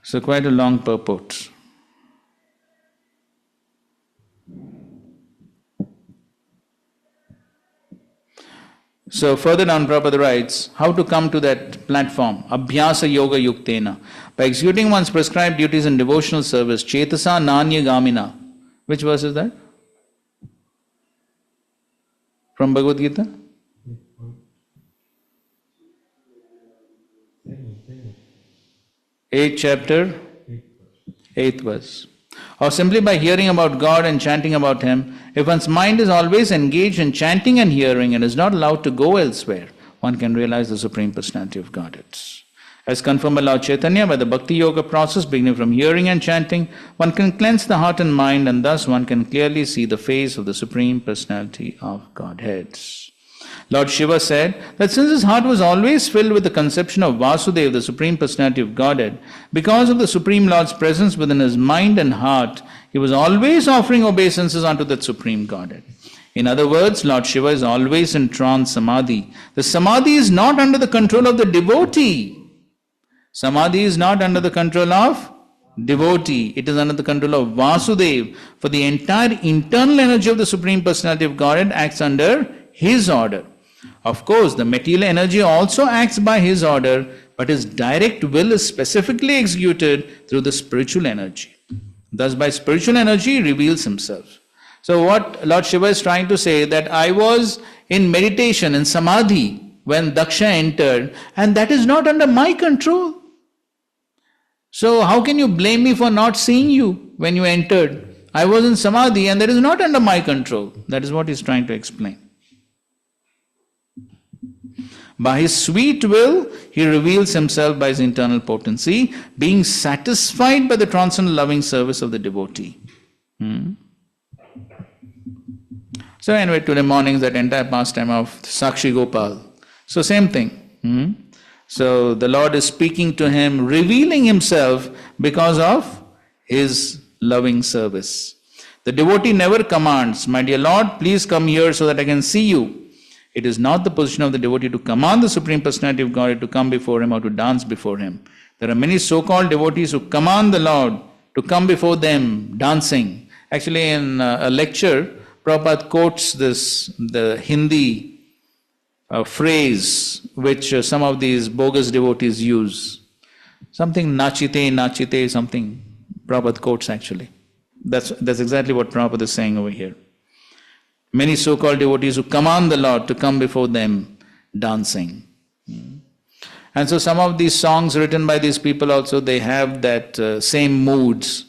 So quite a long purport. So further down, Prabhupada writes, how to come to that platform? Abhyasa yoga yuktena. By executing one's prescribed duties in devotional service, chetasa nanya gamina. Which verse is that? From Bhagavad Gita? 8th chapter, 8th verse. Or simply by hearing about God and chanting about Him, if one's mind is always engaged in chanting and hearing and is not allowed to go elsewhere, one can realize the Supreme Personality of Godhead. As confirmed by Lord Chaitanya, by the Bhakti Yoga process beginning from hearing and chanting, one can cleanse the heart and mind, and thus one can clearly see the face of the Supreme Personality of Godhead. Lord Shiva said that since his heart was always filled with the conception of Vasudeva, the Supreme Personality of Godhead, because of the Supreme Lord's presence within his mind and heart, he was always offering obeisances unto that Supreme Godhead. In other words, Lord Shiva is always in trance samadhi. The samadhi is not under the control of the devotee. Samadhi is not under the control of devotee. It is under the control of Vasudeva. For the entire internal energy of the Supreme Personality of Godhead acts under his order. Of course, the material energy also acts by his order, but his direct will is specifically executed through the spiritual energy. Thus, by spiritual energy, he reveals himself. So, what Lord Shiva is trying to say, that I was in meditation, in samadhi, when Daksha entered, and that is not under my control. So, how can you blame me for not seeing you when you entered? I was in samadhi, and that is not under my control. That is what he is trying to explain. By his sweet will, he reveals himself by his internal potency, being satisfied by the transcendental loving service of the devotee. So anyway, today morning, that entire pastime of Sakshi Gopal. So same thing. So the Lord is speaking to him, revealing himself because of his loving service. The devotee never commands, my dear Lord, please come here so that I can see you. It is not the position of the devotee to command the Supreme Personality of Godhead to come before him or to dance before him. There are many so-called devotees who command the Lord to come before them dancing. Actually, in a lecture, Prabhupada quotes the Hindi phrase which some of these bogus devotees use. Something nachite, something Prabhupada quotes actually. That's exactly what Prabhupada is saying over here. Many so-called devotees who command the Lord to come before them dancing. And so some of these songs written by these people also, they have that same moods.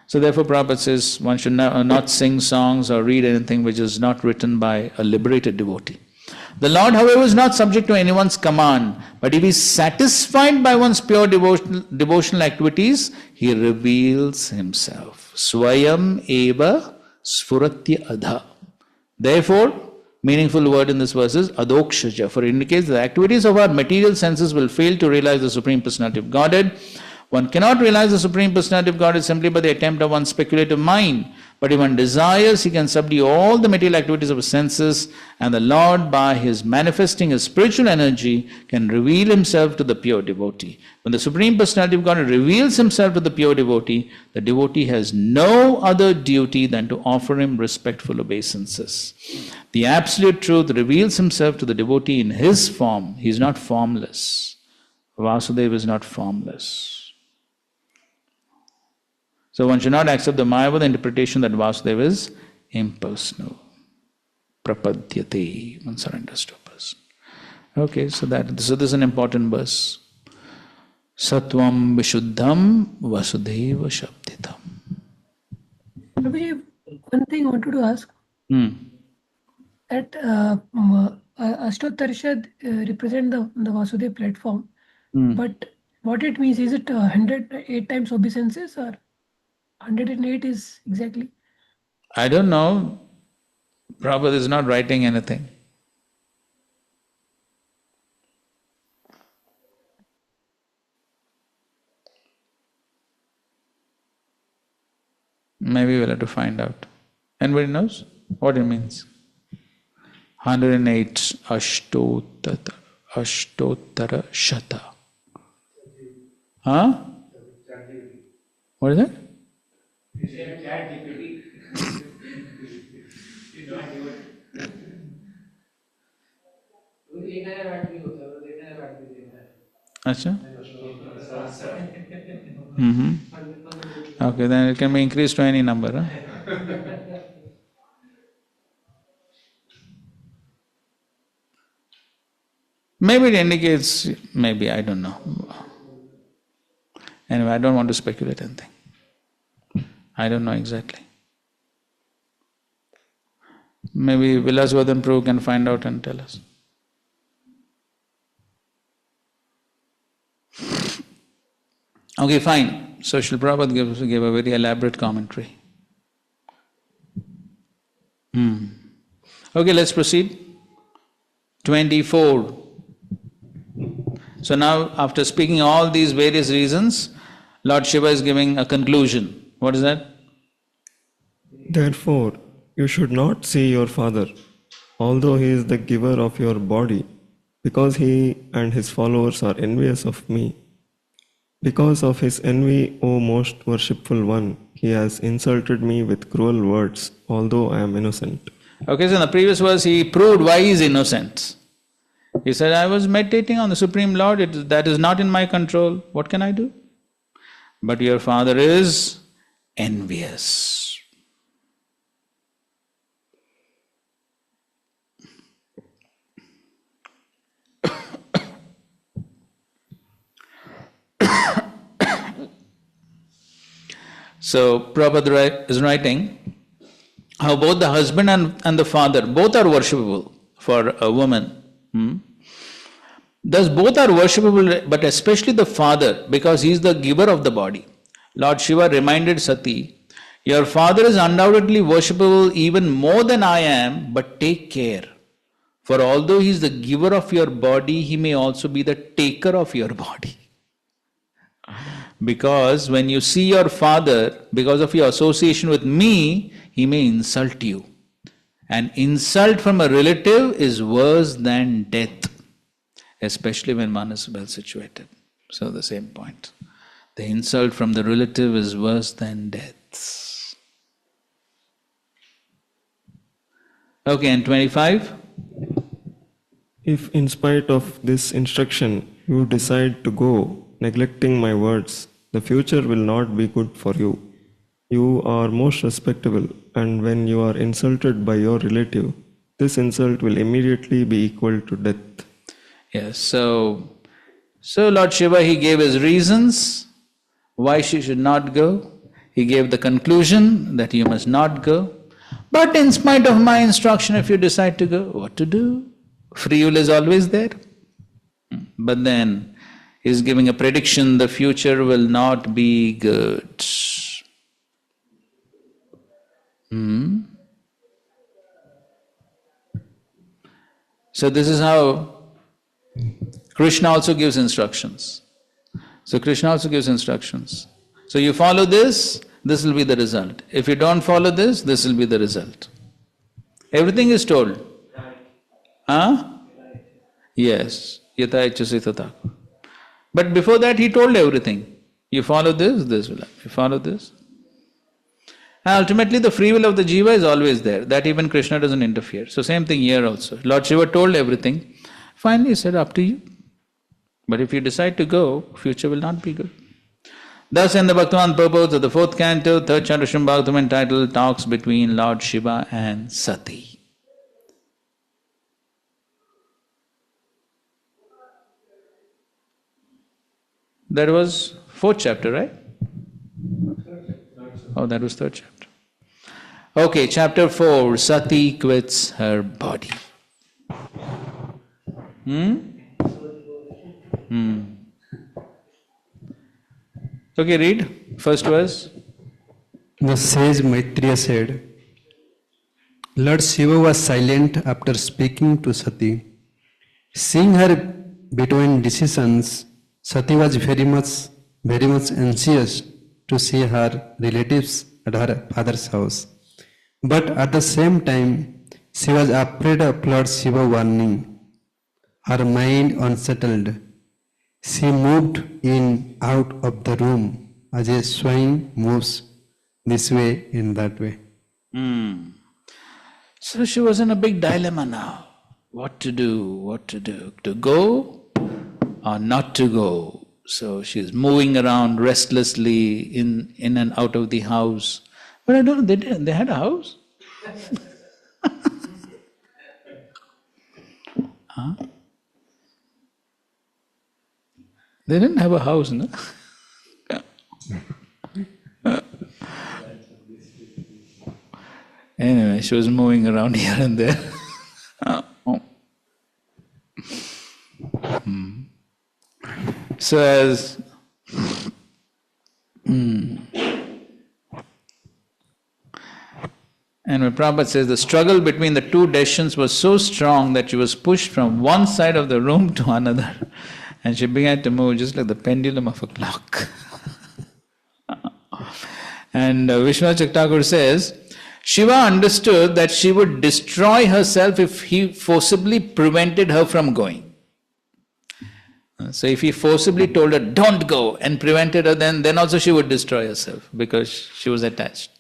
So therefore Prabhupada says one should not sing songs or read anything which is not written by a liberated devotee. The Lord, however, is not subject to anyone's command, but if he is satisfied by one's pure devotional activities, he reveals himself. Swayam eva sfuratya adha. Therefore, meaningful word in this verse is adokshaja, for it indicates the activities of our material senses will fail to realize the Supreme Personality of Godhead. One cannot realize the Supreme Personality of Godhead simply by the attempt of one's speculative mind. But if one desires, he can subdue all the material activities of his senses, and the Lord, by his manifesting his spiritual energy, can reveal himself to the pure devotee. When the Supreme Personality of God reveals himself to the pure devotee, the devotee has no other duty than to offer him respectful obeisances. The Absolute Truth reveals himself to the devotee in his form. He is not formless. Vasudeva is not formless. So one should not accept the Mayavada interpretation that Vasudeva is impersonal. Prapadyate, one surrenders to a person. Okay, so this is an important verse. Satvam Vishuddham Vasudeva Shabditam. Prabhuji, one thing I wanted to ask. That Ashtotarshad represent the Vasudeva platform. But what it means, is it 108 times obeisances or 108 is exactly? I don't know. Prabhupada is not writing anything. Maybe we'll have to find out. Anybody knows what it means? 108 Ashtotara Shata. Huh? What is that? Acha? Okay, then it can be increased to any number. Huh? Maybe it indicates, maybe, I don't know. Anyway, I don't want to speculate anything. I don't know exactly. Maybe Vilas Vadan Prabhu can find out and tell us. Okay, fine. So Srila Prabhupada gave a very elaborate commentary. Okay, let's proceed. 24. So now, after speaking all these various reasons, Lord Shiva is giving a conclusion. What is that? Therefore, you should not see your father, although he is the giver of your body, because he and his followers are envious of me. Because of his envy, O most worshipful one, he has insulted me with cruel words, although I am innocent. Okay, so in the previous verse he proved why he is innocent. He said, I was meditating on the Supreme Lord, that is not in my control. What can I do? But your father is envious. So Prabhupada is writing how both the husband and the father, both are worshipable for a woman. Thus both are worshipable, but especially the father, because he is the giver of the body. Lord Shiva reminded Sati, your father is undoubtedly worshipable even more than I am, but take care. For although he is the giver of your body, he may also be the taker of your body. Because when you see your father, because of your association with me, he may insult you. An insult from a relative is worse than death, especially when one is well situated. So the same point. The insult from the relative is worse than death. Okay, and 25? If in spite of this instruction you decide to go, neglecting my words, the future will not be good for you. You are most respectable, and when you are insulted by your relative, this insult will immediately be equal to death. Yes, so Lord Shiva, he gave his reasons why she should not go. He gave the conclusion that you must not go. But in spite of my instruction, if you decide to go, what to do? Free will is always there. But then he's giving a prediction, the future will not be good. So this is how Krishna also gives instructions. So Krishna also gives instructions. So you follow this will be the result. If you don't follow this will be the result. Everything is told. Huh? Yes. Yata ichchasi tata. But before that he told everything. You follow this will happen. You follow this. And ultimately the free will of the jiva is always there. That even Krishna doesn't interfere. So same thing here also. Lord Shiva told everything. Finally he said, up to you. But if you decide to go, future will not be good. Thus in the Bhaktivedanta purport of the 4th canto, 3rd chapter Srimad Bhagavatam entitled Talks Between Lord Shiva and Sati. That was 4th chapter, right? Oh, that was 3rd chapter. Okay, chapter 4, Sati quits her body. Okay, read first verse. The sage Maitreya said, Lord Shiva was silent after speaking to Sati. Seeing her between decisions, Sati was very much anxious to see her relatives at her father's house. But at the same time, she was afraid of Lord Shiva warning. Her mind unsettled. She moved in out of the room as a swine moves this way and that way. So she was in a big dilemma now. what to do, to go or not to go. So she's moving around restlessly in and out of the house. But I don't know, they had a house? Huh? They didn't have a house, no? Anyway, she was moving around here and there. So as and when Prabhupada says the struggle between the two decisions was so strong that she was pushed from one side of the room to another, and she began to move just like the pendulum of a clock. And Vishwanath Thakur says, Shiva understood that she would destroy herself if he forcibly prevented her from going. So if he forcibly told her, don't go, and prevented her, then also she would destroy herself because she was attached.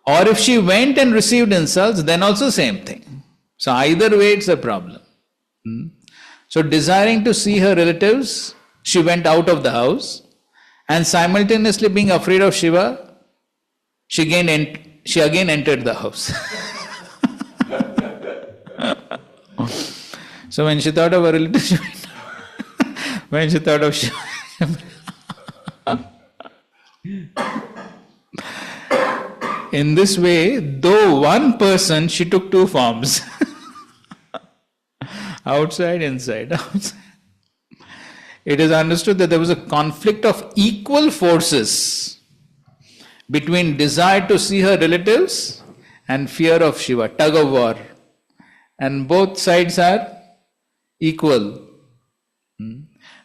Or if she went and received insults, then also same thing. So either way it's a problem. So desiring to see her relatives, she went out of the house, and simultaneously being afraid of Shiva, she again entered the house. So when she thought of her relatives, she went. When she thought of Shiva, in this way, though one person, she took two forms. Outside, inside, outside. It is understood that there was a conflict of equal forces between desire to see her relatives and fear of Shiva, tug of war. And both sides are equal.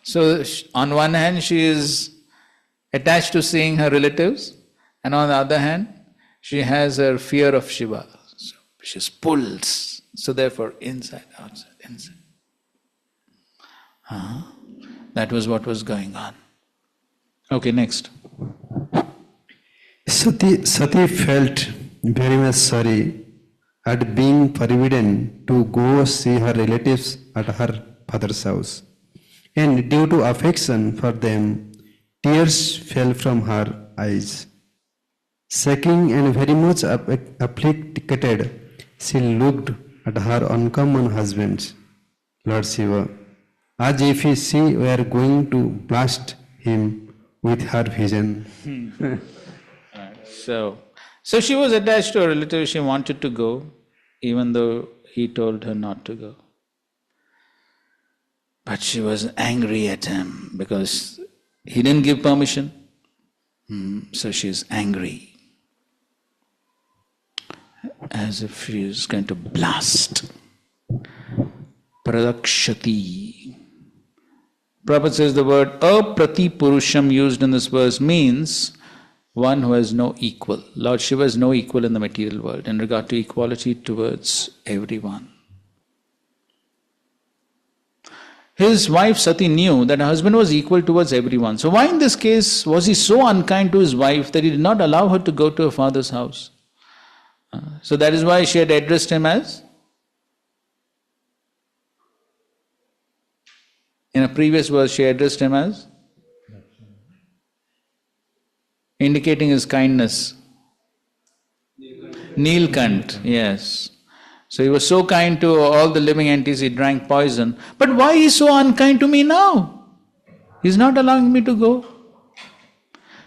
So on one hand, she is attached to seeing her relatives, and on the other hand, she has her fear of Shiva. So she's pulled. So therefore, inside, outside, inside. That was what was going on. Okay, next. Sati felt very much sorry at being forbidden to go see her relatives at her father's house. And due to affection for them, tears fell from her eyes. Shaking and very much afflicted, she looked at her uncommon husband, Lord Shiva, as if she were going to blast him with her vision. So she was attached to a relative, she wanted to go, even though he told her not to go. But she was angry at him because he didn't give permission. So she's angry. As if she is going to blast. Pradakshati. Prabhupada says the word aprati purusham used in this verse means one who has no equal. Lord Shiva has no equal in the material world in regard to equality towards everyone. His wife Sati knew that her husband was equal towards everyone. So why in this case was he so unkind to his wife that he did not allow her to go to her father's house? So that is why she had addressed him as? In a previous verse she addressed him as? Indicating his kindness. Nilkant, yes. So he was so kind to all the living entities, he drank poison. But why is he so unkind to me now? He's not allowing me to go.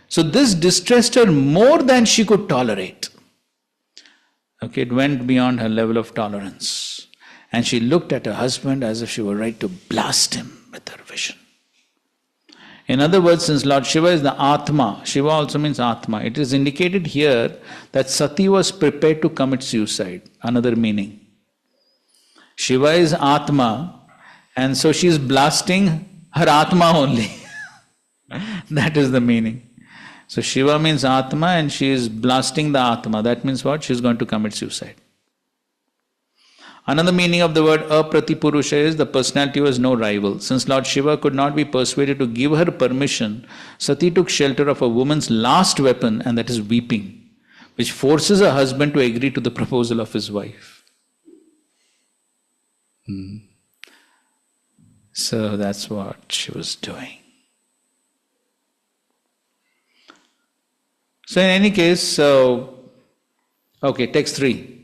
So this distressed her more than she could tolerate. Okay, it went beyond her level of tolerance. And she looked at her husband as if she were ready to blast him with her vision. In other words, since Lord Shiva is the Atma, Shiva also means Atma, it is indicated here that Sati was prepared to commit suicide. Another meaning. Shiva is Atma, and so she is blasting her Atma only. That is the meaning. So Shiva means Atma and she is blasting the Atma. That means what? She is going to commit suicide. Another meaning of the word aprati purusha is the personality was no rival. Since Lord Shiva could not be persuaded to give her permission, Sati took shelter of a woman's last weapon, and that is weeping, which forces her husband to agree to the proposal of his wife. So that's what she was doing. So in any case, okay, text 3.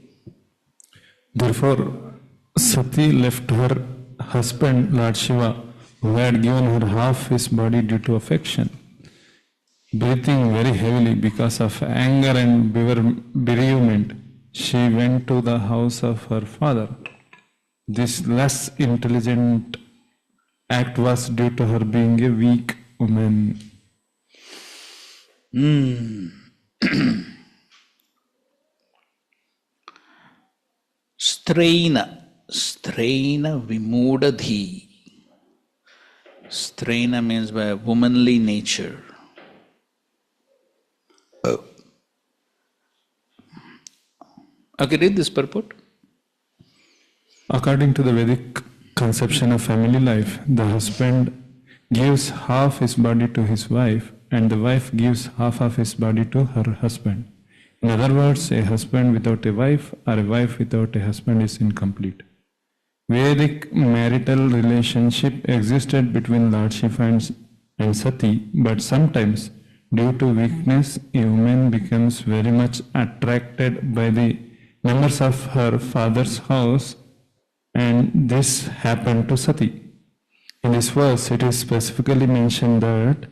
Therefore, Sati left her husband, Lord Shiva, who had given her half his body due to affection. Breathing very heavily because of anger and bereavement, she went to the house of her father. This less intelligent act was due to her being a weak woman. Straina vimudadhi. Straina means by a womanly nature. Okay, read this purport. According to the Vedic conception of family life, the husband gives half his body to his wife and the wife gives half of his body to her husband. In other words, a husband without a wife or a wife without a husband is incomplete. Vedic marital relationship existed between Lord Shiva and Sati, but sometimes, due to weakness, a woman becomes very much attracted by the members of her father's house, and this happened to Sati. In this verse, it is specifically mentioned that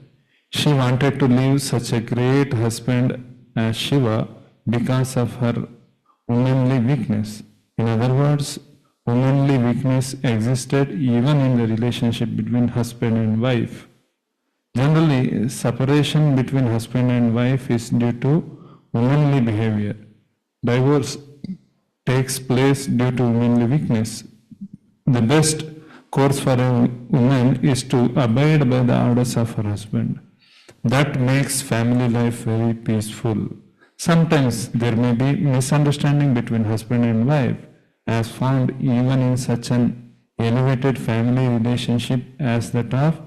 she wanted to leave such a great husband as Shiva because of her womanly weakness. In other words, womanly weakness existed even in the relationship between husband and wife. Generally, separation between husband and wife is due to womanly behavior. Divorce takes place due to womanly weakness. The best course for a woman is to abide by the orders of her husband. That makes family life very peaceful. Sometimes there may be misunderstanding between husband and wife, as found even in such an elevated family relationship as that of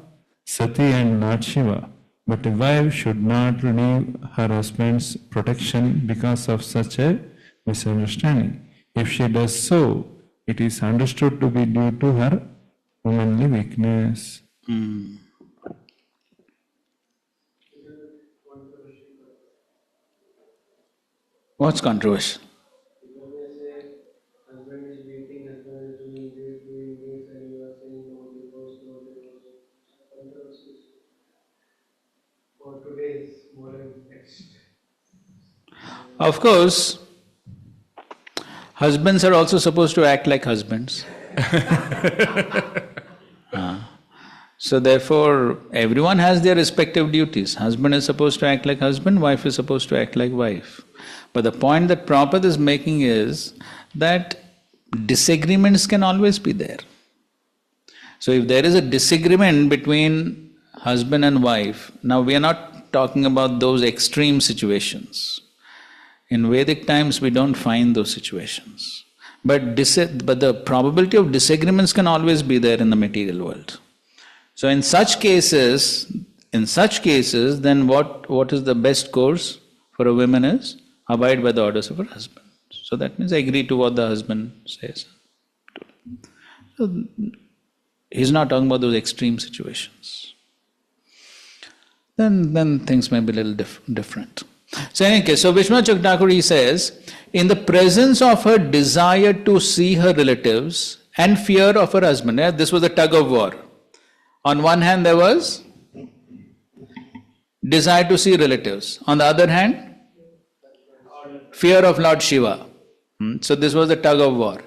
Sati and Lord Shiva. But a wife should not leave her husband's protection because of such a misunderstanding. If she does so, it is understood to be due to her womanly weakness. What's controversial? Of course, husbands are also supposed to act like husbands. So therefore, everyone has their respective duties. Husband is supposed to act like husband, wife is supposed to act like wife. But the point that Prabhupada is making is that disagreements can always be there. So if there is a disagreement between husband and wife, now we are not talking about those extreme situations. In Vedic times, we don't find those situations. But the probability of disagreements can always be there in the material world. So in such cases, then what is the best course for a woman is abide by the orders of her husband. So that means agree to what the husband says. So he's not talking about those extreme situations. Then things may be a little different. So in any case, so Vishwanath Chakravarti he says, in the presence of her desire to see her relatives and fear of her husband, this was a tug of war. On one hand there was desire to see relatives. On the other hand, fear of Lord Shiva. So this was a tug of war.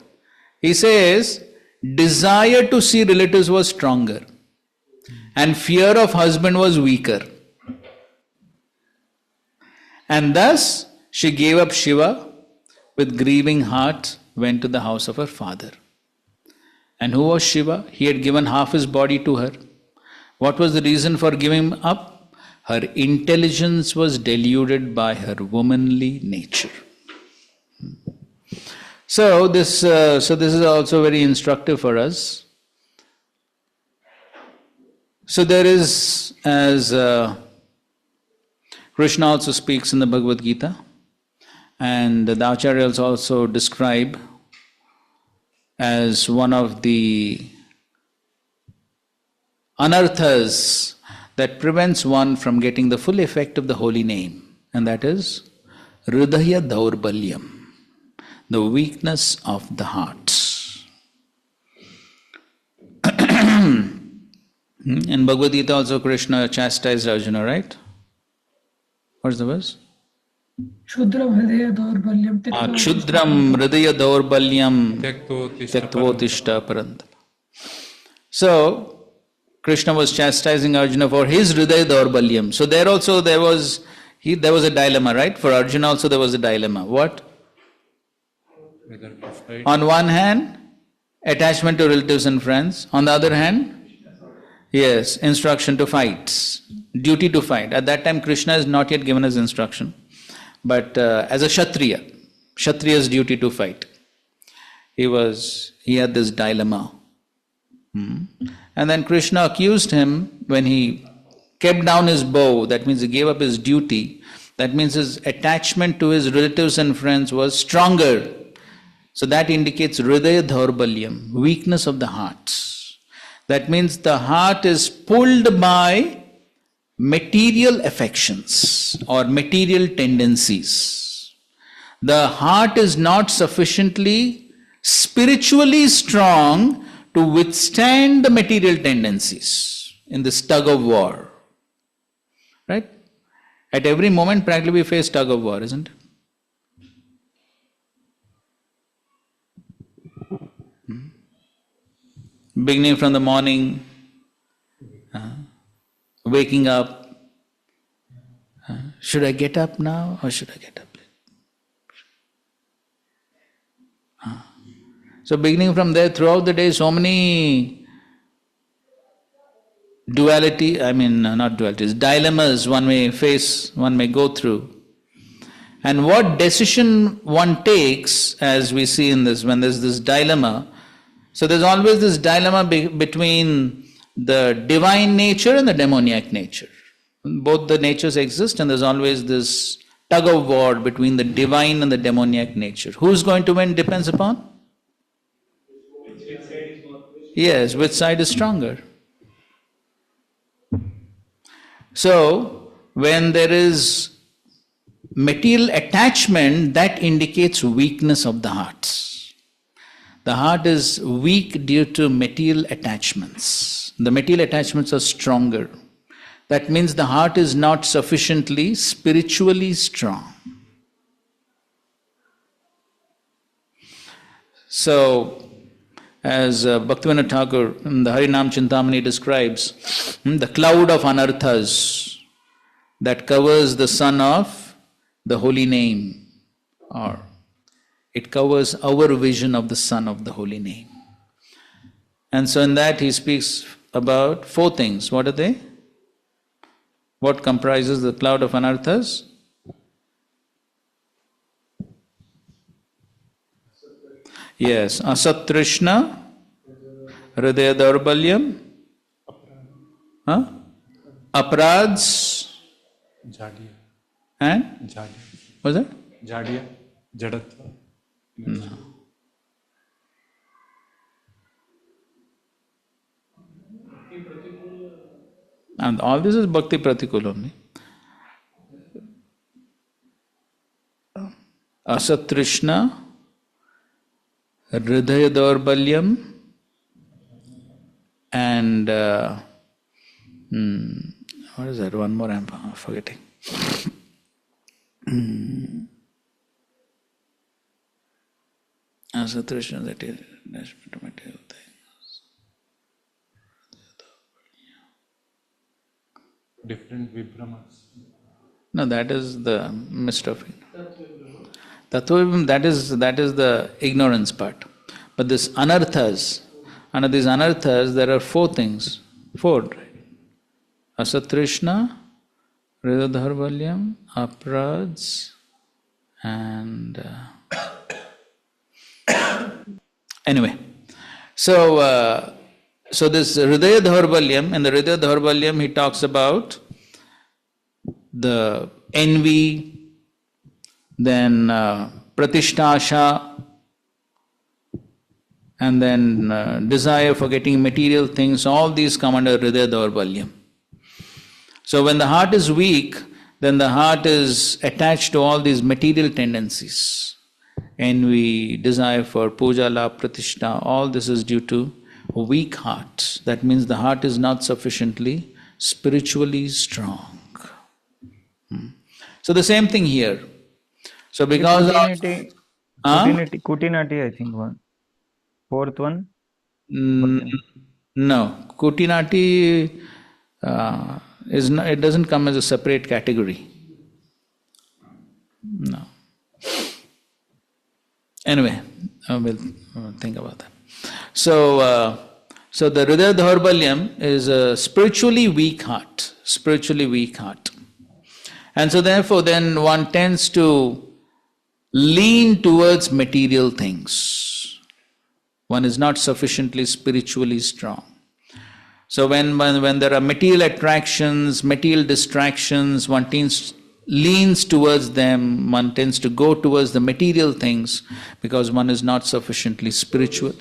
He says, desire to see relatives was stronger and fear of husband was weaker. And thus she gave up Shiva with grieving heart, went to the house of her father. And who was Shiva? He had given half his body to her. What was the reason for giving up? Her intelligence was deluded by her womanly nature. So this is also very instructive for us. So there is, as Krishna also speaks in the Bhagavad Gita, and the Acharyas also describe as one of the anarthas that prevents one from getting the full effect of the holy name, and that is Hridaya Daurbalyam, the weakness of the heart. In Bhagavad Gita also Krishna chastised Arjuna, right? What's the verse? Shudram Hridaya Daurbalyam Kshudram Hridaya Daurbalyam Tyaktavotishta Parantapa. So, Krishna was chastising Arjuna for his Hridaya Daurbalyam. So there also there was a dilemma, right? For Arjuna also there was a dilemma. What? On one hand, attachment to relatives and friends. On the other hand, yes, instruction to fight, duty to fight. At that time, Krishna is not yet given his instruction. But as a Kshatriya's duty to fight. He had this dilemma. And then Krishna accused him when he kept down his bow, that means he gave up his duty, that means his attachment to his relatives and friends was stronger. So that indicates Hridaya Daurbalyam, weakness of the heart. That means the heart is pulled by material affections or material tendencies. The heart is not sufficiently spiritually strong to withstand the material tendencies in this tug of war. Right? At every moment, practically we face tug of war, isn't it? Beginning from the morning, waking up. Should I get up now or should I get up late? So beginning from there, throughout the day, so many dilemmas one may face, one may go through. And what decision one takes, as we see in this, when there's this dilemma, so there's always this dilemma between the divine nature and the demoniac nature. Both the natures exist and there's always this tug of war between the divine and the demoniac nature. Who's going to win depends upon? Yes, which side is stronger? So, when there is material attachment, that indicates weakness of the heart. The heart is weak due to material attachments. The material attachments are stronger. That means the heart is not sufficiently spiritually strong. So, as Bhaktivedanta Thakur in the Harinam Chintamani describes, the cloud of anarthas that covers the sun of the holy name, or it covers our vision of the sun of the holy name. And so in that he speaks about 4 things. What are they? What comprises the cloud of anarthas? Yes, Asat Trishna, Hridaya Daurbalyam, Apradhs, and? What's that? Jadya, Jadatva. No. And all this is Bhakti Pratikul only. Asat Trishna, Hridaya Daurbalyam, and what is that? One more I'm forgetting. Asat Trishna, that is material things. Different vibramas. No, that is the mist of Tattva, that is the ignorance part. But this anarthas, under these anarthas, there are 4 things. 4, right? Asat Trishna, Hridaya Daurbalyam, Apradhs, and anyway. So this Hridaya Daurbalyam, in the Hridaya Daurbalyam he talks about the envy, then Pratishtasha, and then desire for getting material things, all these come under Hridaya Daurbalyam. So when the heart is weak, then the heart is attached to all these material tendencies. Envy, desire for puja, la, pratishta, all this is due to a weak heart. That means the heart is not sufficiently spiritually strong. So the same thing here. So because Kutinati, I think one. Fourth one. No, Kutinati is not, it doesn't come as a separate category. No. Anyway, we'll think about that. So the Hridaya Daurbalyam is a spiritually weak heart. Spiritually weak heart. And so therefore then one tends to lean towards material things. One is not sufficiently spiritually strong. So when there are material attractions, material distractions, one leans towards them, one tends to go towards the material things because one is not sufficiently spiritual.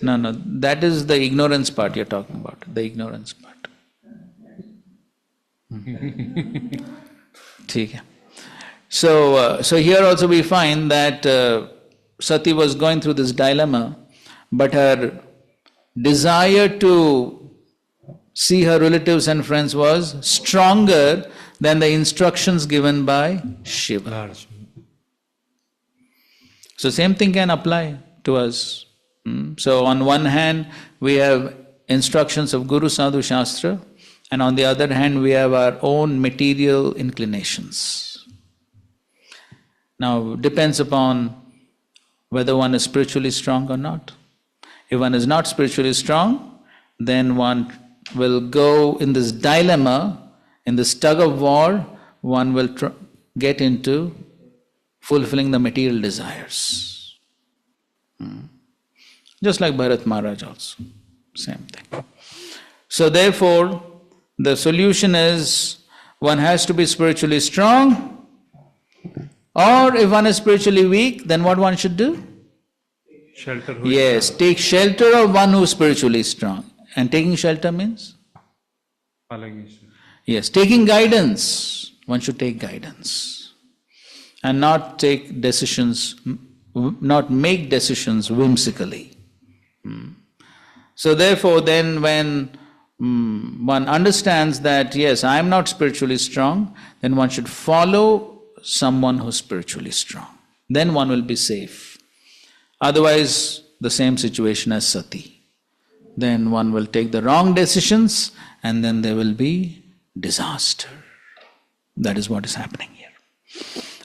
No, that is the ignorance part you're talking about, the ignorance part. So here also we find that Sati was going through this dilemma, but her desire to see her relatives and friends was stronger than the instructions given by Shiva. So same thing can apply to us. So on one hand, we have instructions of Guru Sadhu Shastra, and on the other hand, we have our own material inclinations. Now, it depends upon whether one is spiritually strong or not. If one is not spiritually strong, then one will go in this dilemma, in this tug of war, one will get into fulfilling the material desires. Just like Bharat Maharaj also, same thing. So therefore, the solution is one has to be spiritually strong, or if one is spiritually weak, then what one should do? Shelter. Yes, take shelter of one who is spiritually strong. And taking shelter means? Yes, taking guidance. One should take guidance. And not take decisions, not make decisions whimsically. So therefore then when one understands that yes, I am not spiritually strong, then one should follow someone who is spiritually strong. Then one will be safe. Otherwise, the same situation as Sati. Then one will take the wrong decisions and then there will be disaster. That is what is happening here.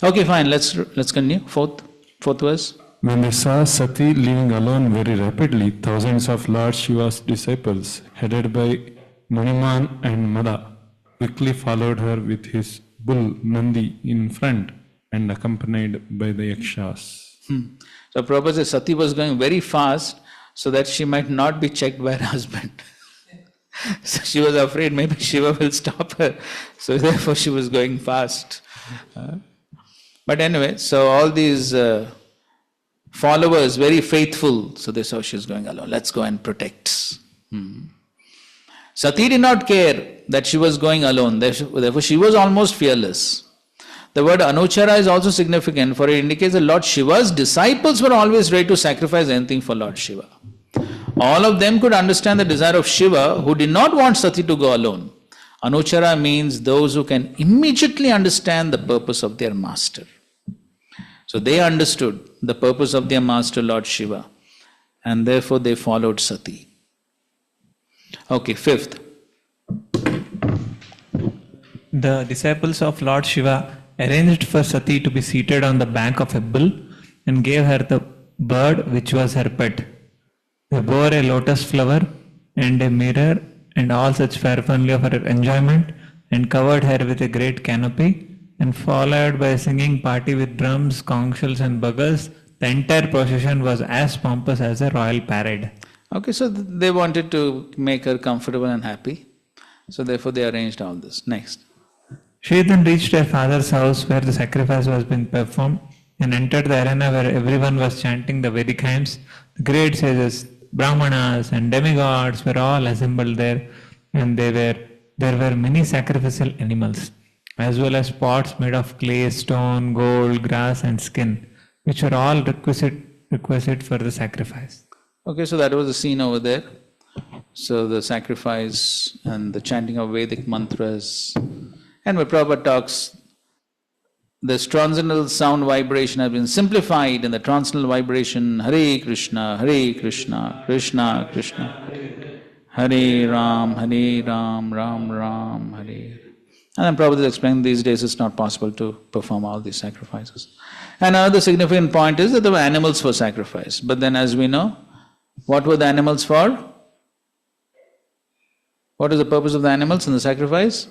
Okay, fine, let's continue. Fourth verse. When they saw Sati living alone very rapidly, thousands of Lord Shiva's disciples, headed by Maniman and Mada, quickly followed her with his bull Nandi in front and accompanied by the yakshas. So Prabhupada says Sati was going very fast so that she might not be checked by her husband. So she was afraid maybe Shiva will stop her. So therefore she was going fast. But anyway, so all these followers, very faithful, so they saw she was going alone. Let's go and protect. Sati did not care that she was going alone. Therefore she was almost fearless. The word anuchara is also significant, for it indicates that Lord Shiva's disciples were always ready to sacrifice anything for Lord Shiva. All of them could understand the desire of Shiva, who did not want Sati to go alone. Anuchara means those who can immediately understand the purpose of their master. So they understood the purpose of their master, Lord Shiva, and therefore they followed Sati. Okay, fifth. The disciples of Lord Shiva arranged for Sati to be seated on the back of a bull and gave her the bird which was her pet. They bore a lotus flower and a mirror and all such paraphernalia for her enjoyment and covered her with a great canopy, and followed by a singing party with drums, conch shells and bugles, the entire procession was as pompous as a royal parade. Okay, so they wanted to make her comfortable and happy. So therefore they arranged all this. Next. She then reached her father's house where the sacrifice was being performed. and entered the arena where everyone was chanting the Vedic hymns. The great sages, Brahmanas and demigods were all assembled there, and there were many sacrificial animals, as well as pots made of clay, stone, gold, grass, and skin, which were all requisite for the sacrifice. Okay, so that was the scene over there. So the sacrifice and the chanting of Vedic mantras. And when Prabhupada talks, this transcendental sound vibration has been simplified in the transcendental vibration Hare Krishna, Krishna Krishna, Hare Ram, Ram Ram, Hare. And then Prabhupada explained these days it's not possible to perform all these sacrifices. And another significant point is that there were animals for sacrifice. But then as we know, what were the animals for? What is the purpose of the animals in the sacrifice?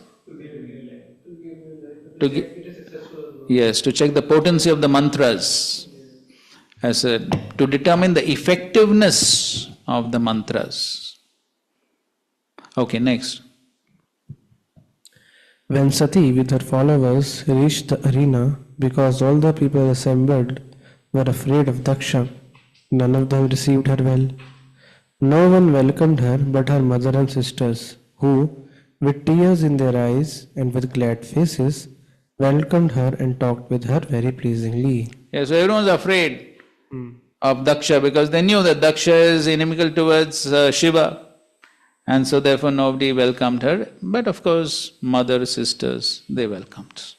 Yes, to check the potency of the mantras. As to determine the effectiveness of the mantras. Okay, next. When Sati with her followers reached the arena, because all the people assembled were afraid of Daksha, none of them received her well. No one welcomed her but her mother and sisters, who, with tears in their eyes and with glad faces, welcomed her and talked with her very pleasingly. Yeah, so everyone's afraid of Daksha because they knew that Daksha is inimical towards Shiva. And so therefore nobody welcomed her. But of course, mother, sisters, they welcomed.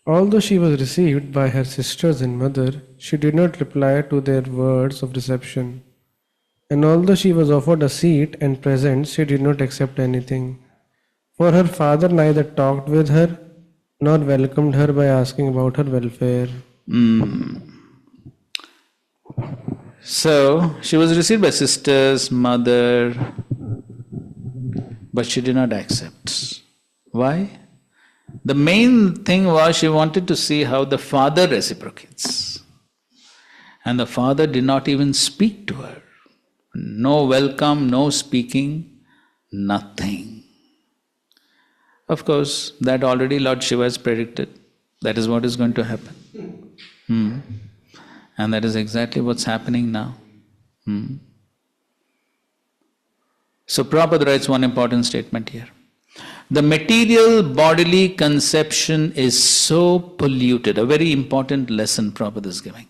Although she was received by her sisters and mother, she did not reply to their words of reception. And although she was offered a seat and presents, she did not accept anything. For her father neither talked with her nor welcomed her by asking about her welfare. So she was received by sisters, mother, but she did not accept. Why? The main thing was she wanted to see how the father reciprocates. And the father did not even speak to her. No welcome, no speaking, nothing. Of course, that already Lord Shiva has predicted. That is what is going to happen. And that is exactly what's happening now. So Prabhupada writes one important statement here. The material bodily conception is so polluted. A very important lesson Prabhupada is giving.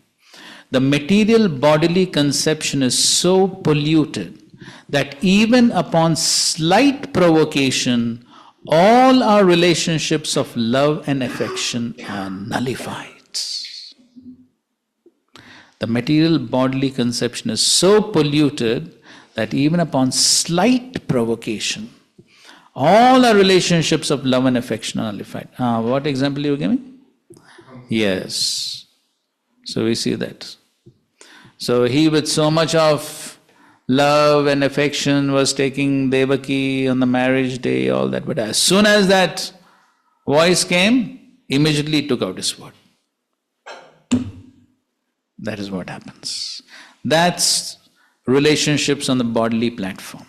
The material bodily conception is so polluted that even upon slight provocation, all our relationships of love and affection are nullified. The material bodily conception is so polluted that even upon slight provocation, all our relationships of love and affection are nullified. What example are you giving? Yes. So we see that. So he with so much of love and affection was taking Devaki on the marriage day, all that. But as soon as that voice came, immediately took out his sword. That is what happens. That's relationships on the bodily platform.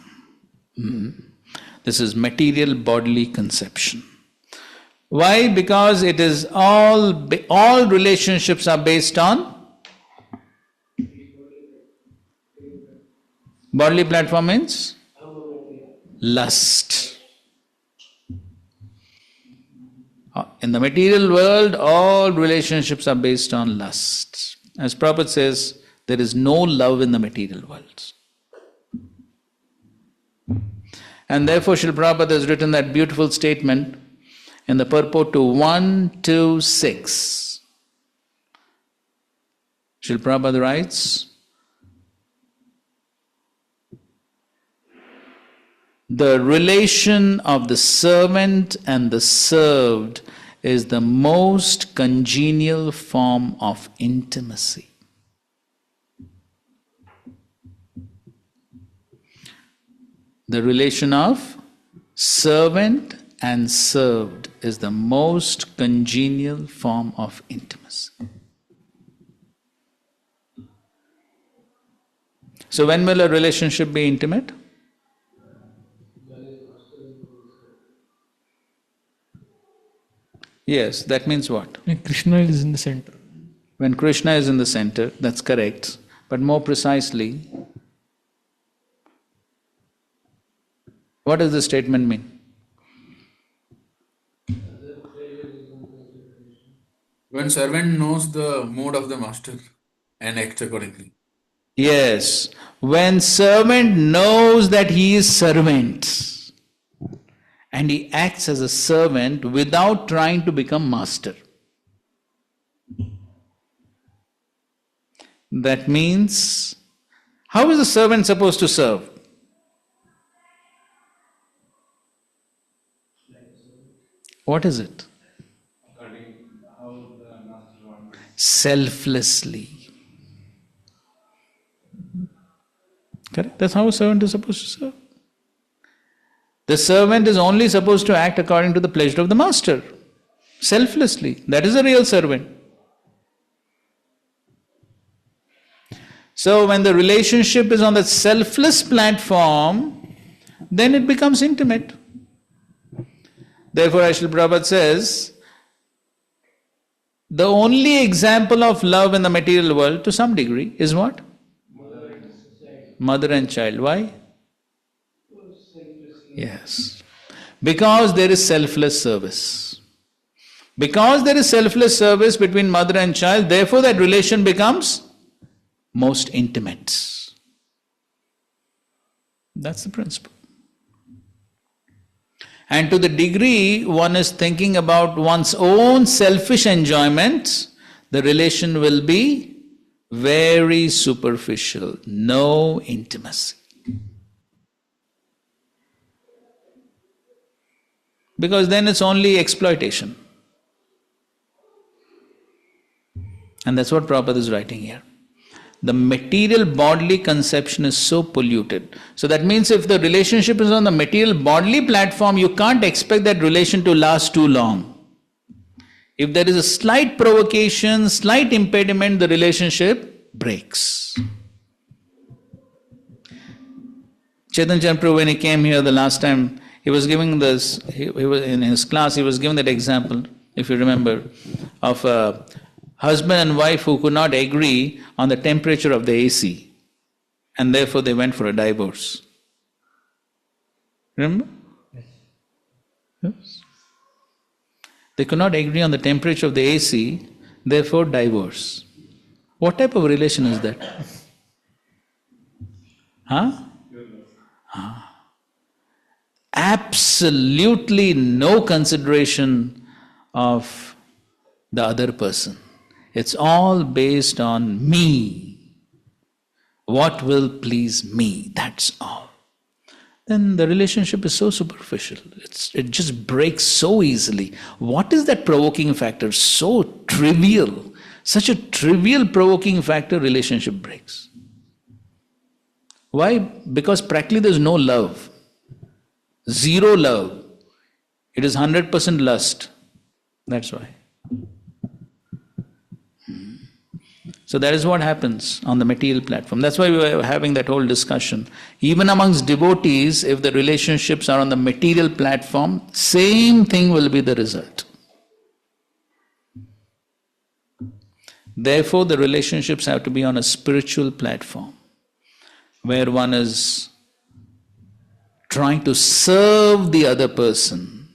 This is material bodily conception. Why? Because it is all relationships are based on bodily platform means lust. In the material world, all relationships are based on lust. As Prabhupada says, there is no love in the material world. And therefore, Srila Prabhupada has written that beautiful statement in the purport to 126. Srila Prabhupada writes, the relation of the servant and the served is the most congenial form of intimacy. The relation of servant and served is the most congenial form of intimacy. So when will a relationship be intimate? Yes, that means what? Krishna is in the center. When Krishna is in the center, that's correct. But more precisely, what does the statement mean? When servant knows the mood of the master and acts accordingly. Yes, when servant knows that he is servant and he acts as a servant without trying to become master. That means, how is a servant supposed to serve? What is it? Selflessly. Correct? That's how a servant is supposed to serve. The servant is only supposed to act according to the pleasure of the master. Selflessly. That is a real servant. So when the relationship is on the selfless platform, then it becomes intimate. Therefore, Srila Prabhupada says, the only example of love in the material world, to some degree, is what? Mother and child. Why? Yes. Because there is selfless service. Because there is selfless service between mother and child, therefore that relation becomes most intimate. That's the principle. And to the degree one is thinking about one's own selfish enjoyment, the relation will be very superficial, no intimacy. Because then it's only exploitation. And that's what Prabhupada is writing here. The material bodily conception is so polluted. So that means if the relationship is on the material bodily platform, you can't expect that relation to last too long. If there is a slight provocation, slight impediment, the relationship breaks. Chaitanya Prabhu, when he came here the last time, he was giving this, he was in his class, he was giving that example, if you remember, of a husband and wife who could not agree on the temperature of the AC, and therefore they went for a divorce. Remember? Yes. They could not agree on the temperature of the AC, therefore divorce. What type of relation is that? Huh? Absolutely no consideration of the other person. It's all based on me. What will please me? That's all. Then the relationship is so superficial. It just breaks so easily. What is that provoking factor? So trivial. Such a trivial provoking factor, relationship breaks. Why? Because practically there's no love. Zero love. It is 100% lust. That's why. So that is what happens on the material platform. That's why we were having that whole discussion. Even amongst devotees, if the relationships are on the material platform, same thing will be the result. Therefore, the relationships have to be on a spiritual platform, where one is trying to serve the other person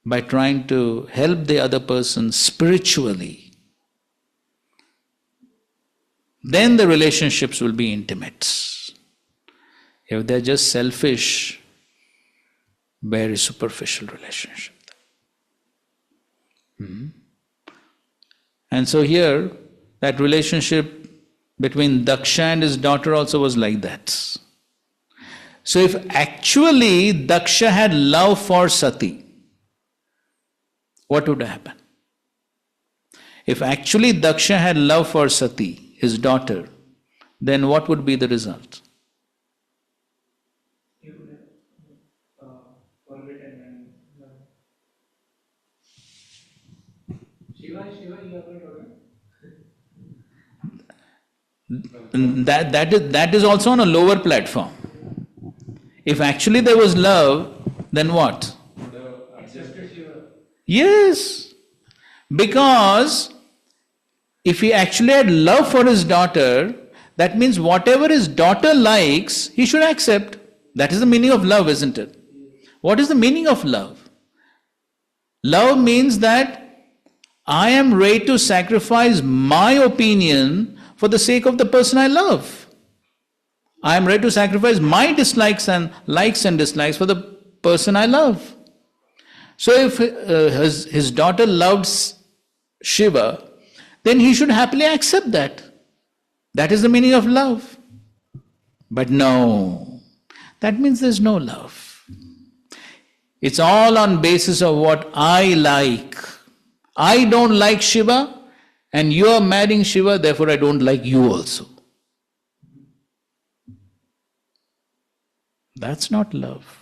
by trying to help the other person spiritually. Then the relationships will be intimate. If they're just selfish, very superficial relationship. And so here, that relationship between Daksha and his daughter also was like that. So if actually Daksha had love for Sati, what would happen? If actually Daksha had love for Sati, his daughter, then what would be the result? He would have forgotten and Shiva, you have heard? That is also on a lower platform. If actually there was love, then what? Yes, because if he actually had love for his daughter, that means whatever his daughter likes, he should accept. That is the meaning of love, isn't it? What is the meaning of love? Love means that I am ready to sacrifice my opinion for the sake of the person I love. I am ready to sacrifice my dislikes and likes and dislikes for the person I love. So if his daughter loves Shiva, then he should happily accept that. That is the meaning of love. But no, that means there's no love. It's all on basis of what I like. I don't like Shiva, and you are marrying Shiva, therefore I don't like you also. That's not love.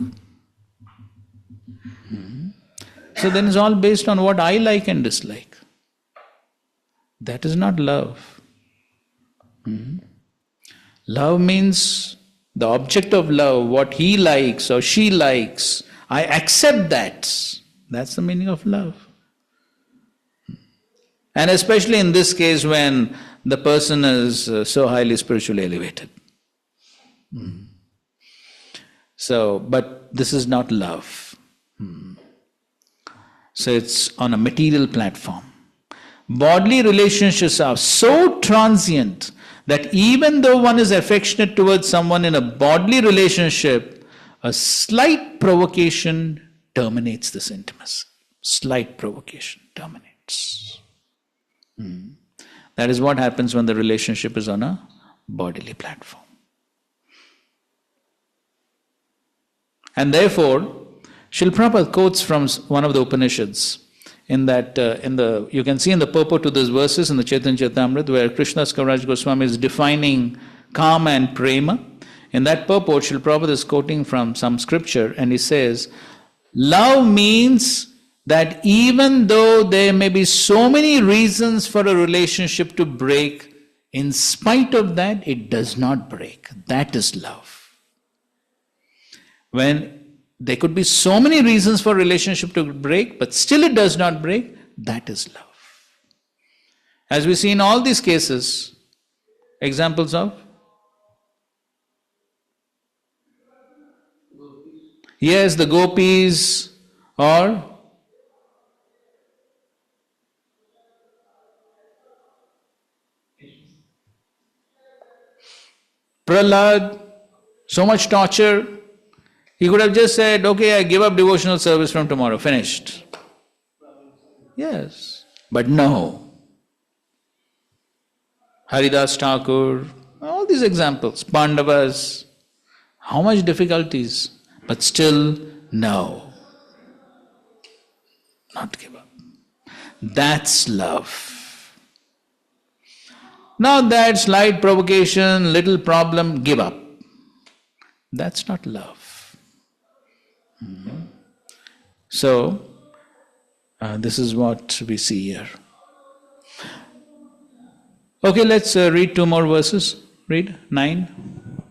So then it's all based on what I like and dislike. That is not love. Love means the object of love, what he likes or she likes, I accept that. That's the meaning of love. And especially in this case when the person is so highly spiritually elevated. So, but this is not love. So it's on a material platform. Bodily relationships are so transient that even though one is affectionate towards someone in a bodily relationship, a slight provocation terminates this intimacy. Slight provocation terminates. That is what happens when the relationship is on a bodily platform. And therefore, Srila Prabhupada quotes from one of the Upanishads in that, you can see in the purport to these verses in the Chaitanya Charitamrita where Krishna Consciousness Goswami is defining kama and prema. In that purport, Srila Prabhupada is quoting from some scripture and he says, love means that even though there may be so many reasons for a relationship to break, in spite of that, it does not break. That is love. When there could be so many reasons for a relationship to break, but still it does not break, that is love. As we see in all these cases, examples of? Yes, the gopis or Prahlad, so much torture. He could have just said, okay, I give up devotional service from tomorrow, finished. Yes, but no. Haridas Thakur, all these examples, Pandavas, how much difficulties, but still no. Not give up. That's love. Not that slight provocation, little problem, give up. That's not love. So, this is what we see here. Okay, let's read two more verses. Read 9.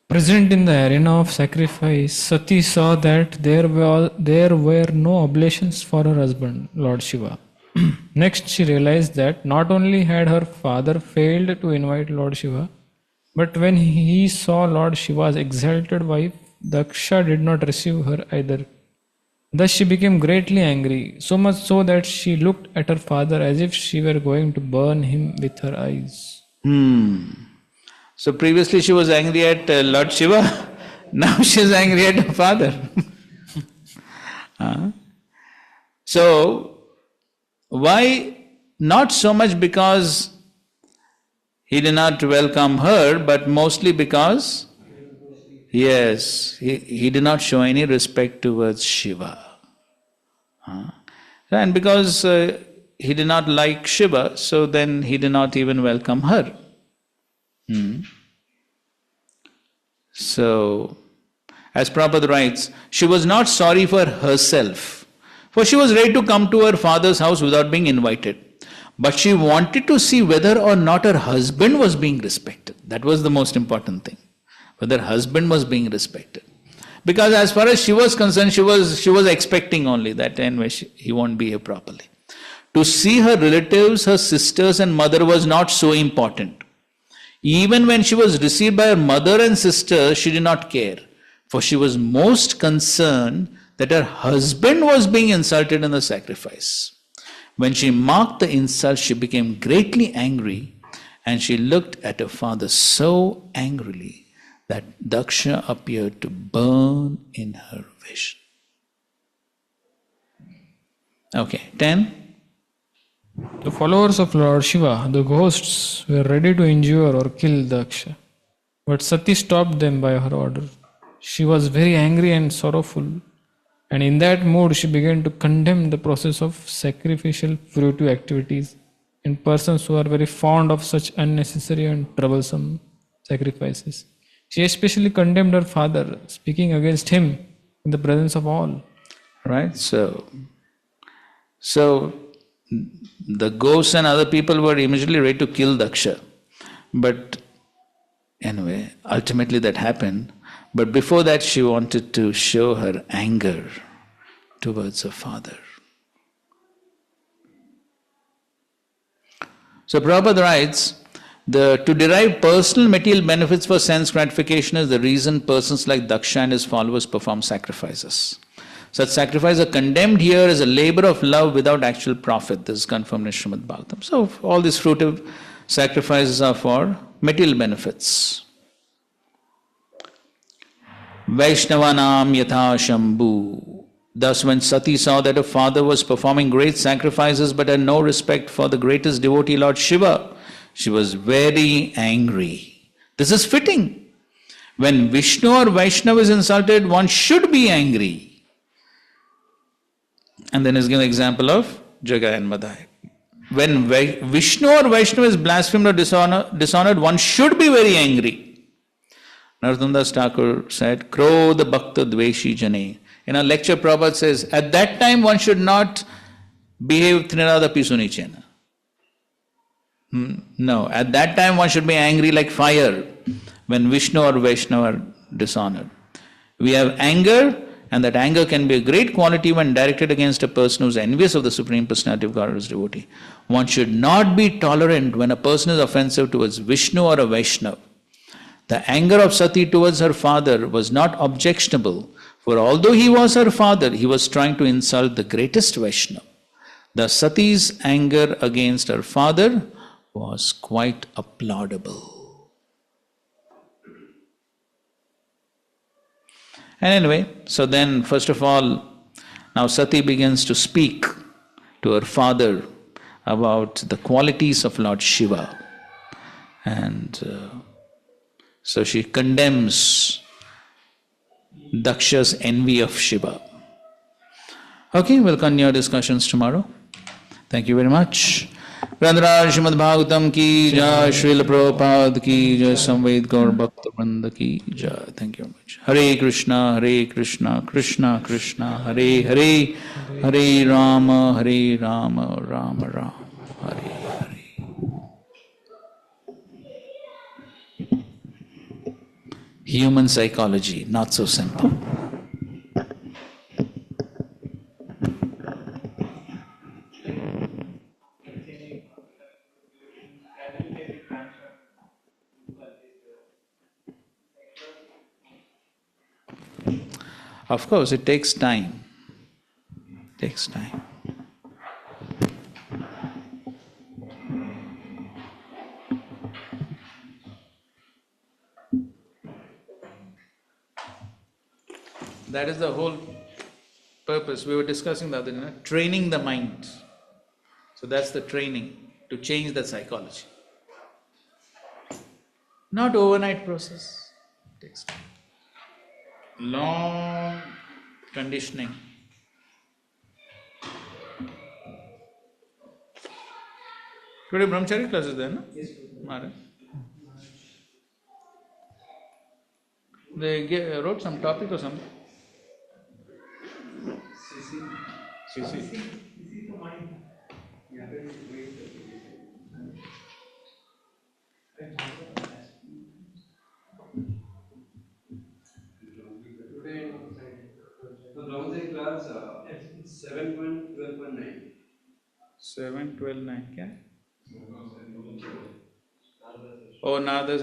Present in the arena of sacrifice, Sati saw that there were no oblations for her husband, Lord Shiva. Next, she realized that not only had her father failed to invite Lord Shiva, but when he saw Lord Shiva's exalted wife, Daksha did not receive her either. Thus she became greatly angry, so much so that she looked at her father as if she were going to burn him with her eyes. So previously she was angry at Lord Shiva, now she is angry at her father. So, why? Not so much because he did not welcome her, but mostly because yes, he did not show any respect towards Shiva. And because he did not like Shiva, so then he did not even welcome her. So, as Prabhupada writes, she was not sorry for herself, for she was ready to come to her father's house without being invited. But she wanted to see whether or not her husband was being respected. That was the most important thing. Whether husband was being respected. Because as far as she was concerned, she was expecting only that anyway he won't behave properly. To see her relatives, her sisters and mother was not so important. Even when she was received by her mother and sister, she did not care, for she was most concerned that her husband was being insulted in the sacrifice. When she marked the insult, she became greatly angry, and she looked at her father so angrily that Daksha appeared to burn in her vision. Okay, 10. The followers of Lord Shiva, the ghosts, were ready to injure or kill Daksha. But Sati stopped them by her order. She was very angry and sorrowful, and in that mood she began to condemn the process of sacrificial fruitive activities in persons who are very fond of such unnecessary and troublesome sacrifices. She especially condemned her father, speaking against him in the presence of all. Right? So the ghosts and other people were immediately ready to kill Daksha. But anyway, ultimately that happened. But before that, she wanted to show her anger towards her father. So Prabhupada writes, to derive personal material benefits for sense gratification is the reason persons like Daksha and his followers perform sacrifices. Such sacrifices are condemned here as a labor of love without actual profit. This is confirmed in Srimad Bhagavatam. So all these fruitive sacrifices are for material benefits. Vaishnavanam yatha shambhu. Thus when Sati saw that her father was performing great sacrifices but had no respect for the greatest devotee Lord Shiva, she was very angry. This is fitting. When Vishnu or Vaishnava is insulted, one should be angry. And then is given the example of Jagai and Madai. When Vishnu or Vaishnava is blasphemed or dishonored, one should be very angry. Narottam Das Thakur said, Krodha Bhakta Dveshi Jane. In a lecture, Prabhupada says, at that time one should not behave Trinada Pisunichena. No, at that time one should be angry like fire when Vishnu or Vaishnava are dishonored. We have anger, and that anger can be a great quality when directed against a person who is envious of the Supreme Personality of God or his devotee. One should not be tolerant when a person is offensive towards Vishnu or a Vaishnava. The anger of Sati towards her father was not objectionable, for although he was her father, he was trying to insult the greatest Vaishnava. The Sati's anger against her father was quite applaudable. And anyway, so then first of all, now Sati begins to speak to her father about the qualities of Lord Shiva. And so she condemns Daksha's envy of Shiva. Okay, we'll continue our discussions tomorrow. Thank you very much. Grandharaj Srimad Bhagavatam ki jai, Srila Prabhupada ki jai, Samved Gaur Bhakta Vrinda ki jai. Thank you very much. Hare Krishna, Krishna Krishna, Hare Hare, Hare Rama, Rama Rama, Hare Hare. Human psychology, not so simple. Of course, it takes time. It takes time. That is the whole purpose. We were discussing the other day, training the mind. So that's the training, to change the psychology. Not overnight process. It takes time. Long conditioning. Today brahmachari class is there, no? Yes. Maharaj. They wrote some topic or something. CC. Today bronze class 7.12.9. 7, 12, 9 क्या? Oh, now there's